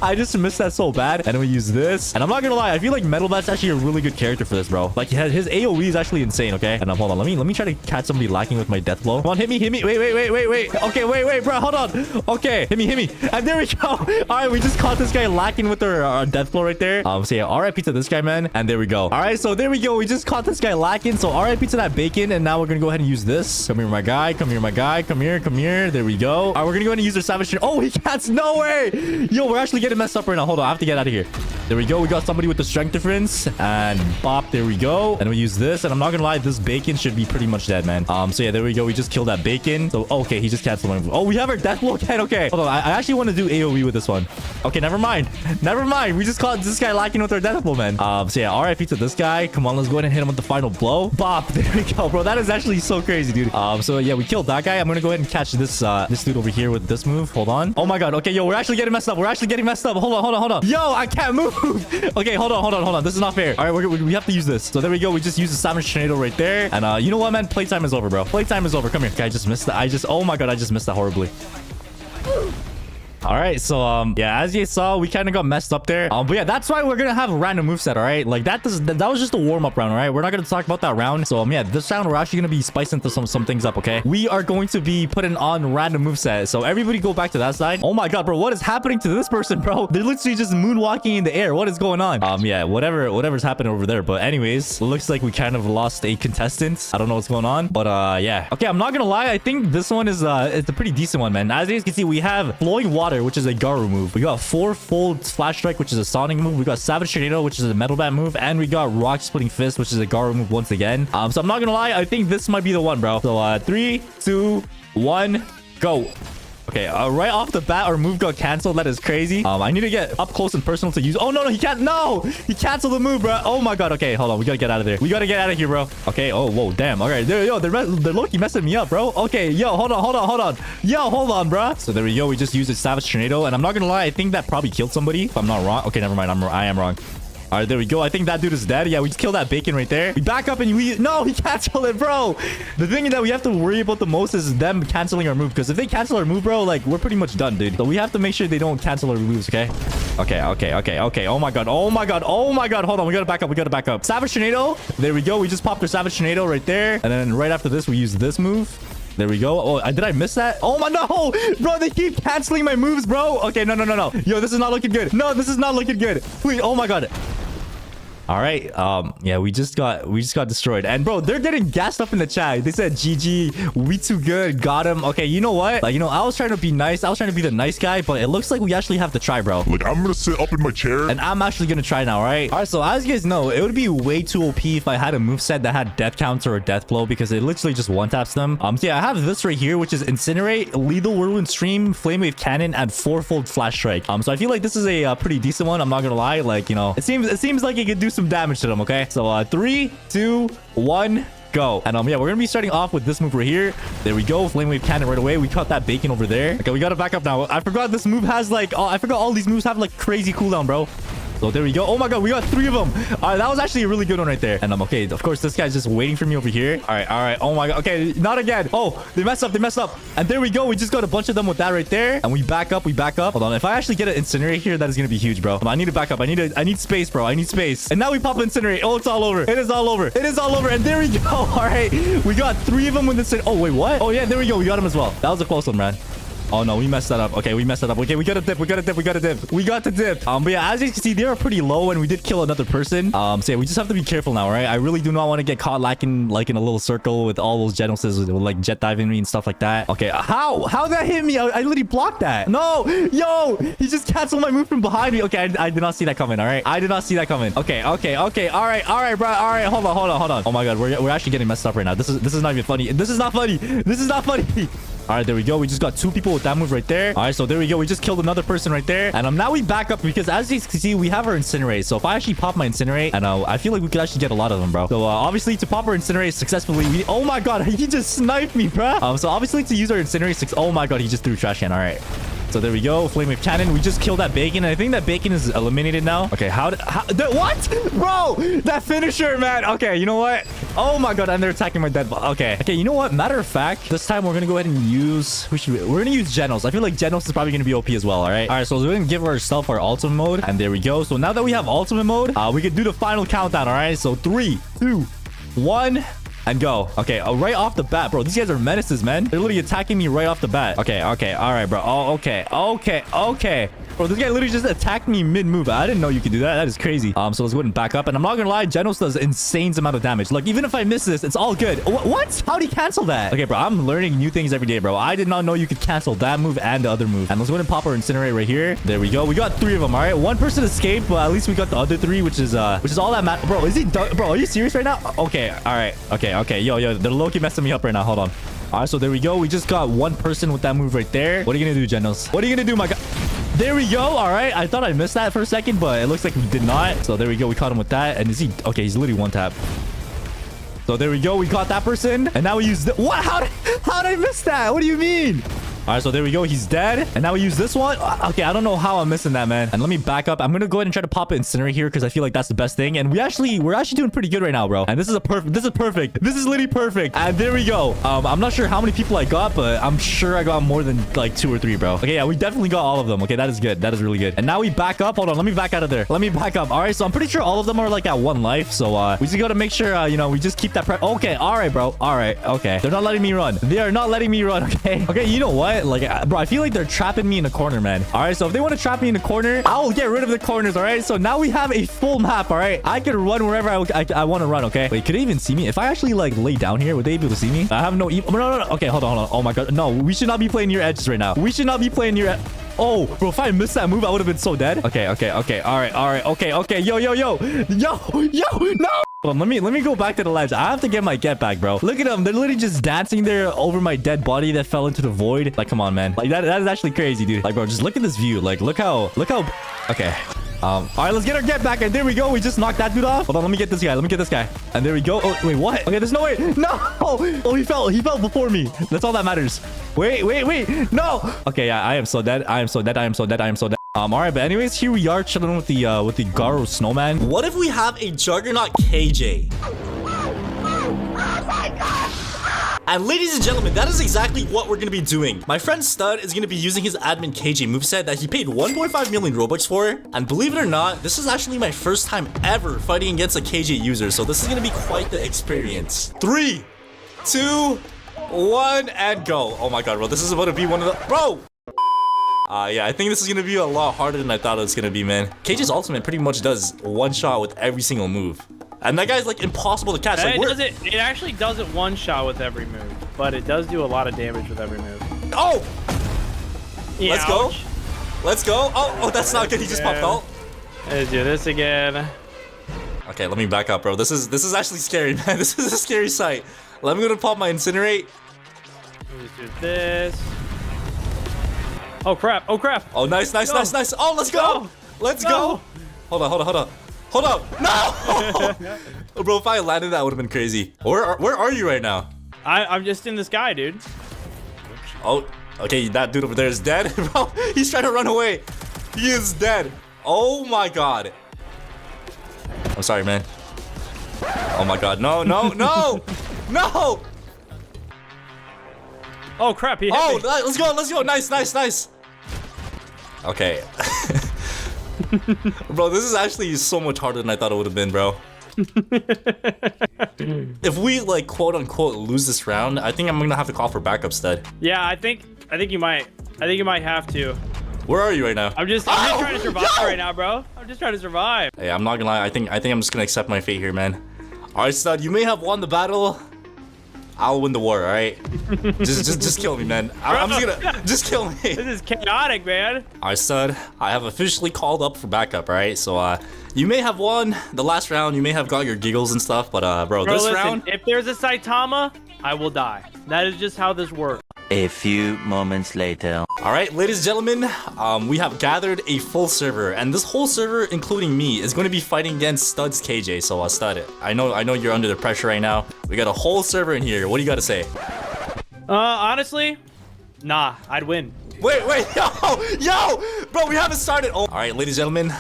I just missed that so bad. And then we use this, and I'm not gonna lie, I feel like Metal Bat's actually a really good character for this, bro. Like, his AoE is actually insane. Okay, and hold on, let me try to catch somebody lacking with my death blow. Come on, hit me. Wait. Okay, wait, bro, hold on. Okay, hit me, and there we go. All right, we just caught this guy lacking with our death blow right there. So yeah, RIP to this guy, man. And there we go. All right, so there we go. We just caught this guy lacking. So RIP to that bacon, and now we're gonna go ahead and use this. Come here, my guy. Come here. There we go. All right, we're gonna go ahead and use our savage. Oh, he can't. No way. Yo, we're actually getting messed up right now. Hold on, I have to get out of here. There we go. We got somebody with the strength difference, and bop, there we go. And we use this, and I'm not gonna lie, this bacon should be pretty much dead, man. So yeah, there we go. We just killed that bacon. So okay, he just canceled my move. Oh, we have our death blow again. Okay, hold on, I actually want to do AoE with this one. Okay, never mind. We just caught this guy lacking with our death blow, man. So yeah, RIP to this guy. Come on, let's go ahead and hit him with the final blow. Bop, there we go, bro. That is actually so crazy, dude. So yeah, we killed that guy. I'm gonna go ahead and catch this dude over here with this move. Hold on. Oh my God. Okay, yo, we're actually getting messed up. Hold on. Yo, I can't move. Okay, hold on. This is not fair. All right, we have to use this. So there we go. We just use the Savage Tornado right there. And you know what, man? Playtime is over, bro. Playtime is over. Come here. Okay, I just missed that. Oh my God, I just missed that horribly. All right, so yeah, as you saw, we kind of got messed up there. But yeah, that's why we're gonna have a random moveset. All right, like that was just a warm-up round. All right, we're not gonna talk about that round. So yeah, this round we're actually gonna be spicing to some things up. Okay, we are going to be putting on random moveset. So everybody go back to that side. Oh my god, bro, what is happening to this person, bro? They're literally just moonwalking in the air. What is going on? Yeah, whatever's happening over there. But anyways, it looks like we kind of lost a contestant. I don't know what's going on, but yeah. Okay, I'm not gonna lie. I think this one is it's a pretty decent one, man. As you guys can see, we have flowing water, which is a Garu move. We got fourfold flash strike, which is a Sonic move. We got savage tornado, which is a metal bat move, and we got rock splitting fist, which is a Garu move once again. So I'm not gonna lie. I think this might be the one, bro. So 3, 2, 1, go. Okay, right off the bat, our move got canceled. That is crazy. I need to get up close and personal to use. Oh, no, he can't. No, he canceled the move, bro. Oh, my God. Okay, hold on. We got to get out of there. We got to get out of here, bro. Okay. Oh, whoa, damn. Okay, yo, they're low-key messing me up, bro. Okay, yo, hold on. Yo, hold on, bro. So there we go. We just used a savage tornado. And I'm not going to lie. I think that probably killed somebody, if I'm not wrong. Okay, never mind. I am wrong. All right, there we go. I think that dude is dead. Yeah, we just killed that bacon right there. We back up and no, he canceled it, bro. The thing that we have to worry about the most is them canceling our move. Because if they cancel our move, bro, like, we're pretty much done, dude. So we have to make sure they don't cancel our moves, okay? Okay. Oh my god. Hold on. We gotta back up. Savage tornado. There we go. We just popped our savage tornado right there. And then right after this, we use this move. There we go. Oh, did I miss that? Oh my, no, bro, they keep canceling my moves, bro. Okay, no. Yo, this is not looking good. No, this is not looking good. Please, oh my god. All right, yeah, we just got destroyed. And bro, they're getting gassed up in the chat. They said GG, we too good, got him. Okay, you know what, like, I was trying to be nice, I was trying to be the nice guy, but it looks like we actually have to try, bro. Like, I'm gonna sit up in my chair and I'm actually gonna try now. All right, so as you guys know, it would be way too OP if I had a moveset that had death counter or death blow, because it literally just one taps them. So yeah, I have this right here, which is incinerate, lethal whirlwind stream, flame wave cannon, and fourfold flash strike. So I feel like this is a pretty decent one. I'm not gonna lie, like, it seems like it could do some damage to them. Okay, so 3, 2, 1, go. And yeah, we're gonna be starting off with this move right here. There we go, flame wave cannon right away. We caught that bacon over there. Okay, we gotta back up now. I forgot this move has like, I forgot all these moves have like crazy cooldown, bro. So there we go. Oh my god, we got 3 of them. All right, that was actually a really good one right there. And I'm okay. Of course, this guy's just waiting for me over here. All right. Oh my god. Okay, not again. Oh, they messed up. And there we go. We just got a bunch of them with that right there. And we back up. Hold on. If I actually get an incinerate here, that is gonna be huge, bro. I need to back up. I need space, bro. I need space. And now we pop incinerate. Oh, it's all over. It is all over. And there we go. All right, we got 3 of them with this. Oh wait, what? Oh yeah, there we go. We got them as well. That was a close one, man. Oh no, we messed that up. Okay, we messed that up. Okay, we got to dip. We got to dip. But yeah, as you can see, they are pretty low and we did kill another person. So yeah, we just have to be careful now, right? I really do not want to get caught lacking like in a little circle with all those genocides with like jet diving me and stuff like that. Okay, how that hit me? I literally blocked that. No, yo, he just canceled my move from behind me. Okay, I did not see that coming. All right, I did not see that coming. Okay. All right, bro. All right, hold on. Oh my god, we're actually getting messed up right now. This is not even funny. This is not funny. All right, there we go. We just got 2 people with that move right there. All right, so there we go. We just killed another person right there. And now we back up because as you can see, we have our incinerate. So if I actually pop my incinerate, and I feel like we could actually get a lot of them, bro. So obviously to pop our incinerate successfully, oh my god, he just sniped me, bro. So obviously to use our incinerate, oh my god, he just threw trash can. All right. So there we go. Flame wave cannon. We just killed that bacon. And I think that bacon is eliminated now. Okay, what? Bro, that finisher, man. Okay, you know what? Oh my god, and they're attacking my dead body. Okay, you know what? Matter of fact, this time we're gonna go ahead and use... We're gonna use Genos. I feel like Genos is probably gonna be OP as well, all right? All right, so we're gonna give ourselves our ultimate mode. And there we go. So now that we have ultimate mode, we can do the final countdown, all right? So 3, 2, 1... and go. Okay, right off the bat, bro. These guys are menaces, man. They're literally attacking me right off the bat. Okay. All right, bro. Oh, okay. Bro, this guy literally just attacked me mid-move. I didn't know you could do that. That is crazy. So let's go ahead and back up. And I'm not gonna lie, Genos does insane amount of damage. Like, even if I miss this, it's all good. What? How'd he cancel that? Okay, bro, I'm learning new things every day, bro. I did not know you could cancel that move and the other move. And let's go ahead and pop our incinerate right here. There we go. We got 3 of them, all right? 1 person escaped, but at least we got the other 3, which is all that matters. Bro, is he done? Bro, are you serious right now? Okay, all right. Okay. Yo, they're low-key messing me up right now. Hold on. All right, so there we go. We just got 1 person with that move right there. What are you gonna do, Genos? What are you gonna do, my guy? There we go. All right. I thought I missed that for a second, but it looks like we did not. So there we go. We caught him with that. And is he... okay, he's literally 1 tap. So there we go. We caught that person. And now we use... what? How did I miss that? What do you mean? All right, so there we go. He's dead. And now we use this one. Okay, I don't know how I'm missing that, man. And let me back up. I'm gonna go ahead and try to pop an incinerate here because I feel like that's the best thing. And we're actually doing pretty good right now, bro. And this is perfect. This is literally perfect. And there we go. I'm not sure how many people I got, but I'm sure I got more than like 2 or 3, bro. Okay, yeah, we definitely got all of them. Okay, that is good. That is really good. And now we back up. Hold on, let me back out of there. Let me back up. All right, so I'm pretty sure all of them are like at 1 life. So we just gotta make sure, you know, we just keep that prep. Okay, all right, bro. All right, okay. They're not letting me run. They are not letting me run. Okay. Okay, you know what? Like, bro, I feel like they're trapping me in a corner, man. All right, so if they want to trap me in a corner, I'll get rid of the corners. All right. So now we have a full map. All right. I can run wherever I want to run. Okay. Wait, could they even see me? If I actually like lay down here, would they be able to see me? I have no. No. Okay, hold on. Oh my god. No, we should not be playing near edges right now. We should not be playing near. Oh, bro, if I missed that move, I would have been so dead. Okay. All right. Okay. Yo. No. Hold on, let me go back to the ledge. I have to get my get back, bro. Look at them. They're literally just dancing there over my dead body that fell into the void. Like, come on, man. Like, that is actually crazy, dude. Like, bro, just look at this view. Like, look how. Okay. All right, let's get our get back. And there we go. We just knocked that dude off. Hold on, let me get this guy. And there we go. Oh, wait, what? Okay, there's no way. No. Oh, he fell before me. That's all that matters. Wait. No. Okay, yeah, I am so dead. All right, but anyways, here we are chilling with the Garo snowman. What if we have a Juggernaut KJ? And ladies and gentlemen, that is exactly what we're going to be doing. My friend Stud is going to be using his admin KJ moveset that he paid 1.5 million Robux for. And believe it or not, this is actually my first time ever fighting against a KJ user. So this is going to be quite the experience. 3, 2, 1, and go. Oh my god, bro. This is about to be one of the... Bro! Yeah, I think this is going to be a lot harder than I thought it was going to be, man. KJ's ultimate pretty much does one shot with every single move. And that guy's like impossible to catch. Like, it actually does it one shot with every move, but it does do a lot of damage with every move. Oh! Yeah, let's go. Let's go. Oh, that's not good. He just popped out. Let's do this again. Okay, let me back up, bro. This is actually scary, man. This is a scary sight. Let me go to pop my incinerate. Let's do this. Oh crap! Oh, nice. Oh, let's go. Let's go. Hold on. No! Bro, if I landed, that would have been crazy. Where are you right now? I'm just in the sky, dude. Oh, okay, that dude over there is dead. Bro, he's trying to run away. He is dead. Oh my god. I'm sorry, man. Oh my god. No. Oh crap, he hit me. Let's go. Nice. Okay. Bro, this is actually so much harder than I thought it would have been, bro. If we like quote unquote lose this round, I think I'm gonna have to call for backup, Stud. Yeah, I think you might. I think you might have to. Where are you right now? I'm just trying to survive right now, bro. I'm just trying to survive. Hey, I'm not gonna lie. I think I'm just gonna accept my fate here, man. All right, Stud. You may have won the battle. I'll win the war, all right? just kill me, man. I'm just gonna just kill me. This is chaotic, man. All right, Stud. I have officially called up for backup, all right? So, you may have won the last round. You may have got your giggles and stuff, but bro, this listen, round. If there's a Saitama, I will die. That is just how this works. A few moments later. All right, ladies and gentlemen, we have gathered a full server, and this whole server, including me, is going to be fighting against Stud's KJ. So, Stud, I know you're under the pressure right now. We got a whole server in here. What do you got to say? Honestly, nah, I'd win. Wait, yo, bro, we haven't started. Oh. All right, ladies and gentlemen,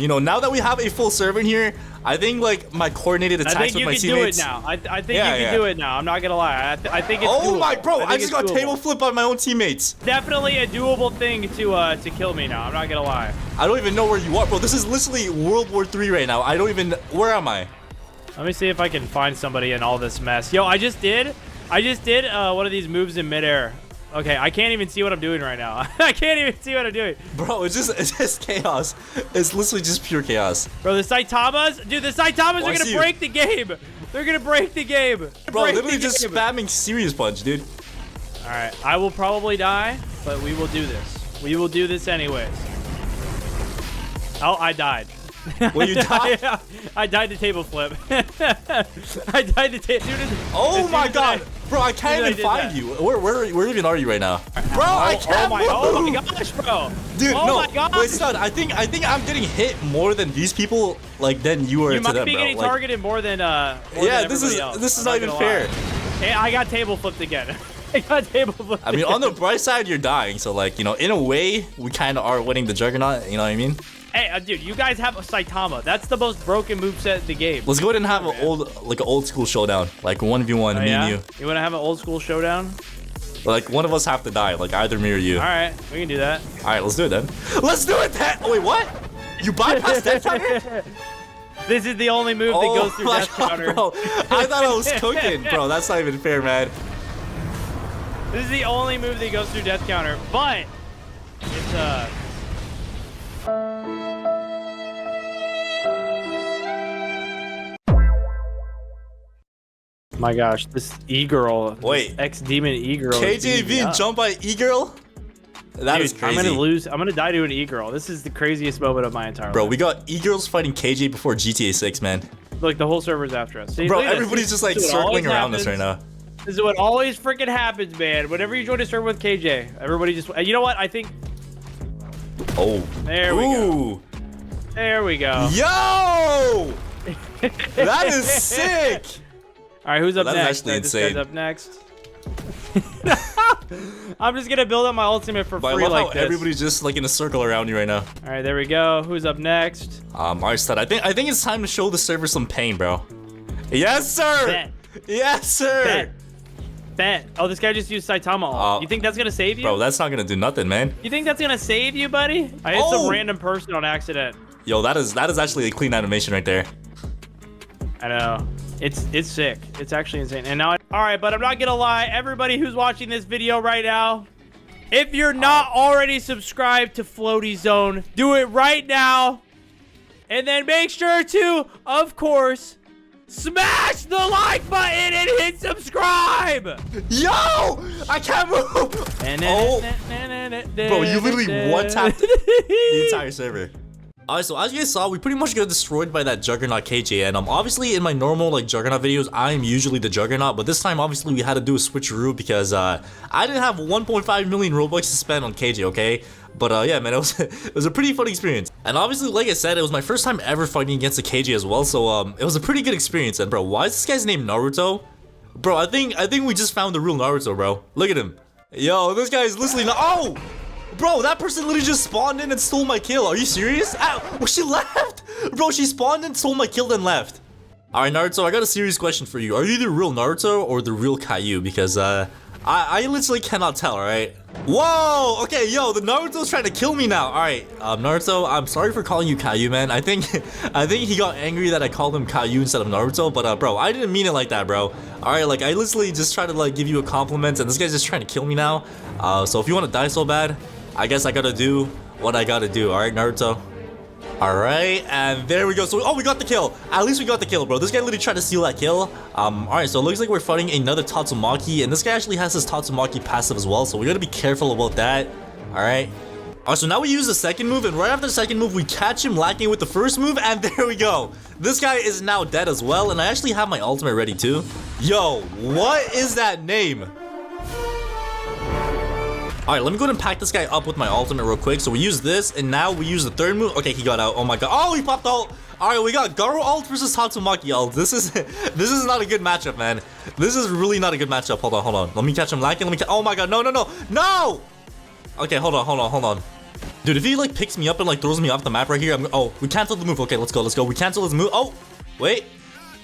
you know, now that we have a full server in here, I think like my coordinated attacks with my teammates. I think you can do it now. I'm not gonna lie. I think it's Oh doable. my, bro, I just got table flip on my own teammates. Definitely a doable thing to kill me now. I'm not gonna lie. I don't even know where you are, bro. This is literally World War III right now. I don't even. Where am I? Let me see if I can find somebody in all this mess. Yo, I just did one of these moves in midair. Okay, I can't even see what I'm doing right now. I can't even see what I'm doing. Bro, it's just chaos. It's literally just pure chaos. Bro, the Saitamas, dude, the Saitamas are gonna break the game. They're gonna break the game. Bro, literally just spamming serious punch, dude. All right, I will probably die, but we will do this. We will do this anyways. Oh, I died. Well, you died? Yeah, I died to table flip. I died to table. Oh my god, bro! I can't even find you. Where even are you right now, bro? I can't move. Oh my gosh, bro! Dude, oh no. My gosh. Wait, Stud. I think I'm getting hit more than these people, like than you are to them, bro. You might be getting targeted more than. Yeah, this is not even fair. Hey, I got table flipped again. I got table flipped. I mean, on the bright side, you're dying. So, like, you know, in a way, we kind of are winning the Juggernaut. You know what I mean? Hey, dude, you guys have a Saitama. That's the most broken moveset in the game. Let's go ahead and have an old school showdown. Like 1v1, me and you. You want to have an old school showdown? Like, one of us have to die. Like, either me or you. All right, we can do that. All right, let's do it then. Let's do it then. Oh, wait, what? You bypassed death counter? This is the only move that goes through death counter. Bro. I thought I was cooking. Bro, that's not even fair, man. This is the only move that goes through death counter, but it's My gosh, this e-girl. Wait. Ex-demon e-girl. KJ being jumped by e-girl? That is crazy. I'm gonna lose. I'm gonna die to an e-girl. This is the craziest moment of my entire life. Bro, we got e-girls fighting KJ before GTA 6, man. Look, the whole server's after us. See, bro, everybody's just like circling around us right now. This is what always freaking happens, man. Whenever you join a server with KJ, everybody just... You know what? I think... Oh. There we go. There we go. Yo! That is sick! All right, who's up That next? is actually insane. This guy's up next. I'm just gonna build up my ultimate for But free I love like how this. everybody's just like in a circle around you right now. All right, there we go. Who's up next? Arstud, I think it's time to show the server some pain, bro. Yes, sir. Bet. Yes, sir. Bet. Bet. Oh, this guy just used Saitama ult. You think that's gonna save you? Bro, that's not gonna do nothing, man. You think that's gonna save you, buddy? I hit some random person on accident. Yo, that is actually a clean animation right there. I know. It's sick. It's actually insane. And now, all right, but I'm not gonna lie. Everybody who's watching this video right now, if you're not already subscribed to floatyzone, do it right now. And then make sure to, of course, smash the like button and hit subscribe. Yo, I can't move. Bro, you literally one-tapped the entire server. Alright, so as you guys saw, we pretty much got destroyed by that Juggernaut KJ, and obviously in my normal like Juggernaut videos, I'm usually the Juggernaut, but this time obviously we had to do a switcheroo because I didn't have 1.5 million Robux to spend on KJ, okay? But yeah, man, it was a pretty fun experience. And obviously, like I said, it was my first time ever fighting against a KJ as well, so it was a pretty good experience. And bro, why is this guy's name Naruto? Bro, I think we just found the real Naruto, bro. Look at him. Yo, this guy is literally oh! Bro, that person literally just spawned in and stole my kill. Are you serious? Ow, well, she left. Bro, she spawned and stole my kill then left. Alright, Naruto, I got a serious question for you. Are you the real Naruto or the real Caillou? Because I literally cannot tell, alright? Whoa! Okay, yo, the Naruto's trying to kill me now. Alright, Naruto, I'm sorry for calling you Caillou, man. I think he got angry that I called him Caillou instead of Naruto, but bro, I didn't mean it like that, bro. Alright, like I literally just tried to like give you a compliment and this guy's just trying to kill me now. So if you want to die so bad, I guess I gotta do what I gotta do. Alright, Naruto. Alright, and there we go. So, we got the kill. At least we got the kill, bro. This guy literally tried to steal that kill. Alright, so it looks like we're fighting another Tatsumaki, and this guy actually has his Tatsumaki passive as well, so we gotta be careful about that. Alright. Alright, so now we use the second move, and right after the second move, we catch him lacking with the first move, and there we go. This guy is now dead as well, and I actually have my ultimate ready too. Yo, what is that name? Alright, let me go ahead and pack this guy up with my ultimate real quick. So we use this, and now we use the third move. Okay, he got out. Oh my god. Oh, he popped ult. Alright, we got Garo ult versus Tatsumaki ult. This is not a good matchup, man. This is really not a good matchup. Hold on. Let me catch him lacking. Oh my god. No! Okay, hold on. Dude, if he like picks me up and like throws me off the map right here, we canceled the move. Okay, let's go. We canceled his move. Oh, wait.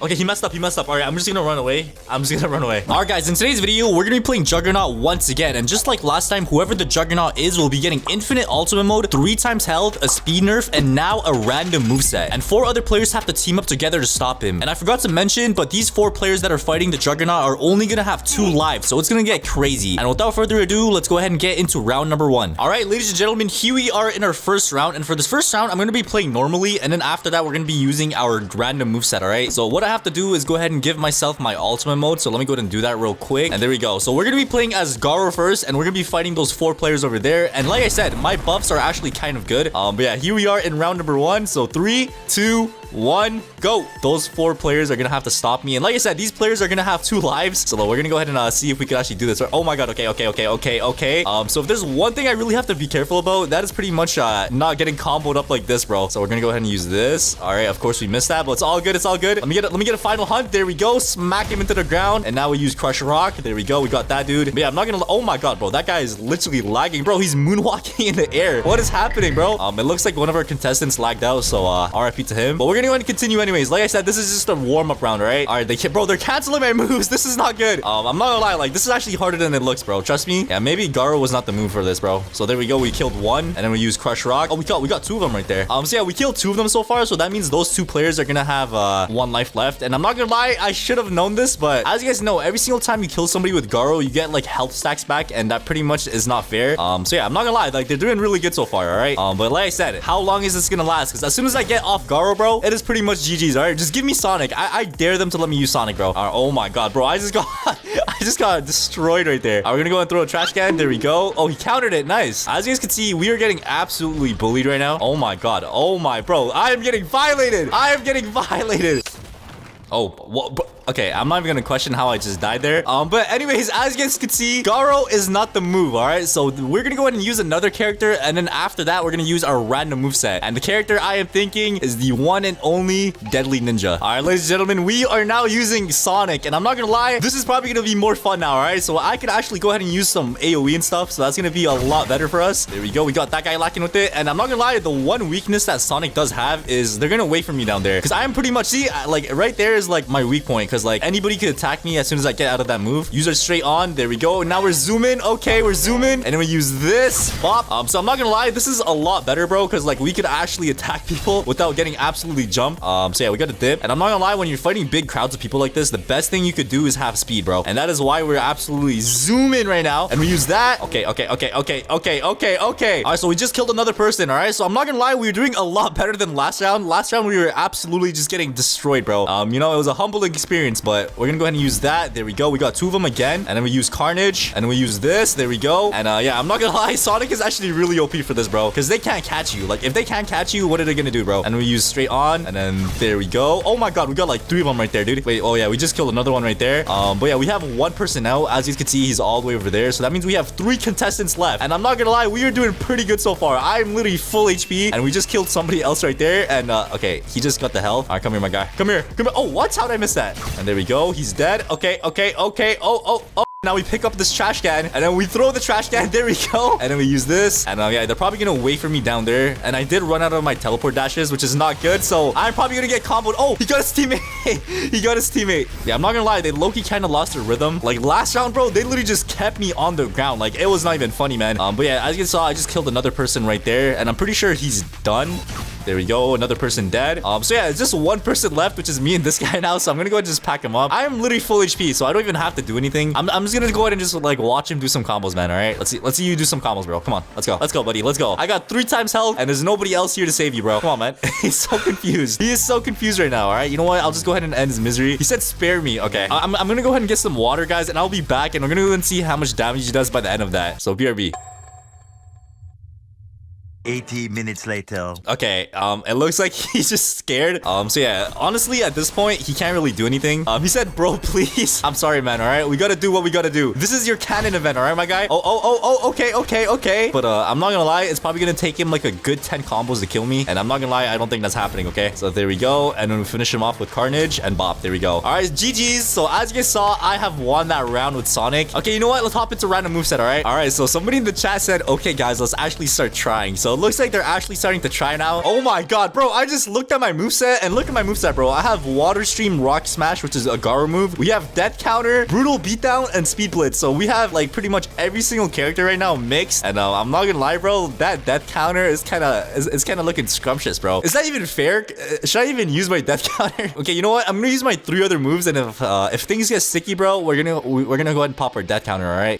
Okay, he messed up. Alright, I'm just gonna run away. Alright, guys, in today's video, we're gonna be playing Juggernaut once again. And just like last time, whoever the Juggernaut is will be getting infinite ultimate mode, 3 times health, a speed nerf, and now a random moveset. And 4 other players have to team up together to stop him. And I forgot to mention, but these 4 players that are fighting the Juggernaut are only gonna have 2 lives, so it's gonna get crazy. And without further ado, let's go ahead and get into round number 1. Alright, ladies and gentlemen, here we are in our first round. And for this first round, I'm gonna be playing normally. And then after that, we're gonna be using our random moveset, alright? So what I have to do is go ahead and give myself my ultimate mode. So let me go ahead and do that real quick. And there we go. So we're gonna be playing as Garo first, and we're gonna be fighting those 4 players over there. And like I said, my buffs are actually kind of good. But yeah, here we are in round number 1. So 3, 2, 1, go. Those 4 players are gonna have to stop me. And like I said, these players are gonna have 2 lives. So we're gonna go ahead and see if we can actually do this. Oh my god. Okay. So if there's one thing I really have to be careful about, that is pretty much not getting comboed up like this, bro. So we're gonna go ahead and use this. All right. Of course we missed that, but it's all good. Let me me get a final hunt. There we go. Smack him into the ground. And now we use Crush Rock. There we go. We got that dude. But yeah, I'm not gonna... Oh my god, bro. That guy is literally lagging. Bro, he's moonwalking in the air. What is happening, bro? It looks like one of our contestants lagged out. So, RIP to him. But we're gonna go ahead and continue anyways. Like I said, this is just a warm-up round, all right? All right, bro, they're canceling my moves. This is not good. I'm not gonna lie. Like, this is actually harder than it looks, bro. Trust me. Yeah, maybe Garo was not the move for this, bro. So there we go. We killed one. And then we use Crush Rock. Oh, we got two of them right there. So yeah, we killed two of them so far. So that means those two players are gonna have one life left. And I'm not gonna lie, I should have known this, but as you guys know, every single time you kill somebody with Garo, you get like health stacks back, and that pretty much is not fair. So yeah, I'm not gonna lie, like they're doing really good so far, all right? But like I said, how long is this gonna last? Because as soon as I get off Garo, bro, it is pretty much GG's, all right? Just give me Sonic. I dare them to let me use Sonic, bro. Oh my god, bro, I just got destroyed right there. We're gonna go and throw a trash can. There we go. Oh, he countered it. Nice. As you guys can see, we are getting absolutely bullied right now. Oh my god. Oh my, bro, I am getting violated. I am getting violated. Oh, what? Okay, I'm not even gonna question how I just died there. But anyways, as you guys can see, Garo is not the move, all right? So we're gonna go ahead and use another character, and then after that, we're gonna use our random moveset. And the character I am thinking is the one and only Deadly Ninja. All right, ladies and gentlemen, we are now using Sonic, and I'm not gonna lie, this is probably gonna be more fun now, all right? So I could actually go ahead and use some AoE and stuff, so that's gonna be a lot better for us. There we go. We got that guy lacking with it, and I'm not gonna lie, the one weakness that Sonic does have is they're gonna wait for me down there, because I am pretty much, see, like right there is like my weak point, because like anybody could attack me as soon as I get out of that move. Use it straight on. There we go. Now we're zooming. Okay, we're zooming. And then we use this. Bop. So I'm not gonna lie, this is a lot better, bro, because like we could actually attack people without getting absolutely jumped. So yeah, we got a dip. And I'm not gonna lie, when you're fighting big crowds of people like this, the best thing you could do is have speed, bro. And that is why we're absolutely zooming right now. And we use that. Okay. All right, so we just killed another person, all right? So I'm not gonna lie, we were doing a lot better than last round. Last round, we were absolutely just getting destroyed, bro. You know, it was a humbling experience, but we're gonna go ahead and use that. There we go. We got two of them again. And then we use Carnage. And then we use this. There we go. And yeah, I'm not gonna lie, Sonic is actually really OP for this, bro, because they can't catch you. Like, if they can't catch you, what are they gonna do, bro? And we use straight on. And then there we go. Oh my god, we got like three of them right there, dude. Wait, oh yeah, we just killed another one right there. But yeah, we have one person now. As you can see, he's all the way over there. So that means we have 3 contestants left. And I'm not gonna lie, we are doing pretty good so far. I'm literally full HP. And we just killed somebody else right there. And okay, he just got the health. All right, come here, my guy. Come here. Oh, what? How'd I miss that? And there we go. He's dead. Okay. Oh. Now we pick up this trash can, and then we throw the trash can. There we go. And then we use this. And yeah, they're probably gonna wait for me down there. And I did run out of my teleport dashes, which is not good. So I'm probably gonna get comboed. Oh, he got his teammate. He got his teammate. Yeah, I'm not gonna lie, they low-key kind of lost their rhythm. Like last round, bro, they literally just kept me on the ground. Like, it was not even funny, man. But yeah, as you saw, I just killed another person right there, and I'm pretty sure he's done. There we go. Another person dead. So yeah, it's just one person left, which is me and this guy now. So I'm gonna go ahead and just pack him up. I'm literally full HP, so I don't even have to do anything. I'm just gonna go ahead and just like watch him do some combos, man. All right, let's see you do some combos, bro. Come on, let's go, buddy. Let's go. I got 3 times health, and there's nobody else here to save you, bro. Come on, man. He's so confused. He is so confused right now. All right, you know what? I'll just go ahead and end his misery. He said spare me. Okay, I'm gonna go ahead and get some water, guys, and I'll be back, and we're gonna go and see how much damage he does by the end of that. So BRB. 80 minutes later. Okay, it looks like he's just scared. So yeah, honestly, at this point, he can't really do anything. He said, bro, please. I'm sorry, man, all right? We gotta do what we gotta do. This is your cannon event, all right, my guy? Okay. But I'm not gonna lie, it's probably gonna take him like a good 10 combos to kill me. And I'm not gonna lie, I don't think that's happening, okay? So there we go. And then we finish him off with Carnage and Bop. There we go. All right, GG's. So as you guys saw, I have won that round with Sonic. Okay, you know what? Let's hop into random moveset, all right? All right, so somebody in the chat said, okay, guys, let's actually start trying. So it looks like they're actually starting to try now. Oh my god, bro, I just looked at my moveset, and look at my moveset, bro. I have Water Stream, Rock Smash, which is a Garo move. We have Death Counter, Brutal Beatdown, and Speed Blitz. So we have like pretty much every single character right now mixed. And I'm not gonna lie, bro, that Death Counter is kind of looking scrumptious, bro. Is that even fair? Should I even use my Death Counter? Okay, you know what? I'm gonna use my 3 other moves, and if things get sticky, bro, we're gonna go ahead and pop our Death Counter. All right.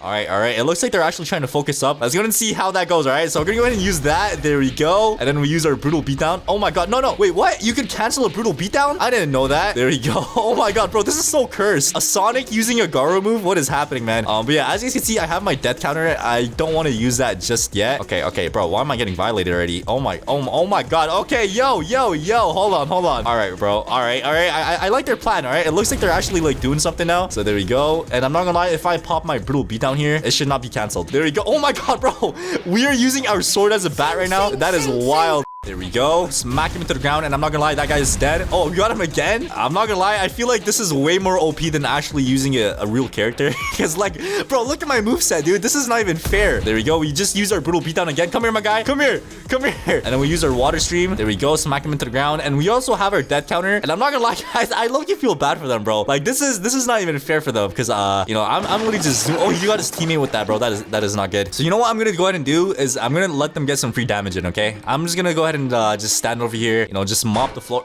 It looks like they're actually trying to focus up. Let's go and see how that goes. All right, so we're gonna go ahead and use that. There we go. And then we use our Brutal Beatdown. Oh my god, no. Wait, what? You could cancel a Brutal Beatdown? I didn't know that. There we go. Oh my god, bro, this is so cursed. A Sonic using a Garo move? What is happening, man? But yeah, as you can see, I have my Death Counter. I don't want to use that just yet. Okay, bro, why am I getting violated already? Oh my god. Okay, yo. Hold on. All right, bro. All right. I like their plan, all right? It looks like they're actually like doing something now. So there we go. And I'm not gonna lie, if I pop my Brutal Beatdown here, it should not be canceled. There we go. Oh my god, bro. We are using our sword as a bat right now. That is wild. There we go. Smack him into the ground, and I'm not gonna lie, that guy is dead. Oh, we got him again? I'm not gonna lie, I feel like this is way more OP than actually using a real character. Because, like, bro, look at my moveset, dude. This is not even fair. There we go. We just use our brutal beatdown again. Come here, my guy. Come here. Come here. And then we use our water stream. There we go. Smack him into the ground. And we also have our death counter. And I'm not gonna lie, guys, I low-key feel bad for them, bro. Like, this is not even fair for them. Because, you know, I'm literally just... Oh, you got his teammate with that, bro. That is not good. So, you know what I'm gonna go ahead and do is I'm gonna let them get some free damage in, okay? I'm just gonna go ahead and just stand over here, you know, just mop the floor.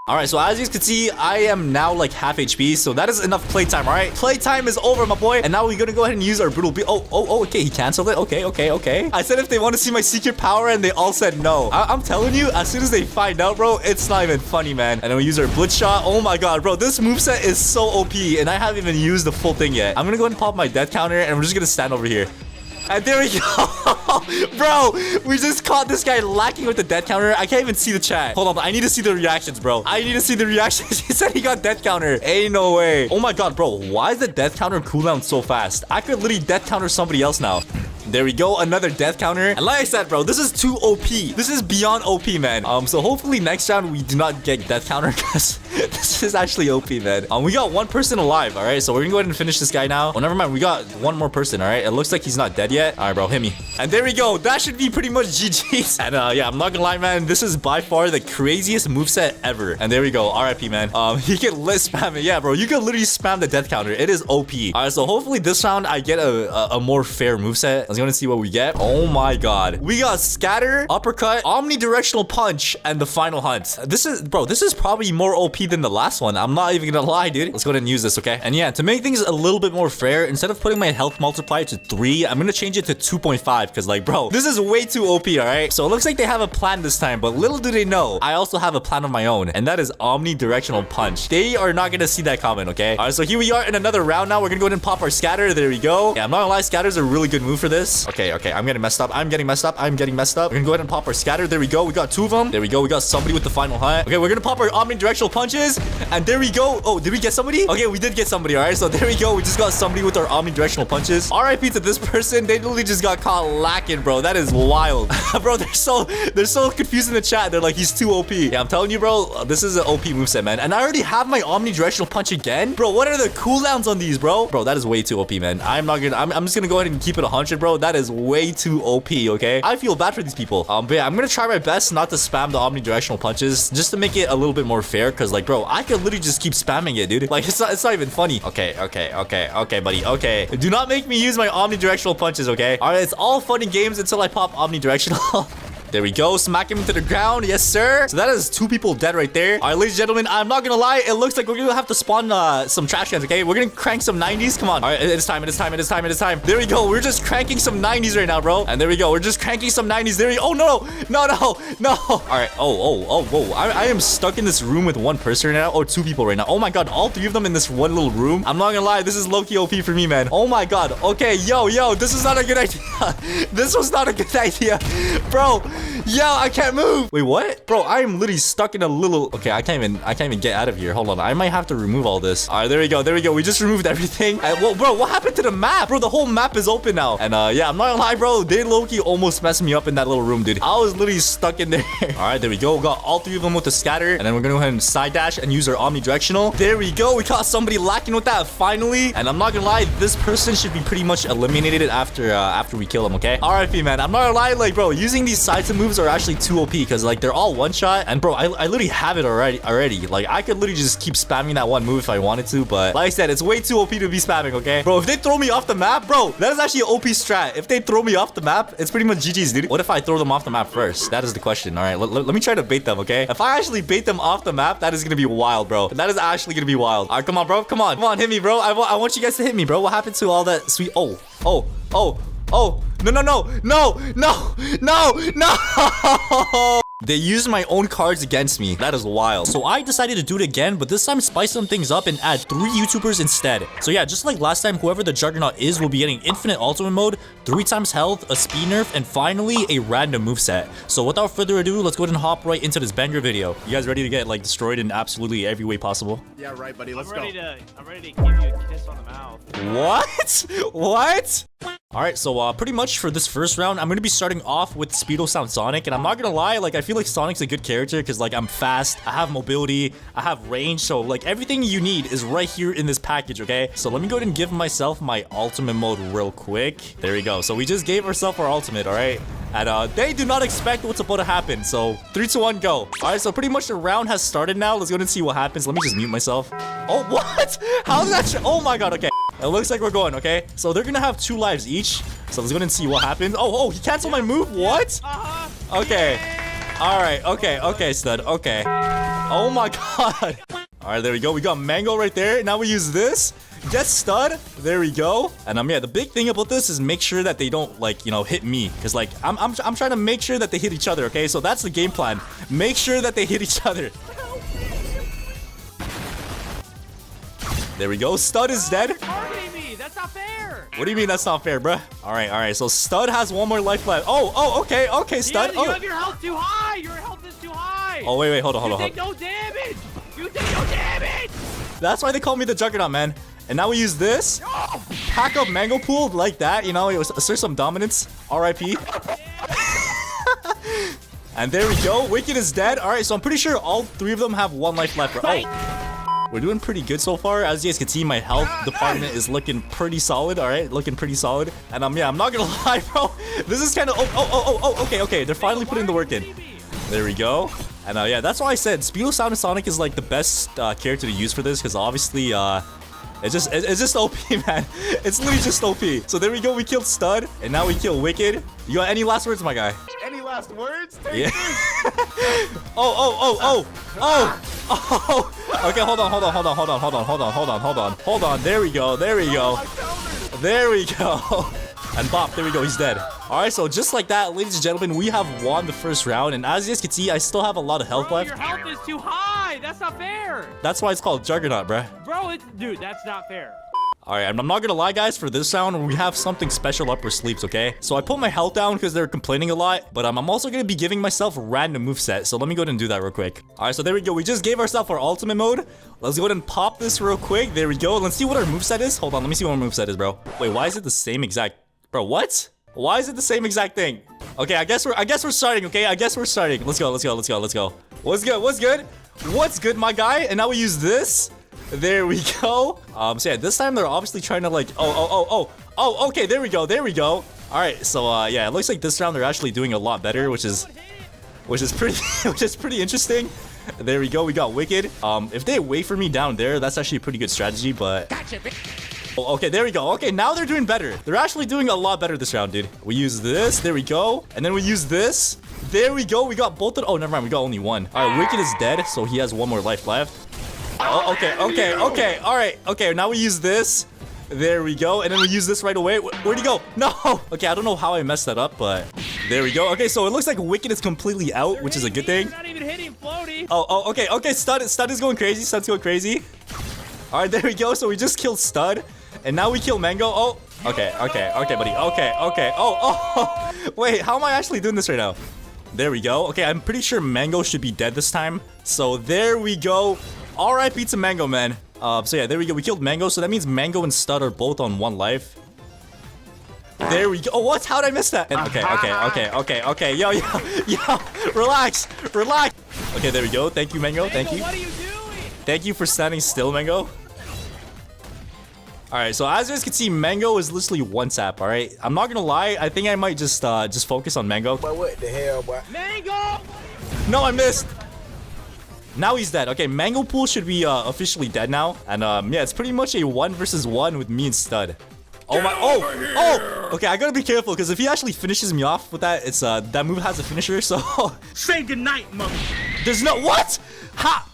Alright, so as you can see, I am now like half HP, so that is enough playtime, alright? Playtime is over, my boy. And now we're gonna go ahead and use our brutal beat. Oh, okay, he canceled it. Okay. I said if they want to see my secret power, and they all said no. I'm telling you, as soon as they find out, bro, it's not even funny, man. And then we use our blitz shot. Oh my god, bro, this moveset is so OP, and I haven't even used the full thing yet. I'm gonna go ahead and pop my death counter, and we're just gonna stand over here. And there we go. Bro, we just caught this guy lacking with the death counter. I can't even see the chat. Hold on, I need to see the reactions, bro. I need to see the reactions. He said he got death counter. Ain't no way. Oh my god, bro. Why is the death counter cooldown so fast? I could literally death counter somebody else now. There we go, another death counter. And like I said, bro, this is too OP. This is beyond OP, man. So hopefully next round we do not get death counter, because this is actually OP, man. We got one person alive, all right? So we're gonna go ahead and finish this guy now. Oh, never mind, we got one more person, all right? It looks like he's not dead yet. All right, bro, hit me. And there we go. That should be pretty much GG's. And yeah, I'm not gonna lie, man. This is by far the craziest moveset ever. And there we go, RIP, man. He can lit spam it. Yeah, bro, you can literally spam the death counter. It is OP. All right, so hopefully this round I get a more fair moveset. Let's go and see what we get. Oh my god. We got scatter, uppercut, omnidirectional punch, and the final hunt. This is probably more OP than the last one. I'm not even gonna lie, dude. Let's go ahead and use this, okay? And yeah, to make things a little bit more fair, instead of putting my health multiplier to 3, I'm gonna change it to 2.5, because like, bro, this is way too OP, all right? So it looks like they have a plan this time, but little do they know, I also have a plan of my own, and that is omnidirectional punch. They are not gonna see that comment, okay? All right, so here we are in another round now. We're gonna go ahead and pop our scatter. There we go. Yeah, I'm not gonna lie, scatter's a really good move for this. Okay, I'm getting messed up. I'm getting messed up. We're gonna go ahead and pop our scatter. There we go. We got 2 of them. There we go. We got somebody with the final hunt. Okay, we're gonna pop our omnidirectional punches, and there we go. Oh, did we get somebody? Okay, we did get somebody. All right, so there we go. We just got somebody with our omnidirectional punches. RIP to this person. They literally just got caught lacking, bro. That is wild. Bro, they're so confused in the chat. They're like, he's too OP. Yeah, I'm telling you, bro, this is an OP moveset, man. And I already have my omnidirectional punch again. Bro, what are the cooldowns on these, bro? Bro, that is way too OP, man. I'm just gonna go ahead and keep it 100, bro. That is way too OP, okay? I feel bad for these people. But yeah, I'm gonna try my best not to spam the omnidirectional punches, just to make it a little bit more fair, because like, bro, I could literally just keep spamming it, dude. Like, it's not even funny. Okay, buddy. Okay, do not make me use my omnidirectional punches, okay? All right, it's all fun and games until I pop omnidirectional. There we go. Smack him into the ground. Yes, sir. So that is 2 people dead right there. All right, ladies and gentlemen, I'm not gonna lie. It looks like we're gonna have to spawn some trash cans, okay? We're gonna crank some 90s. Come on. All right, it is time. There we go. We're just cranking some 90s right now, bro. And there we go. We're just cranking some 90s. There we go. Oh, no. All right. Whoa. I am stuck in this room with one person right now, or 2 people right now. Oh my god, all 3 of them in this one little room. I'm not gonna lie. This is low-key OP for me, man. Oh my god. Okay, yo, this is not a good idea. This was not a good idea, bro. Yo, I can't move. Wait, what? Bro, I am literally stuck in a little... Okay, I can't even get out of here. Hold on. I might have to remove all this. All right, there we go. We just removed everything. Well, bro, what happened to the map? Bro, the whole map is open now. And yeah, I'm not gonna lie, bro. They low-key almost messed me up in that little room, dude. I was literally stuck in there. All right, there we go. We got all 3 of them with the scatter. And then we're gonna go ahead and side dash and use our omnidirectional. There we go. We caught somebody lacking with that finally. And I'm not gonna lie, this person should be pretty much eliminated after we kill him, okay? RIP, man. I'm not gonna lie, like, bro, using these sides moves are actually too OP, because like they're all one shot, and bro, I literally have it already. Like, I could literally just keep spamming that one move if I wanted to, but like I said, it's way too OP to be spamming, okay? Bro, if they throw me off the map, bro, that is actually an OP strat. If they throw me off the map, it's pretty much GG's, dude. What if I throw them off the map first? That is the question. All right, let me try to bait them, okay? If I actually bait them off the map, that is gonna be wild, bro. That is actually gonna be wild. All right, come on, bro. Come on, hit me, bro. I want you guys to hit me, bro. What happened to all that sweet... Oh. No. They used my own cards against me. That is wild. So I decided to do it again, but this time spice some things up and add 3 YouTubers instead. So yeah, just like last time, whoever the Juggernaut is will be getting infinite ultimate mode, 3 times health, a speed nerf, and finally a random moveset. So without further ado, let's go ahead and hop right into this banger video. You guys ready to get like destroyed in absolutely every way possible? Yeah, right, buddy. Let's go. I'm ready to give you a kiss on the mouth. What? All right, so pretty much for this first round, I'm going to be starting off with Speedo Sound Sonic. And I'm not going to lie, like, I feel like Sonic's a good character because, like, I'm fast, I have mobility, I have range. So, like, everything you need is right here in this package, okay? So let me go ahead and give myself my ultimate mode real quick. There we go. So we just gave ourselves our ultimate, all right? And they do not expect what's about to happen. So 3, 2, 1, go. All right, so pretty much the round has started now. Let's go ahead and see what happens. Let me just mute myself. Oh, what? How did that? Oh my God. Okay. It looks like we're going. Okay. So they're gonna have 2 lives each. So let's go ahead and see what happens. Oh, he canceled my move. What? Okay. All right. Okay, stud. Okay. Oh my God. All right, there we go. We got Mango right there. Now we use this. Get stud. There we go. And yeah, the big thing about this is make sure that they don't, like, you know, hit me, because like I'm trying to make sure that they hit each other. Okay, so that's the game plan. Make sure that they hit each other. There we go. Stud is dead. Targeting me. That's not fair. What do you mean that's not fair, bruh? All right. So stud has 1 more life left. Oh, okay, stud. You have your health too high. Your health is too high. Oh, wait, hold on. You take no damage. You take no damage. That's why they call me the Juggernaut, man. And now we use this. Pack up Mango Pool like that, you know, assert some dominance. R.I.P. And there we go. Wicked is dead. All right, so I'm pretty sure all 3 of them have 1 life left. Oh, we're doing pretty good so far. As you guys can see, my health department is looking pretty solid. All right, looking pretty solid. And yeah, I'm not gonna lie, bro. This is kind of okay. They're finally putting the work in. There we go. And yeah, that's why I said Speedo Sound Sonic is like the best character to use for this, because obviously it's just OP, man. It's literally just OP. So there we go. We killed Stud, and now we kill Wicked. You got any last words, my guy? Any last words? Yeah. Oh. Okay, hold on. There we go. And bop, there we go, he's dead. All right, so just like that, ladies and gentlemen, we have won the first round. And as you guys can see, I still have a lot of health left. Your health is too high. That's not fair. That's why it's called Juggernaut, bruh. Bro, dude, that's not fair. All right, I'm not gonna lie, guys, for this round, we have something special up our sleeves, okay? So I put my health down because they're complaining a lot, but I'm also gonna be giving myself a random moveset. So let me go ahead and do that real quick. All right, so there we go. We just gave ourselves our ultimate mode. Let's go ahead and pop this real quick. There we go. Let's see what our moveset is. Hold on, let me see what our moveset is, bro. Wait, why is it the same exact... Bro, what? Why is it the same exact thing? Okay, I guess we're starting, okay? I guess we're starting. Let's go. What's good, my guy? And now we use this. There we go. So yeah, this time they're obviously trying to like, okay, there we go. All right, so yeah, it looks like this round they're actually doing a lot better, which is pretty interesting. There we go. We got Wicked. If they wait for me down there, that's actually a pretty good strategy, but... Oh, okay, there we go. Okay, now they're doing better. They're actually doing a lot better this round, dude. We use this. There we go. And then we use this. There we go. We got both of... Oh, never mind. We got only 1. All right, Wicked is dead, so he has 1 more life left. Oh, okay. All right. Okay, now we use this. There we go. And then we use this right away. Where'd he go? No. Okay, I don't know how I messed that up, but there we go. Okay, so it looks like Wicked is completely out, which is a good thing. You're not even hitting Floaty. Oh, okay. Stud is going crazy. Stud's going crazy. All right, there we go. So we just killed Stud. And now we kill Mango. Oh, okay, buddy. Okay. Oh, wait, how am I actually doing this right now? There we go. Okay, I'm pretty sure Mango should be dead this time. So there we go. R.I.P. to Mango, man. So yeah, there we go. We killed Mango, so that means Mango and Stud are both on 1 life. There we go. Oh, what? How'd I miss that? Okay. Yo. Relax. Okay, there we go. Thank you, Mango. Thank you. What are you doing? Thank you for standing still, Mango. All right, so as you guys can see, Mango is literally 1 tap. All right, I'm not gonna lie. I think I might just focus on Mango. But what the hell, boy? Mango! No, I missed. Now he's dead. Okay, Mango Pool should be officially dead now. And yeah, it's pretty much a 1 versus 1 with me and Stud. Oh my! Oh! Okay, I gotta be careful because if he actually finishes me off with that, it's that move has a finisher. So say goodnight, mother. There's no what? Ha!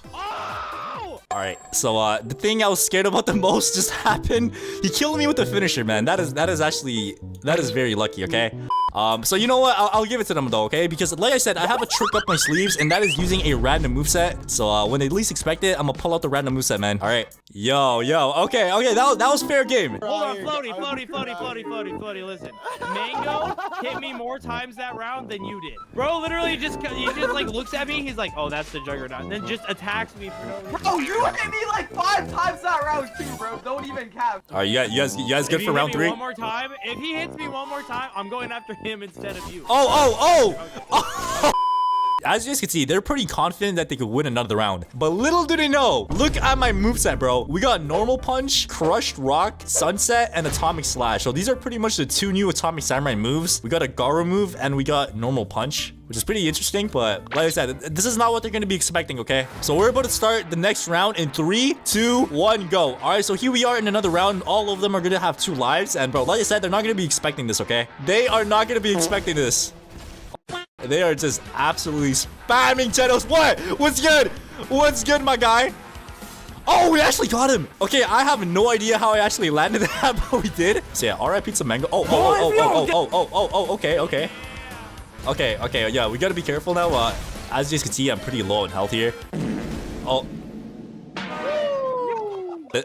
All right, so the thing I was scared about the most just happened. He killed me with the finisher, man. That is very lucky, okay? So you know what? I'll give it to them though, okay? Because like I said, I have a trick up my sleeves, and that is using a random moveset. So when they least expect it, I'm gonna pull out the random moveset, man. All right. Yo. Okay. That was fair game. Hold on, Floaty. Listen, Mango hit me more times that round than you did. Bro, literally he just like looks at me. He's like, oh, that's the juggernaut. And then just attacks me for no reason. Bro, you hit me like 5 times that round too, bro. Don't even cap. All right, you guys good for round 3? One more time. If he hits me one more time, I'm going after him instead of you. Oh. As you guys can see, they're pretty confident that they could win another round. But little do they know, look at my moveset, bro. We got normal punch, crushed rock, sunset, and atomic slash. So these are pretty much the 2 new atomic samurai moves. We got a Garu move and we got normal punch, which is pretty interesting. But like I said, this is not what they're going to be expecting, okay? So we're about to start the next round in 3, 2, 1, go. All right, so here we are in another round. All of them are going to have 2 lives. And bro, like I said, they're not going to be expecting this, okay? They are not going to be expecting this. They are just absolutely spamming channels. What? What's good? What's good, my guy? Oh, we actually got him. Okay, I have no idea how I actually landed that, but we did. So yeah, RIP to Mango. Okay, yeah, we gotta be careful now. As you guys can see, I'm pretty low in health here. Oh.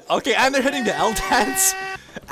Okay, and they're hitting the L dance.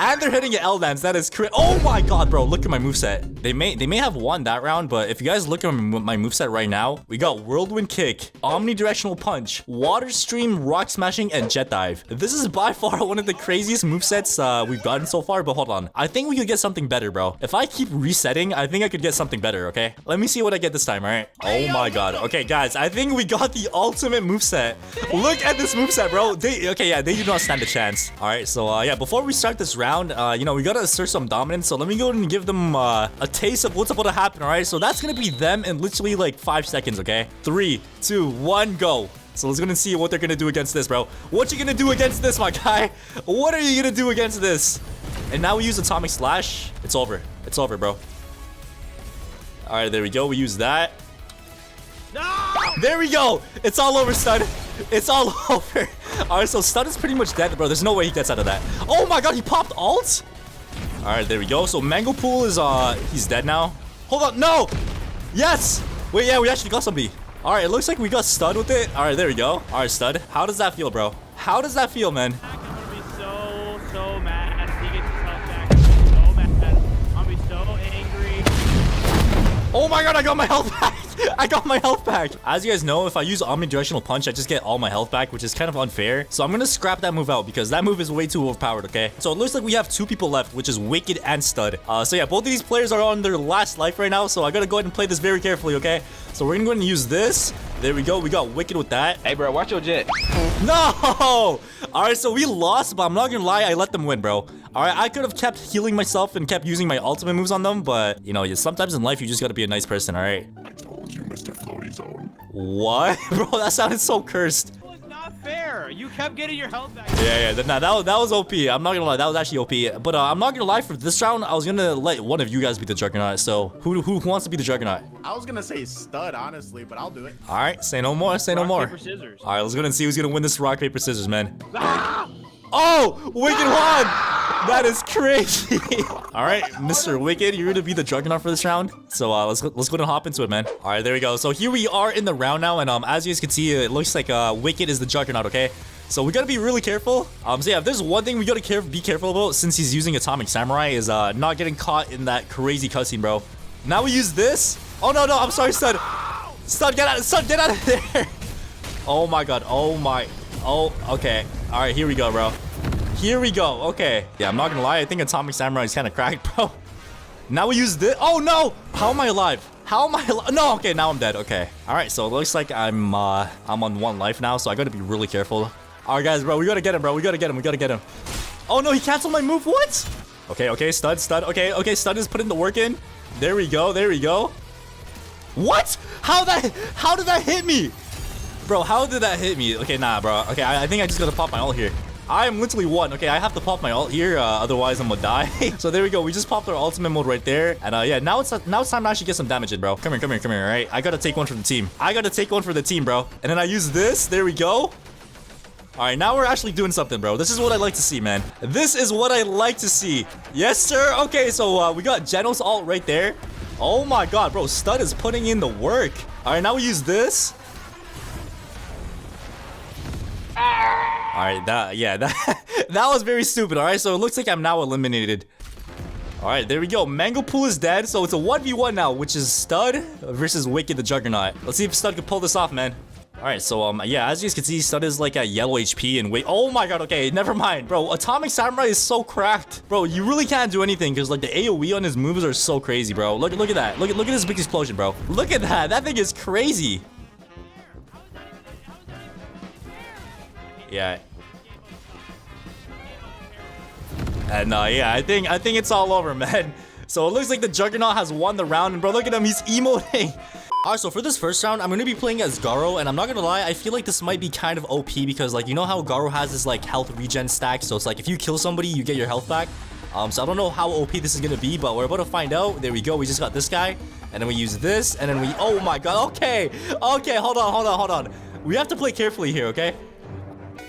And they're hitting an L dance. That is crazy. Oh my god, bro. Look at my moveset. They may have won that round, but if you guys look at my moveset right now, we got whirlwind kick, omnidirectional punch, water stream, rock smashing, and jet dive. This is by far one of the craziest movesets we've gotten so far, but hold on. I think we could get something better, bro. If I keep resetting, I think I could get something better, okay? Let me see what I get this time, all right? Oh my god. Okay, guys, I think we got the ultimate moveset. Look at this moveset, bro. They do not stand a chance. All right, so yeah, before we start this round, you know, we gotta assert some dominance. So let me go and give them a taste of what's about to happen. All right, so that's gonna be them in literally like 5 seconds. Okay, 3, 2, 1, go. So let's go and see what they're gonna do against this, bro. What you gonna do against this, my guy? What are you gonna do against this? And now we use atomic slash. It's over, bro. All right, there we go. We use that. No! There we go. It's all over, stud. It's all over. All right, so stud is pretty much dead, bro. There's no way he gets out of that. Oh my god, he popped ult. All right, there we go. So Mango Pool is he's dead now. Hold on, no. Yes. Wait, yeah, we actually got somebody. All right, it looks like we got stud with it. All right, there we go. All right, stud. How does that feel, bro? How does that feel, man? I'm gonna be so mad if he gets his health back. I'm gonna be so mad. I'm gonna be so angry. Oh my god, I got my health back. I got my health back. As you guys know, if I use omnidirectional punch, I just get all my health back, which is kind of unfair. So I'm gonna scrap that move out because that move is way too overpowered, okay? So it looks like we have 2 people left, which is Wicked and Stud. So yeah, both of these players are on their last life right now, so I gotta go ahead and play this very carefully, okay? So we're gonna go ahead and use this. There we go. We got Wicked with that. Hey, bro, watch your jet. No! Alright, so we lost, but I'm not gonna lie, I let them win, bro. Alright, I could have kept healing myself and kept using my ultimate moves on them, but, you know, sometimes in life, you just gotta be a nice person, alright? I told you, Mr. Floatyzone. What? Bro, that sounded so cursed. It was not fair. You kept getting your health back. Yeah, that was OP. I'm not gonna lie, that was actually OP. But I'm not gonna lie, for this round, I was gonna let one of you guys be the Juggernaut. So who wants to be the Juggernaut? I was gonna say stud, honestly, but I'll do it. All right, say no more. Say no Rock, more. paper, scissors. All right, let's go and see who's gonna win this rock paper scissors, man. Oh, Wicked won! That is crazy. All right, Mr. Wicked, you're gonna be the Juggernaut for this round. So let's go and hop into it, man. All right, there we go. So here we are in the round now, and as you guys can see, it looks like Wicked is the Juggernaut. Okay. So we gotta be really careful. So yeah, if there's one thing we gotta be careful about since he's using Atomic Samurai is not getting caught in that crazy cutscene, bro. Now we use this. Oh no, I'm sorry, Stud. Stud, get out of there. Oh my god. Oh, okay. All right, here we go, bro. Here we go. Okay. Yeah, I'm not gonna lie. I think Atomic Samurai is kind of cracked, bro. Now we use this. Oh no! How am I alive? How am I alive? No. Okay, now I'm dead. Okay. All right. So it looks like I'm on 1 life now. So I gotta be really careful. All right, guys, bro. We gotta get him, bro. We gotta get him. Oh no, he canceled my move. What? Okay. Stud. Okay. Stud is putting the work in. There we go. What? How did that hit me? Bro, how did that hit me? Okay, nah, bro. Okay, I think I just gotta pop my ult here. I am literally 1. Okay, I have to pop my ult here, otherwise I'm gonna die. So there we go. We just popped our ultimate mode right there. And yeah, now it's time to actually get some damage in, bro. Come here, all right? I gotta take one for the team. Bro. And then I use this. There we go. All right, now we're actually doing something, bro. This is what I like to see, man. This is what I like to see. Yes, sir. Okay, so we got Genos ult right there. Oh my god, bro. Stud is putting in the work. All right, now we use this. All right, that was very stupid. All right, so it looks like I'm now eliminated. All right, there we go. Mango Pool is dead, so it's a 1v1 now, which is Stud versus Wicked the Juggernaut. Let's see if Stud can pull this off, man. All right, so yeah, as you guys can see, Stud is like at yellow HP and wait. Oh my god, okay, never mind, bro. Atomic Samurai is so cracked, bro. You really can't do anything because like the AOE on his moves are so crazy, bro. Look at that. Look at this big explosion, bro. Look at that. That thing is crazy. Yeah. And yeah, I think it's all over, man. So it looks like the Juggernaut has won the round, and bro, look at him, he's emoting. Alright, so for this first round, I'm gonna be playing as Garo, and I'm not gonna lie, I feel like this might be kind of OP because, like, you know how Garo has this like health regen stack, so it's like if you kill somebody, you get your health back. So I don't know how OP this is gonna be, but we're about to find out. There we go. We just got this guy, and then we use this, and then we. Oh my god. Okay, hold on. We have to play carefully here, okay?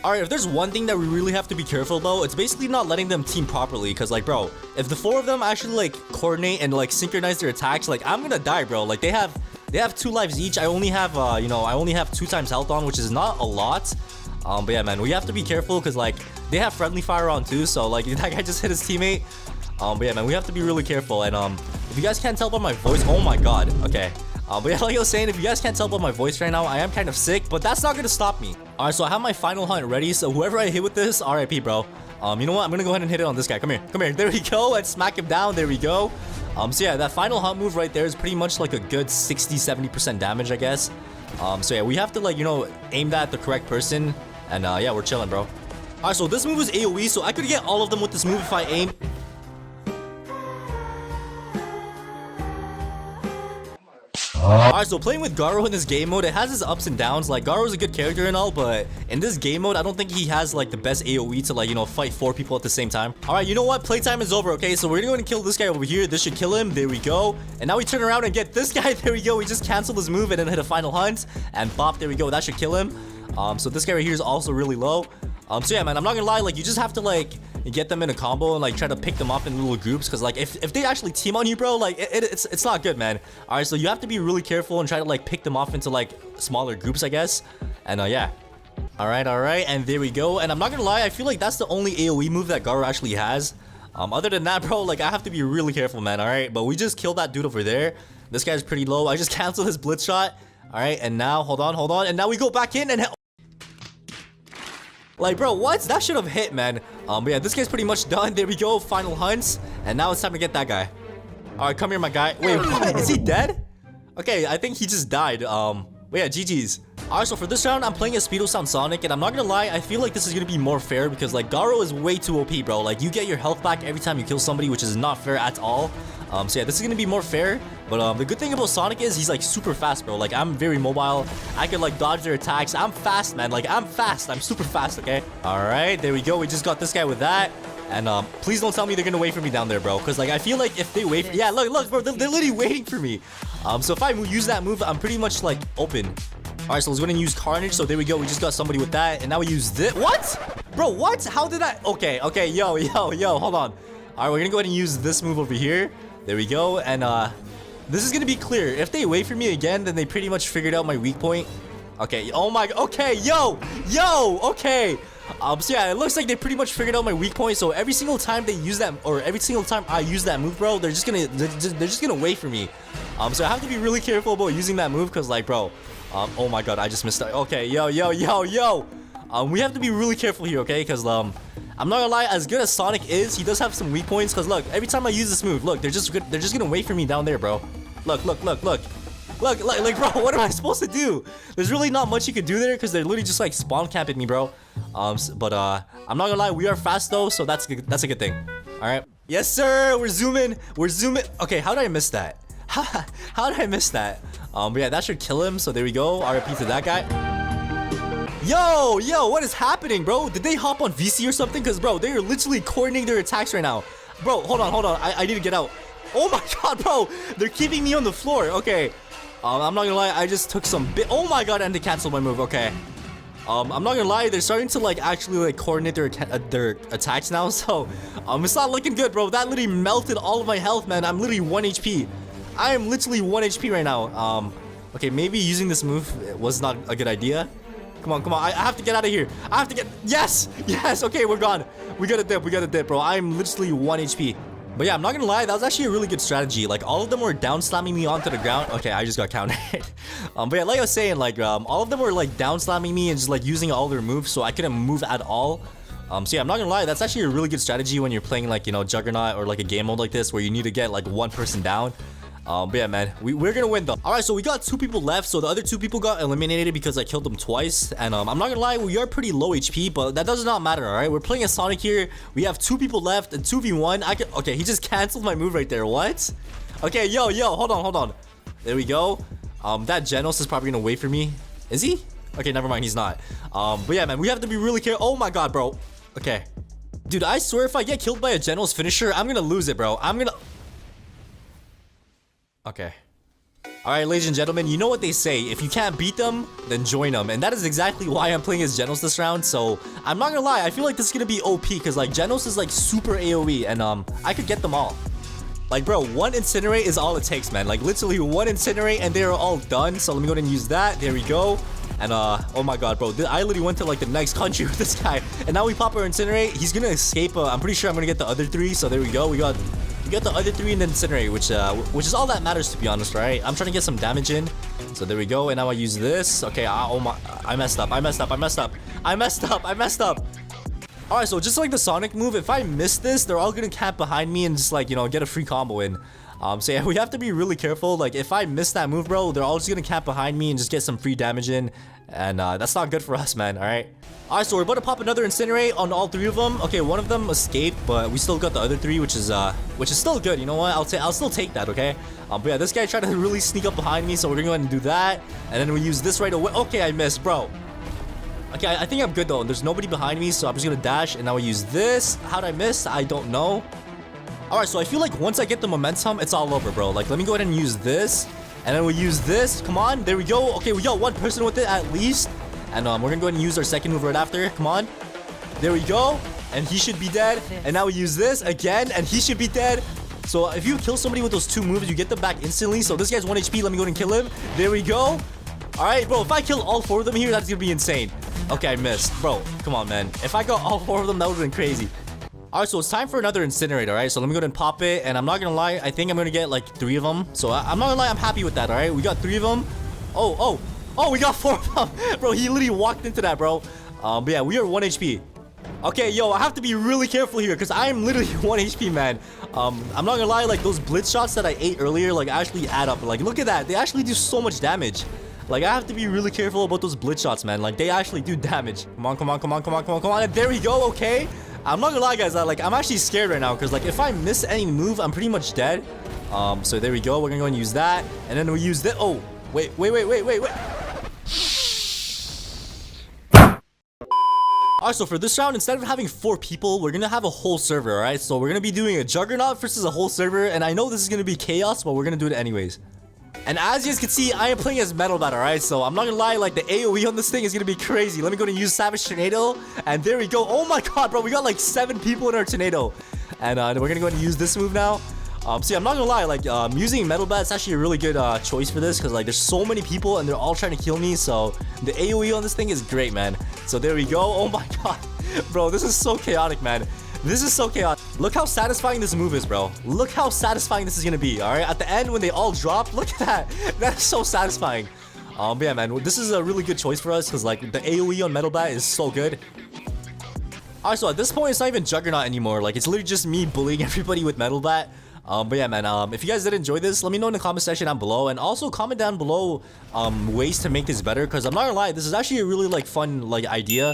Alright, if there's one thing that we really have to be careful though, it's basically not letting them team properly. Cause like, bro, if the four of them actually like coordinate and like synchronize their attacks, like I'm gonna die, bro. Like they have 2 lives each. I only have I only have 2 times health on, which is not a lot. But yeah, man, we have to be careful because like they have friendly fire on too. So like that guy just hit his teammate. But yeah, man, we have to be really careful. And if you guys can't tell by my voice, oh my god, okay. But yeah, like I was saying, if you guys can't tell by my voice right now, I am kind of sick, but that's not gonna stop me. Alright, so I have my final hunt ready, so whoever I hit with this, RIP, bro. You know what? I'm gonna go ahead and hit it on this guy. Come here. There we go, and smack him down. There we go. So yeah, that final hunt move right there is pretty much like a good 60-70% damage, I guess. So yeah, we have to like, you know, aim that at the correct person, and yeah, we're chilling, bro. Alright, so this move is AoE, so I could get all of them with this move if I aim. Alright, so playing with Garo in this game mode, it has its ups and downs. Like, Garo's a good character and all, but in this game mode, I don't think he has, like, the best AoE to, like, you know, fight 4 people at the same time. Alright, you know what? Playtime is over, okay? So we're gonna go and kill this guy over here. This should kill him. There we go. And now we turn around and get this guy. There we go. We just cancel his move and then hit a final hunt. And bop, there we go. That should kill him. So this guy right here is also really low. So yeah, man, I'm not gonna lie, like, you just have to, like, get them in a combo and, like, try to pick them up in little groups, because, like, if they actually team on you, bro, like, it's not good, man. Alright, so you have to be really careful and try to, like, pick them off into, like, smaller groups, I guess. And, yeah. Alright, and there we go. And I'm not gonna lie, I feel like that's the only AoE move that Garo actually has. Other than that, bro, like, I have to be really careful, man, alright? But we just killed that dude over there. This guy's pretty low. I just canceled his blitz shot. Alright, and now, hold on. And now we go back in and... Like, bro, what? That should have hit, man. But yeah, this guy's pretty much done. There we go, final hunts. And now it's time to get that guy. Alright, come here, my guy. Wait, what? Is he dead? Okay, I think he just died. But yeah, GG's. Alright, so for this round, I'm playing as Speedo Sound Sonic. And I'm not gonna lie, I feel like this is gonna be more fair because, like, Garo is way too OP, bro. Like, you get your health back every time you kill somebody, which is not fair at all. So yeah, this is gonna be more fair. But the good thing about Sonic is he's like super fast, bro. Like, I'm very mobile. I can like dodge their attacks. I'm fast, man. Like, I'm fast. I'm super fast, okay? Alright, there we go. We just got this guy with that. And please don't tell me they're gonna wait for me down there, bro. Because like I feel like if they wait for... Yeah, look, bro, they're literally waiting for me. So if I use that move, I'm pretty much like open. Alright, so let's go ahead and use Carnage. So there we go. We just got somebody with that. And now we use this. What? Bro, what? How did I... Okay, yo, hold on. Alright, we're gonna go ahead and use this move over here. There we go. And this is gonna be clear. If they wait for me again, then they pretty much figured out my weak point. Okay, oh my... Okay, yo, okay. So yeah, it looks like they pretty much figured out my weak point. So every single time they use that, or every single time I use that move, bro, they're just gonna wait for me. So I have to be really careful about using that move, because like, bro, oh my god, I just missed it. Okay, yo. We have to be really careful here, okay? Because I'm not gonna lie, as good as Sonic is, he does have some weak points. Because look, every time I use this move, look, they're just gonna wait for me down there, bro. Look, like, bro, what am I supposed to do? There's really not much you could do there because they're literally just like spawn camping me, bro. But I'm not gonna lie, we are fast though, so that's a good thing. All right, yes sir, we're zooming. Okay, how did I miss that? How did I miss that? But yeah, that should kill him. So there we go. RIP to that guy. Yo, what is happening, bro? Did they hop on VC or something? Because bro, they are literally coordinating their attacks right now. Bro, hold on. I need to get out. Oh my god, bro, they're keeping me on the floor. Okay. I'm not gonna lie, I just took some bit. Oh my god, and they canceled my move. Okay. I'm not gonna lie, they're starting to like actually like coordinate their attacks now. So it's not looking good, bro. That literally melted all of my health, man. I'm literally 1 HP. I am literally 1 HP right now. Okay, maybe using this move was not a good idea. Come on, come on. I have to get out of here. I have to get... Yes! Yes! Okay, we're gone. We got a dip. We got a dip, bro. I'm literally 1 HP. But yeah, I'm not gonna lie. That was actually a really good strategy. Like, all of them were down slamming me onto the ground. Okay, I just got countered. But yeah, like I was saying, like, all of them were, like, down slamming me and just, like, using all their moves. So I couldn't move at all. So yeah, I'm not gonna lie. That's actually a really good strategy when you're playing, like, you know, Juggernaut or, like, a game mode like this where you need to get, like, one person down. But yeah, man, we're gonna win though. All right, so we got 2 people left. So the other 2 people got eliminated because I killed them twice. And I'm not gonna lie, we are pretty low HP, but that does not matter. All right, we're playing a Sonic here. We have 2 people left and 2v1. Okay, he just canceled my move right there. What? Okay, yo, hold on. There we go. That Genos is probably gonna wait for me. Is he? Okay, never mind, he's not. But yeah, man, we have to be really careful. Oh my god, bro. Okay, dude, I swear if I get killed by a Genos finisher, I'm gonna lose it, bro. Okay. Alright, ladies and gentlemen, you know what they say. If you can't beat them, then join them. And that is exactly why I'm playing as Genos this round. So, I'm not gonna lie. I feel like this is gonna be OP. Because, like, Genos is, like, super AoE. And, I could get them all. Like, bro, 1 Incinerate is all it takes, man. Like, literally 1 Incinerate and they're all done. So, let me go ahead and use that. There we go. And, oh my god, bro. I literally went to, like, the next country with this guy. And now we pop our Incinerate. He's gonna escape. I'm pretty sure I'm gonna get the other 3. So, there we go. We got the other 3 and then Incinerate, which is all that matters, to be honest, right? I'm trying to get some damage in. So there we go. And now I use this. Okay, oh my, I messed up. Alright, so just like the Sonic move, if I miss this, they're all gonna camp behind me and just, like, you know, get a free combo in. So yeah, we have to be really careful. Like, if I miss that move, bro, they're all just gonna camp behind me and just get some free damage in. And that's not good for us, man. Alright, so we're about to pop another Incinerate on all 3 of them. Okay, one of them escaped, but we still got the other 3, which is still good. You know what? I'll still take that, okay? But yeah, this guy tried to really sneak up behind me, so we're gonna go ahead and do that. And then we use this right away. Okay, I missed, bro. Okay, I think I'm good though. There's nobody behind me, so I'm just gonna dash. And now we use this. How'd I miss? I don't know. Alright, so I feel like once I get the momentum, it's all over, bro. Like, let me go ahead and use this. And then we use this. Come on, there we go. Okay, we got 1 person with it at least. And we're gonna go ahead and use our second move right after. Come on. There we go. And he should be dead. And now we use this again, and he should be dead. So if you kill somebody with those 2 moves, you get them back instantly. So this guy's 1 HP. Let me go ahead and kill him. There we go. Alright, bro. If I kill all 4 of them here, that's gonna be insane. Okay, I missed. Bro, come on, man. If I got all 4 of them, that would've been crazy. Alright, so it's time for another Incinerate, alright? So let me go ahead and pop it. And I'm not gonna lie, I think I'm gonna get like 3 of them. So I'm not gonna lie, I'm happy with that, alright? We got 3 of them. Oh, we got 4 of them. Bro, he literally walked into that, bro. But yeah, we are 1 HP. Okay, yo, I have to be really careful here because I am literally 1 HP, man. I'm not gonna lie, like those blitz shots that I ate earlier, like actually add up. Like, look at that. They actually do so much damage. Like, I have to be really careful about those blitz shots, man. Like, they actually do damage. Come on. And there we go, okay? I'm not gonna lie, guys. I'm actually scared right now because, like, if I miss any move, I'm pretty much dead. So there we go. We're gonna go and use that. And then we use this. Oh, wait. Alright, so for this round, instead of having 4 people, we're gonna have a whole server, alright? So we're gonna be doing a Juggernaut versus a whole server, and I know this is gonna be chaos, but we're gonna do it anyways. And as you guys can see, I am playing as Metal Bat, alright? So I'm not gonna lie, like the AoE on this thing is gonna be crazy. Let me go and use Savage Tornado, and there we go. Oh my god, bro, we got like 7 people in our tornado. And we're gonna go ahead and use this move now. So yeah, I'm not gonna lie, like using Metal Bat is actually a really good choice for this because like there's so many people and they're all trying to kill me. So the AoE on this thing is great, man. So there we go. Oh my god, bro, this is so chaotic, man. This is so chaotic. Look how satisfying this move is, bro. Look how satisfying this is gonna be. All right, at the end when they all drop, look at that. That is so satisfying. But yeah, man, this is a really good choice for us because like the AoE on Metal Bat is so good. Alright, so at this point, it's not even Juggernaut anymore. Like, it's literally just me bullying everybody with Metal Bat. But yeah, man, if you guys did enjoy this, let me know in the comment section down below. And also comment down below ways to make this better. Because I'm not gonna lie, this is actually a really, like, fun, like, idea.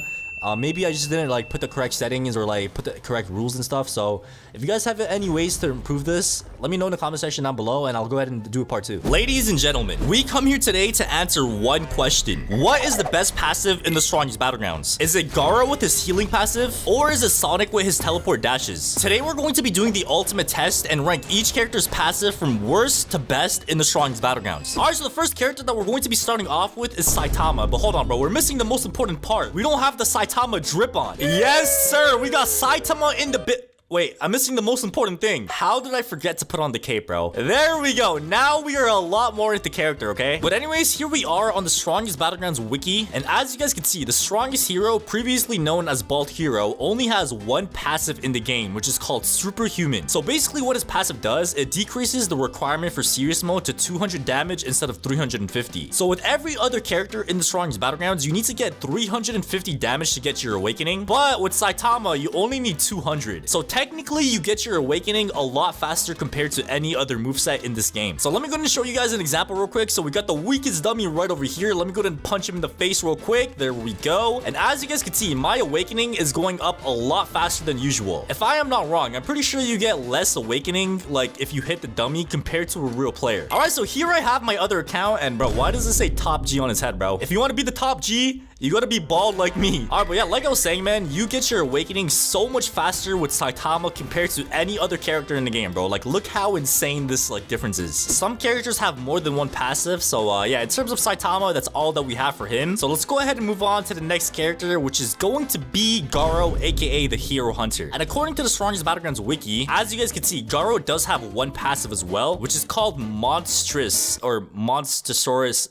Maybe I just didn't, like, put the correct settings or, like, put the correct rules and stuff. So, if you guys have any ways to improve this, let me know in the comment section down below, and I'll go ahead and do a part 2. Ladies and gentlemen, we come here today to answer one question. What is the best passive in the strongest Battlegrounds? Is it Gara with his healing passive, or is it Sonic with his teleport dashes? Today, we're going to be doing the ultimate test and rank each character's passive from worst to best in the strongest Battlegrounds. Alright, so the first character that we're going to be starting off with is Saitama. But hold on, bro, we're missing the most important part. We don't have the Saitama drip on. Yes, sir, we got Saitama in the bit. wait, I'm missing the most important thing. How did I forget to put on the cape, bro? There we go. Now we are a lot more into character, okay? But anyways, here we are on the strongest Battlegrounds wiki. And as you guys can see, the strongest hero, previously known as Bald Hero, only has one passive in the game, which is called Superhuman. So basically what his passive does, it decreases the requirement for serious mode to 200 damage instead of 350. So with every other character in the strongest Battlegrounds, you need to get 350 damage to get your awakening. But with Saitama, you only need 200. So technically, you get your awakening a lot faster compared to any other moveset in this game. So let me go ahead and show you guys an example real quick. So we got the weakest dummy right over here. Let me go ahead and punch him in the face real quick. There we go. And as you guys can see, my awakening is going up a lot faster than usual. If I am not wrong, I'm pretty sure you get less awakening like if you hit the dummy compared to a real player. All right, so here I have my other account. And bro, why does it say top G on his head, bro? If you want to be the top G, you gotta be bald like me. All right, but yeah, like I was saying, man, you get your awakening so much faster with Saitama compared to any other character in the game, bro. Like, look how insane this like difference is. Some characters have more than one passive, so yeah, in terms of Saitama, that's all that we have for him. So let's go ahead and move on to the next character, which is going to be Garo, aka the Hero Hunter. And according to the strongest Battlegrounds wiki, as you guys can see, Garo does have one passive as well, which is called Monstrous or Monstrosaurus.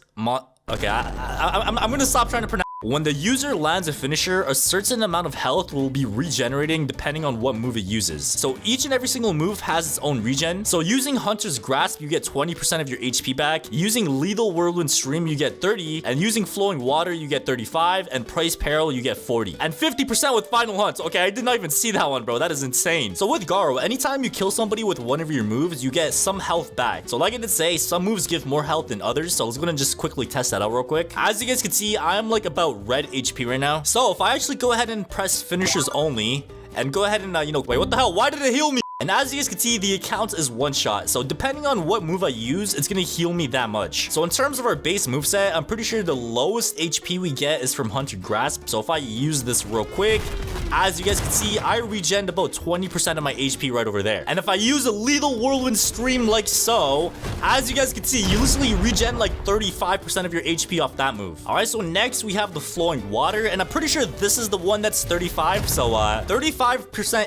Okay, I'm gonna stop trying to pronounce. When the user lands a finisher, a certain amount of health will be regenerating depending on what move it uses. So each and every single move has its own regen. So using Hunter's Grasp, you get 20% of your HP back. Using Lethal Whirlwind Stream, you get 30. And using Flowing Water, you get 35. And Praise Peril, you get 40. And 50% with Final Hunt. Okay, I did not even see that one, bro. That is insane. So with Garo, anytime you kill somebody with one of your moves, you get some health back. So like I did say, some moves give more health than others. So let's go ahead and just quickly test that out real quick. As you guys can see, I'm like about red HP right now. So if I actually go ahead and press finishers only and go ahead and wait, what the hell? Why did it heal me? And as you guys can see, the account is one shot. So depending on what move I use, it's gonna heal me that much. So in terms of our base moveset, I'm pretty sure the lowest HP we get is from Hunter Grasp. So if I use this real quick, as you guys can see, I regen about 20% of my HP right over there. And if I use a Lethal Whirlwind Stream like so, as you guys can see, you literally regen like 35% of your HP off that move. All right, so next we have the Flowing Water, and I'm pretty sure this is the one that's 35. So 35%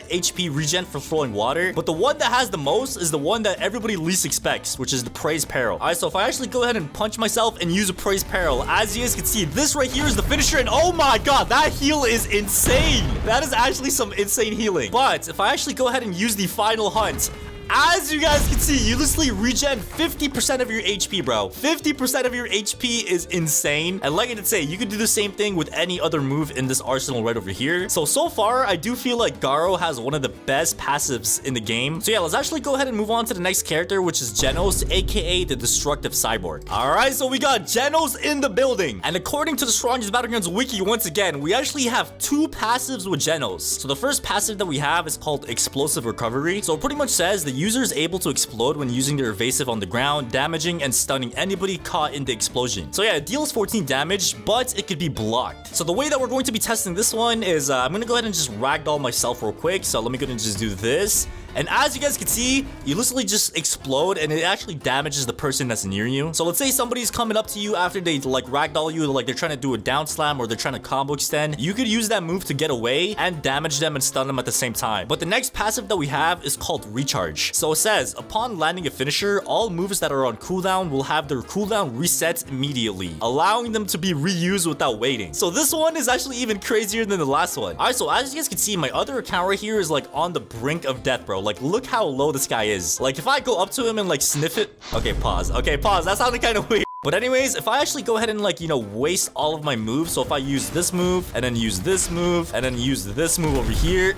HP regen for Flowing Water. But the one that has the most is the one that everybody least expects, which is the Praise Peril. All right, so if I actually go ahead and punch myself and use a Praise Peril, as you guys can see, this right here is the finisher, and oh my god, that heal is insane. That is actually some insane healing. But if I actually go ahead and use the Final Hunt, as you guys can see, you literally regen 50% of your HP, bro. 50% of your HP is insane. And like I did say, you could do the same thing with any other move in this arsenal right over here. So far, I do feel like Garo has one of the best passives in the game. So yeah, let's actually go ahead and move on to the next character, which is Genos, aka the Destructive Cyborg. All right, so we got Genos in the building. And according to the strongest Battlegrounds wiki, once again, we actually have two passives with Genos. So the first passive that we have is called Explosive Recovery. So it pretty much says the user is able to explode when using their evasive on the ground, damaging and stunning anybody caught in the explosion. So yeah, it deals 14 damage, but it could be blocked. So the way that we're going to be testing this one is I'm gonna go ahead and just ragdoll myself real quick. So let me go ahead and just do this. And as you guys can see, you literally just explode and it actually damages the person that's near you. So let's say somebody's coming up to you after they like ragdoll you, like they're trying to do a down slam or they're trying to combo extend. You could use that move to get away and damage them and stun them at the same time. But the next passive that we have is called Recharge. So it says, upon landing a finisher, all moves that are on cooldown will have their cooldown reset immediately, allowing them to be reused without waiting. So this one is actually even crazier than the last one. All right, so as you guys can see, my other account right here is like on the brink of death, bro. Like, look how low this guy is. Like, if I go up to him and like sniff it. Okay, pause. Okay, pause. That sounded kind of weird. But anyways, if I actually go ahead and like, waste all of my moves. So if I use this move and then use this move and then use this move over here.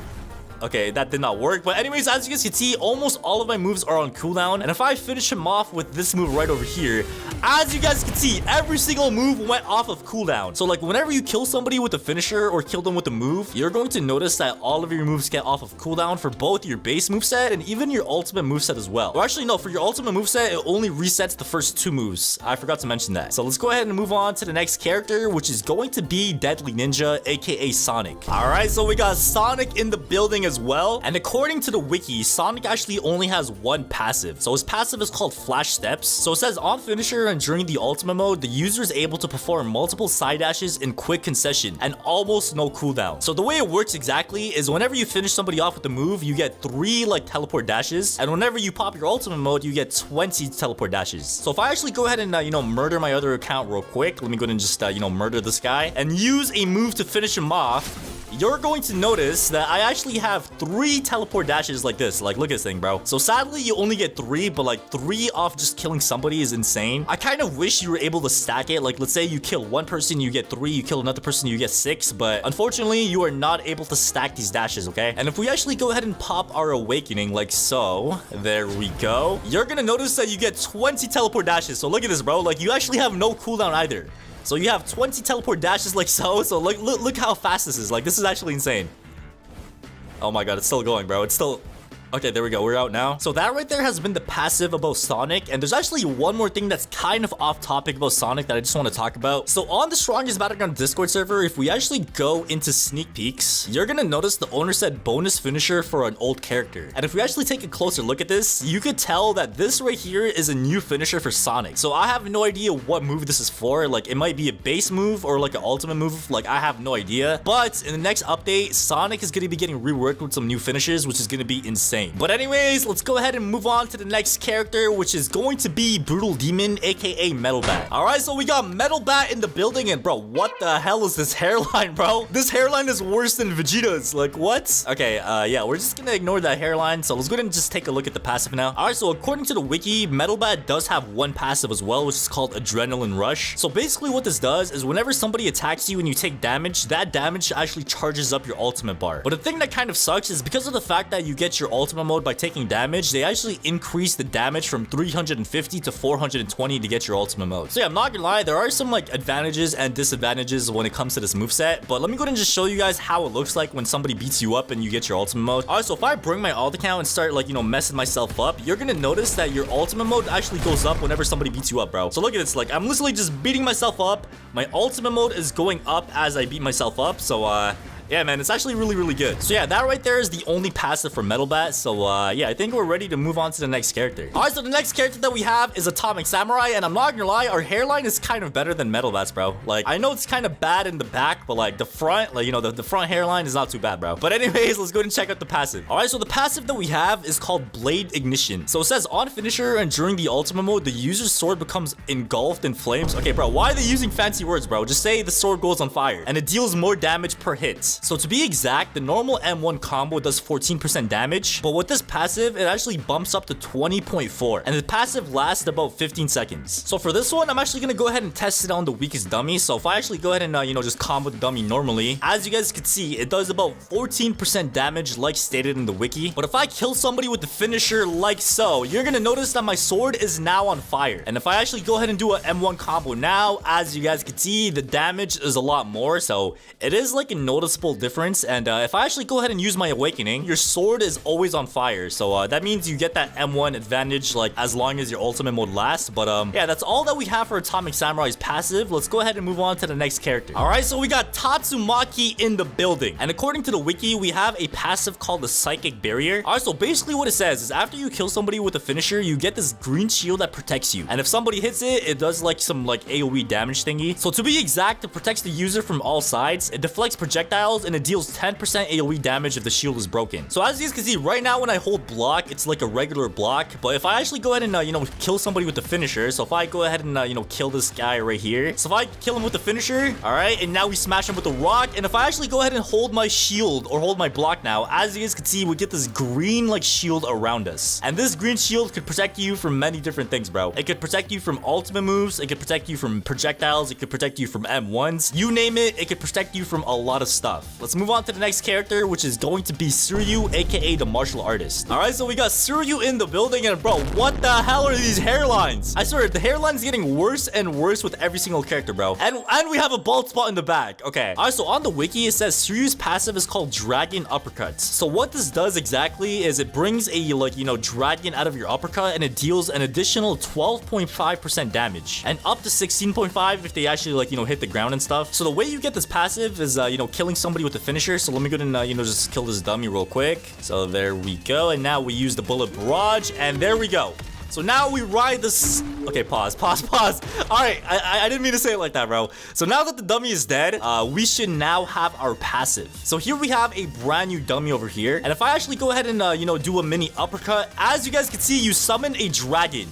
Okay, that did not work. But anyways, as you guys can see, almost all of my moves are on cooldown. And if I finish him off with this move right over here, as you guys can see, every single move went off of cooldown. So like whenever you kill somebody with a finisher or kill them with a move, you're going to notice that all of your moves get off of cooldown for both your base moveset and even your ultimate moveset as well. Or actually, no, for your ultimate moveset, it only resets the first two moves. I forgot to mention that. So let's go ahead and move on to the next character, which is going to be Deadly Ninja, aka Sonic. All right, so we got Sonic in the building as well. And according to the wiki, Sonic actually only has one passive. So his passive is called Flash Steps. So it says on finisher and during the ultimate mode, the user is able to perform multiple side dashes in quick concession and almost no cooldown. So the way it works exactly is whenever you finish somebody off with the move, you get 3 like teleport dashes. And whenever you pop your ultimate mode, you get 20 teleport dashes. So if I actually go ahead and, murder my other account real quick, let me go ahead and just, murder this guy and use a move to finish him off. You're going to notice that I actually have 3 teleport dashes like this. Like, look at this thing, bro. So sadly, you only get 3, but like 3 off just killing somebody is insane. I kind of wish you were able to stack it. Like, let's say you kill one person, you get 3. You kill another person, you get 6. But unfortunately, you are not able to stack these dashes, okay? And if we actually go ahead and pop our awakening like so, there we go. You're gonna notice that you get 20 teleport dashes. So look at this, bro. Like, you actually have no cooldown either. So you have 20 teleport dashes like so. So look how fast this is. Like, this is actually insane. Oh my god, it's still going, bro. It's still... Okay, there we go. We're out now. So that right there has been the passive about Sonic. And there's actually one more thing that's kind of off topic about Sonic that I just want to talk about. So on the Strongest Battleground Discord server, if we actually go into sneak peeks, you're gonna notice the owner said bonus finisher for an old character. And if we actually take a closer look at this, you could tell that this right here is a new finisher for Sonic. So I have no idea what move this is for. Like, it might be a base move or like an ultimate move. Like, I have no idea. But in the next update, Sonic is gonna be getting reworked with some new finishes, which is gonna be insane. But anyways, let's go ahead and move on to the next character, which is going to be Brutal Demon, aka Metal Bat. All right, so we got Metal Bat in the building, and bro, what the hell is this hairline, bro? This hairline is worse than Vegeta's. Like, what? Okay, yeah, we're just gonna ignore that hairline. So let's go ahead and just take a look at the passive now. All right, so according to the wiki, Metal Bat does have one passive as well, which is called Adrenaline Rush. So basically what this does is whenever somebody attacks you and you take damage, that damage actually charges up your ultimate bar. But the thing that kind of sucks is because of the fact that you get your ultimate mode by taking damage, they actually increase the damage from 350 to 420 to get your ultimate mode. So yeah, I'm not gonna lie, there are some like advantages and disadvantages when it comes to this moveset, but let me go ahead and just show you guys how it looks like when somebody beats you up and you get your ultimate mode. Alright, so if I bring my alt account and start like, messing myself up, you're gonna notice that your ultimate mode actually goes up whenever somebody beats you up, bro. So look at this, like I'm literally just beating myself up. My ultimate mode is going up as I beat myself up, so yeah, man, it's actually really, really good. So yeah, that right there is the only passive for Metal Bat. So yeah, I think we're ready to move on to the next character. All right, so the next character that we have is Atomic Samurai, and I'm not gonna lie, our hairline is kind of better than Metal Bat's, bro. Like, I know it's kind of bad in the back, but like the front, like, the front hairline is not too bad, bro. But anyways, let's go ahead and check out the passive. All right, so the passive that we have is called Blade Ignition. So it says on finisher and during the ultimate mode, the user's sword becomes engulfed in flames. Okay, bro, why are they using fancy words, bro? Just say the sword goes on fire and it deals more damage per hit. So to be exact, the normal M1 combo does 14% damage, but with this passive, it actually bumps up to 20.4, and the passive lasts about 15 seconds. So for this one, I'm actually gonna go ahead and test it on the weakest dummy. So if I actually go ahead and, just combo the dummy normally, as you guys can see, it does about 14% damage like stated in the wiki. But if I kill somebody with the finisher like so, you're gonna notice that my sword is now on fire. And if I actually go ahead and do an M1 combo now, as you guys can see, the damage is a lot more. So it is like a noticeable difference. And if I actually go ahead and use my awakening, your sword is always on fire. So that means you get that M1 advantage like as long as your ultimate mode lasts. But yeah, that's all that we have for Atomic Samurai's passive. Let's go ahead and move on to the next character. All right, so we got Tatsumaki in the building. And according to the wiki, we have a passive called the Psychic Barrier. All right, so basically what it says is after you kill somebody with a finisher, you get this green shield that protects you. And if somebody hits it, it does like some like AoE damage thingy. So to be exact, it protects the user from all sides. It deflects projectiles and it deals 10% AoE damage if the shield is broken. So as you guys can see, right now when I hold block, it's like a regular block. But if I actually go ahead and, kill somebody with the finisher, so if I go ahead and, kill this guy right here. So if I kill him with the finisher, all right, and now we smash him with the rock. And if I actually go ahead and hold my shield or hold my block now, as you guys can see, we get this green like shield around us. And this green shield could protect you from many different things, bro. It could protect you from ultimate moves. It could protect you from projectiles. It could protect you from M1s. You name it, it could protect you from a lot of stuff. Let's move on to the next character, which is going to be Suryu, aka the martial artist. All right, so we got Suryu in the building, and bro, what the hell are these hairlines? I swear, the hairline's getting worse and worse with every single character, bro. And we have a bald spot in the back. Okay. All right, so on the wiki, it says Suryu's passive is called Dragon Uppercuts. So what this does exactly is it brings a, dragon out of your uppercut, and it deals an additional 12.5% damage, and up to 16.5 if they actually, hit the ground and stuff. So the way you get this passive is, killing someone somebody with the finisher. So let me go ahead and, just kill this dummy real quick. So there we go. And now we use the bullet barrage. And there we go. So now we ride this. Okay, pause. All right, I didn't mean to say it like that, bro. So now that the dummy is dead, we should now have our passive. So here we have a brand new dummy over here. And if I actually go ahead and, do a mini uppercut, as you guys can see, you summon a dragon.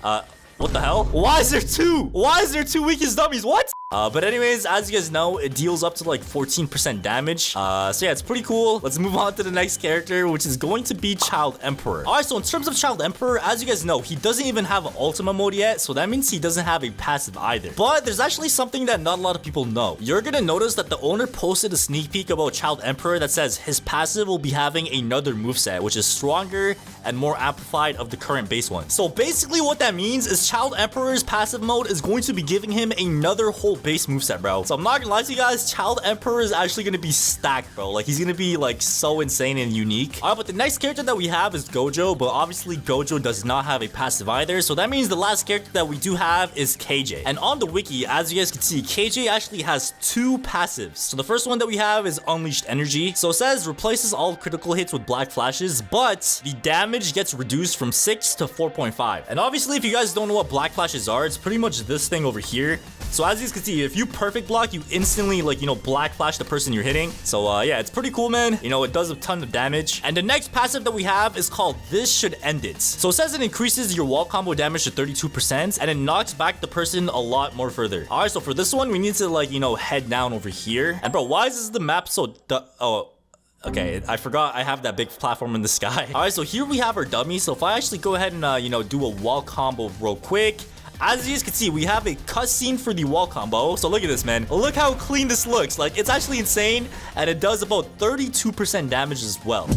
What the hell? Why is there two? Why is there two weakest dummies? What? But anyways, as you guys know, it deals up to like 14% damage. So yeah, it's pretty cool. Let's move on to the next character, which is going to be Child Emperor. All right, so in terms of Child Emperor, as you guys know, he doesn't even have an Ultima mode yet. So that means he doesn't have a passive either. But there's actually something that not a lot of people know. You're gonna notice that the owner posted a sneak peek about Child Emperor that says his passive will be having another moveset, which is stronger and more amplified of the current base one. So basically what that means is Child Emperor's passive mode is going to be giving him another whole base moveset, bro. So I'm not gonna lie to you guys, Child Emperor is actually gonna be stacked, bro. Like, he's gonna be like so insane and unique. All right, but the next character that we have is Gojo, but obviously Gojo does not have a passive either. So that means the last character that we do have is KJ. And on the wiki, as you guys can see, KJ actually has two passives. So the first one that we have is Unleashed Energy. So it says replaces all critical hits with black flashes, but the damage gets reduced from 6 to 4.5. And obviously, if you guys don't know what black flashes are, it's pretty much this thing over here. So as you guys can see, if you perfect block, you instantly black flash the person you're hitting. So yeah, it's pretty cool, man. It does a ton of damage. And the next passive that we have is called This Should End It. So it says it increases your wall combo damage to 32% and it knocks back the person a lot more further. All right, so for this one, we need to head down over here. And bro, why is the map so okay, I forgot I have that big platform in the sky. All right, so here we have our dummy. So if I actually go ahead and, do a wall combo real quick, as you guys can see, we have a cutscene for the wall combo. So look at this, man. Look how clean this looks. Like, it's actually insane. And it does about 32% damage as well.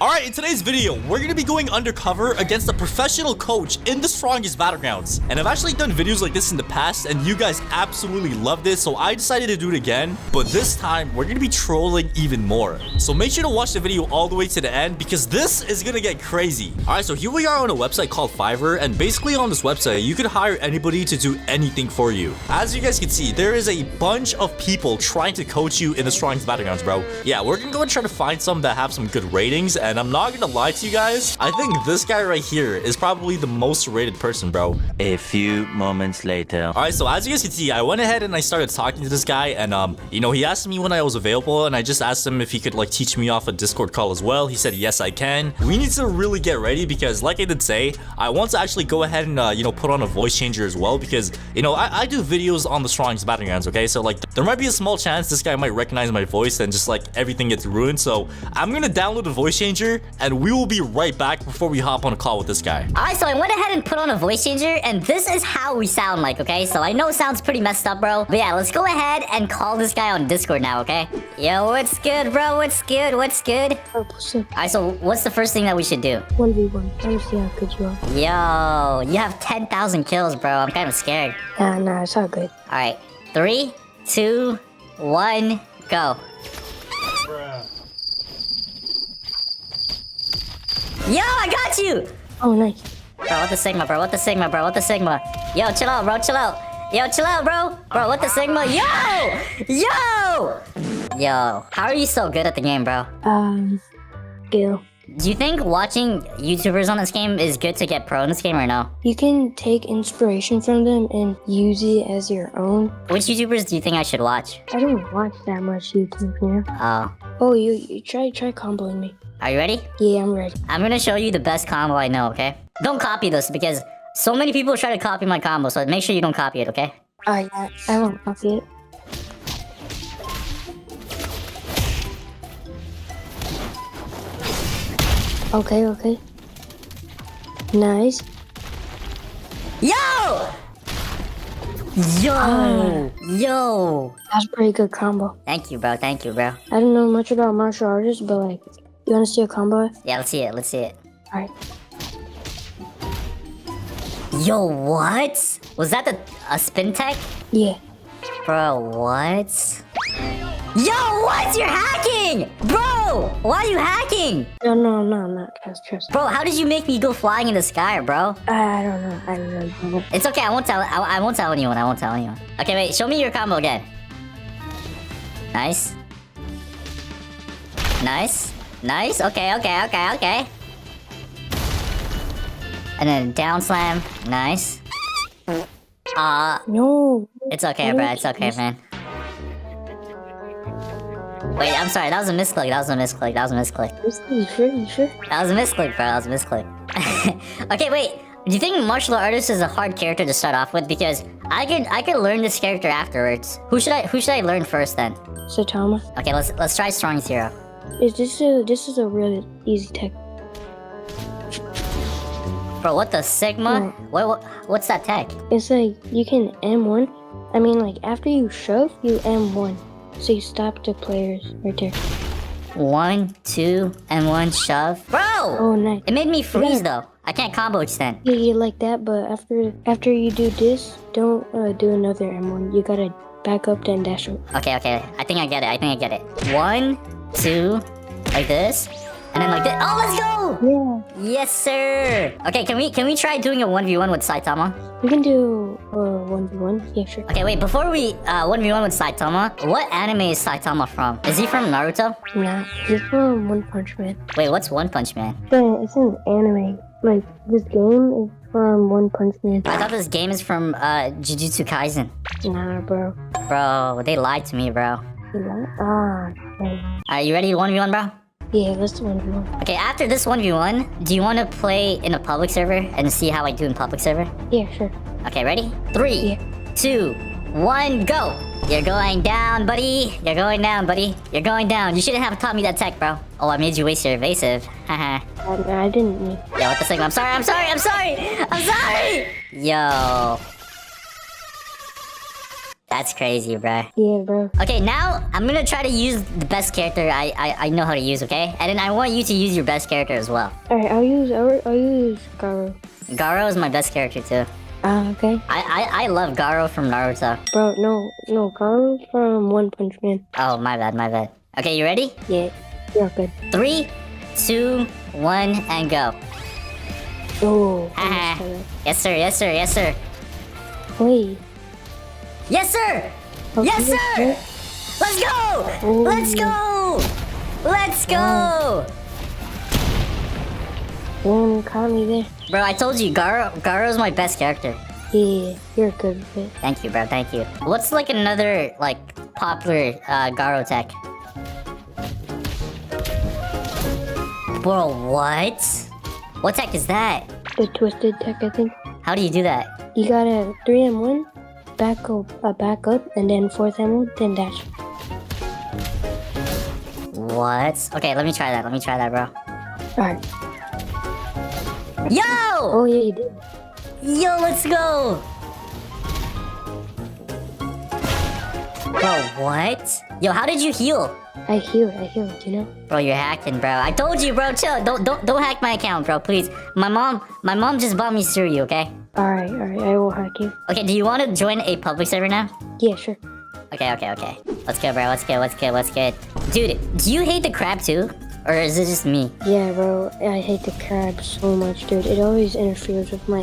Alright, in today's video, we're gonna be going undercover against a professional coach in the strongest Battlegrounds. And I've actually done videos like this in the past, and you guys absolutely love this, so I decided to do it again. But this time, we're gonna be trolling even more. So make sure to watch the video all the way to the end, because this is gonna get crazy. Alright, so here we are on a website called Fiverr, and basically on this website, you could hire anybody to do anything for you. As you guys can see, there is a bunch of people trying to coach you in the strongest Battlegrounds, bro. Yeah, we're gonna go and try to find some that have some good ratings, and I'm not gonna lie to you guys, I think this guy right here is probably the most rated person, bro. A few moments later. Alright, so as you guys can see, I went ahead and I started talking to this guy, and he asked me when I was available, and I just asked him if he could teach me off a Discord call as well. He said yes, I can. We need to really get ready because, like I did say, I want to actually go ahead and put on a voice changer as well, because I do videos on the strongest Battlegrounds, okay? So there might be a small chance this guy might recognize my voice and just everything gets ruined. So I'm gonna download a voice changer, and we will be right back before we hop on a call with this guy. Alright, so I went ahead and put on a voice changer, and this is how we sound like, okay? So I know it sounds pretty messed up, bro. But yeah, let's go ahead and call this guy on Discord now, okay? Yo, what's good, bro? What's good? What's good? Alright, so what's the first thing that we should do? 1v1. Let me see how good you are. Yo, you have 10,000 kills, bro. I'm kind of scared. Nah, it's all good. Alright, 3, 2, 1, go. Yo, I got you! Oh, nice. Bro, what the Sigma, bro? What the Sigma, bro? What the Sigma? Yo, chill out, bro. Chill out. Yo, chill out, bro. Bro, what the Sigma? Yo! Yo, how are you so good at the game, bro? Skill. Do you think watching YouTubers on this game is good to get pro in this game or no? You can take inspiration from them and use it as your own. Which YouTubers do you think I should watch? I don't watch that much YouTube, you know? Oh. Oh, you try comboing me. Are you ready? Yeah, I'm ready. I'm gonna show you the best combo I know, okay? Don't copy this because so many people try to copy my combo, so make sure you don't copy it, okay? Alright, I won't copy it. Okay. Nice. Yo! That's a pretty good combo. Thank you, bro. Thank you, bro. I don't know much about martial artists, but you wanna see a combo? Yeah, let's see it. Let's see it. Alright. Yo, what? Was that a spin tech? Yeah. Bro, what? Yo, what? You're hacking! Bro! Why are you hacking? No, I'm not. Trust. Bro, how did you make me go flying in the sky, bro? I don't know. It's okay, I won't tell anyone. Okay, wait, show me your combo again. Nice. Nice. Nice. Okay. And then down slam. Nice. No. It's okay, bro. It's okay, man. Wait, I'm sorry. That was a misclick. You sure? That was a misclick, bro. That was a misclick. Okay, wait. Do you think martial artist is a hard character to start off with? Because I could learn this character afterwards. Who should I learn first then? Saitama. Okay, let's try strong hero. This is a really easy tech. Bro, what the Sigma? What's that tech? It's like you can M1. I mean, like after you shove, you M1. So you stop the players right there. 1, 2, and 1 shove. Bro! Oh, nice. It made me freeze though. I can't combo extend. Yeah, you like that, but after you do this, don't do another M1. You gotta back up then dash up. Okay. I think I get it. 1, 2, like this, and then like this. Oh, let's go! Yeah. Yes, sir. Okay, can we try doing a 1v1 with Saitama? We can do 1v1. Yeah, sure. Okay, wait. Before we 1v1 with Saitama, what anime is Saitama from? Is he from Naruto? Nah, he's from One Punch Man. Wait, what's One Punch Man? It's an anime. Like this game is from One Punch Man. I thought this game is from Jujutsu Kaisen. Nah, bro. Bro, they lied to me, bro. Okay. Are you ready to 1v1, bro? Yeah, let's 1v1. Okay, after this 1v1, do you want to play in a public server and see how I do in public server? Yeah, sure. Okay, ready? 3, 2, 1, go! You're going down, buddy. You're going down, buddy. You're going down. You shouldn't have taught me that tech, bro. Oh, I made you waste your evasive. Haha. I didn't mean. Yo, what the Sigma? I'm sorry! Yo. That's crazy, bruh. Yeah, bro. Okay, now I'm gonna try to use the best character I know how to use, okay? And then I want you to use your best character as well. Alright, I'll use Garo. Garo is my best character too. Okay. I love Garo from Naruto. Bro, no, Garo from One Punch Man. Oh, my bad. Okay, you ready? Yeah, you're good. 3, 2, 1, and go. Oh. Yes, sir. Wait. Yes, sir! Okay, Yes, sir! Let's go! Oh. Let's go! One caught me there. Bro, I told you, Garo's my best character. Yeah, you're good with it. Thank you, bro. Thank you. What's like another popular Garo tech? Bro, what? What tech is that? The twisted tech, I think. How do you do that? You gotta 3M1, back up, and then 4th M1, then dash. What? Okay, let me try that, bro. Alright. Yo! Oh yeah, you did. Yo, let's go! Bro, what? Yo, how did you heal? I healed, you know? Bro, you're hacking, bro. I told you, bro. Chill. Don't hack my account, bro. Please. My mom just bought me cereal, okay? Alright, I will hack you. Okay, do you want to join a public server now? Yeah, sure. Okay. Let's go, bro. Let's get. Dude, do you hate the crab too? Or is it just me? Yeah, bro. I hate the crab so much, dude. It always interferes with my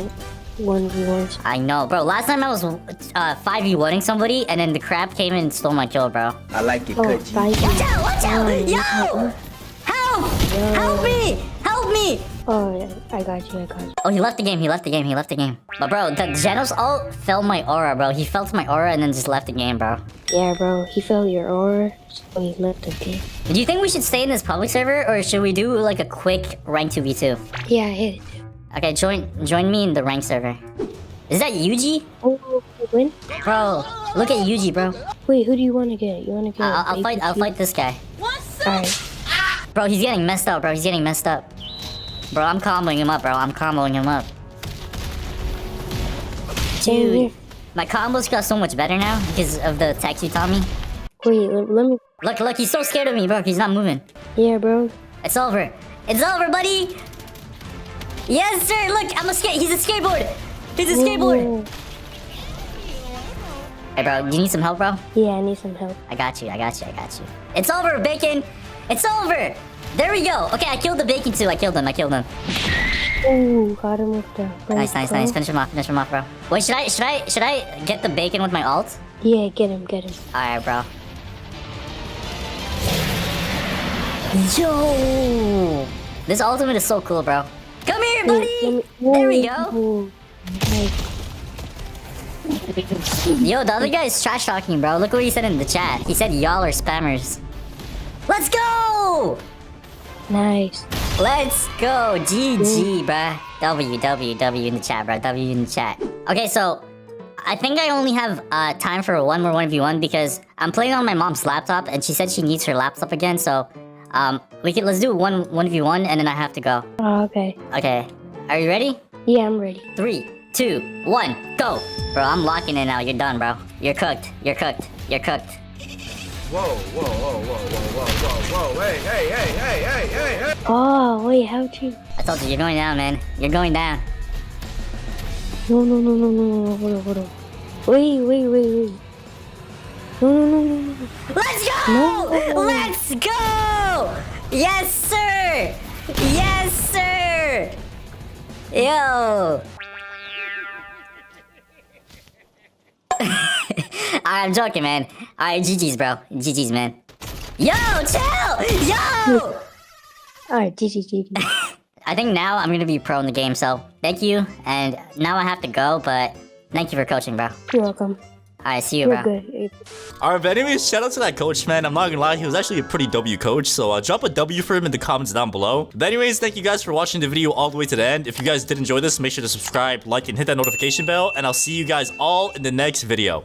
1v1s. I know, bro. Last time I was 5v1ing somebody, and then the crab came and stole my kill, bro. I like it, Oh, Kaji. Watch out! Yo! Help! Help me! Oh, yeah, I got you. Oh, he left the game. But bro, the Genos ult felt my aura, bro. He felt my aura and then just left the game, bro. Yeah, bro. He felt your aura, so he left the game. Do you think we should stay in this public server, or should we do like a quick rank 2v2? Yeah, I hit it. Okay, join me in the rank server. Is that Yuji? Oh, win? Bro, look at Yuji, bro. Wait, who do you want to get? You want to get? I'll fight this guy. Alright. Bro, he's getting messed up, Bro, I'm comboing him up, Dude, my combos got so much better now because of the tech you taught me. Wait, let me. Look, he's so scared of me, bro. He's not moving. Yeah, bro. It's over, buddy. Yes, sir. Look, he's a skateboard. Whoa. Hey, bro, do you need some help, bro? Yeah, I need some help. I got you. It's over, Bacon. It's over. There we go. Okay, I killed the Bacon too. I killed him. Ooh, got him with the. Nice. Finish him off, bro. Wait, should I get the Bacon with my ult? Yeah, get him. Alright, bro. Yo! This ultimate is so cool, bro. Come here, buddy! There we go. Yo, the other guy is trash talking, bro. Look what he said in the chat. He said y'all are spammers. Let's go! Nice. Let's go. GG, bruh. W in the chat, bro. W in the chat. Okay, so I think I only have time for one more 1v1 because I'm playing on my mom's laptop and she said she needs her laptop again, so let's do 1v1 and then I have to go. Oh, okay. Okay. Are you ready? Yeah, I'm ready. 3, 2, 1, go! Bro, I'm locking in now. You're done, bro. You're cooked. You're cooked. You're cooked. Whoa, whoa, whoa, whoa, whoa, whoa, whoa, hey, hey, hey, hey, hey, hey, hey. Oh, wait, how'd you? I told you, you're going down, man. You're going down. No, hold on. Wait. No. Let's go! No. Let's go! Yes, sir! Yes, sir! Yo! I'm joking, man. Alright, GG's, bro. GG's, man. Yo, chill! Yo! Alright, GG. I think now I'm gonna be pro in the game, so thank you. And now I have to go, but thank you for coaching, bro. You're welcome. Alright, see you, You're bro. good. Alright, but anyways, shout out to that coach, man. I'm not gonna lie, he was actually a pretty W coach, so drop a W for him in the comments down below. But anyways, thank you guys for watching the video all the way to the end. If you guys did enjoy this, make sure to subscribe, like, and hit that notification bell, and I'll see you guys all in the next video.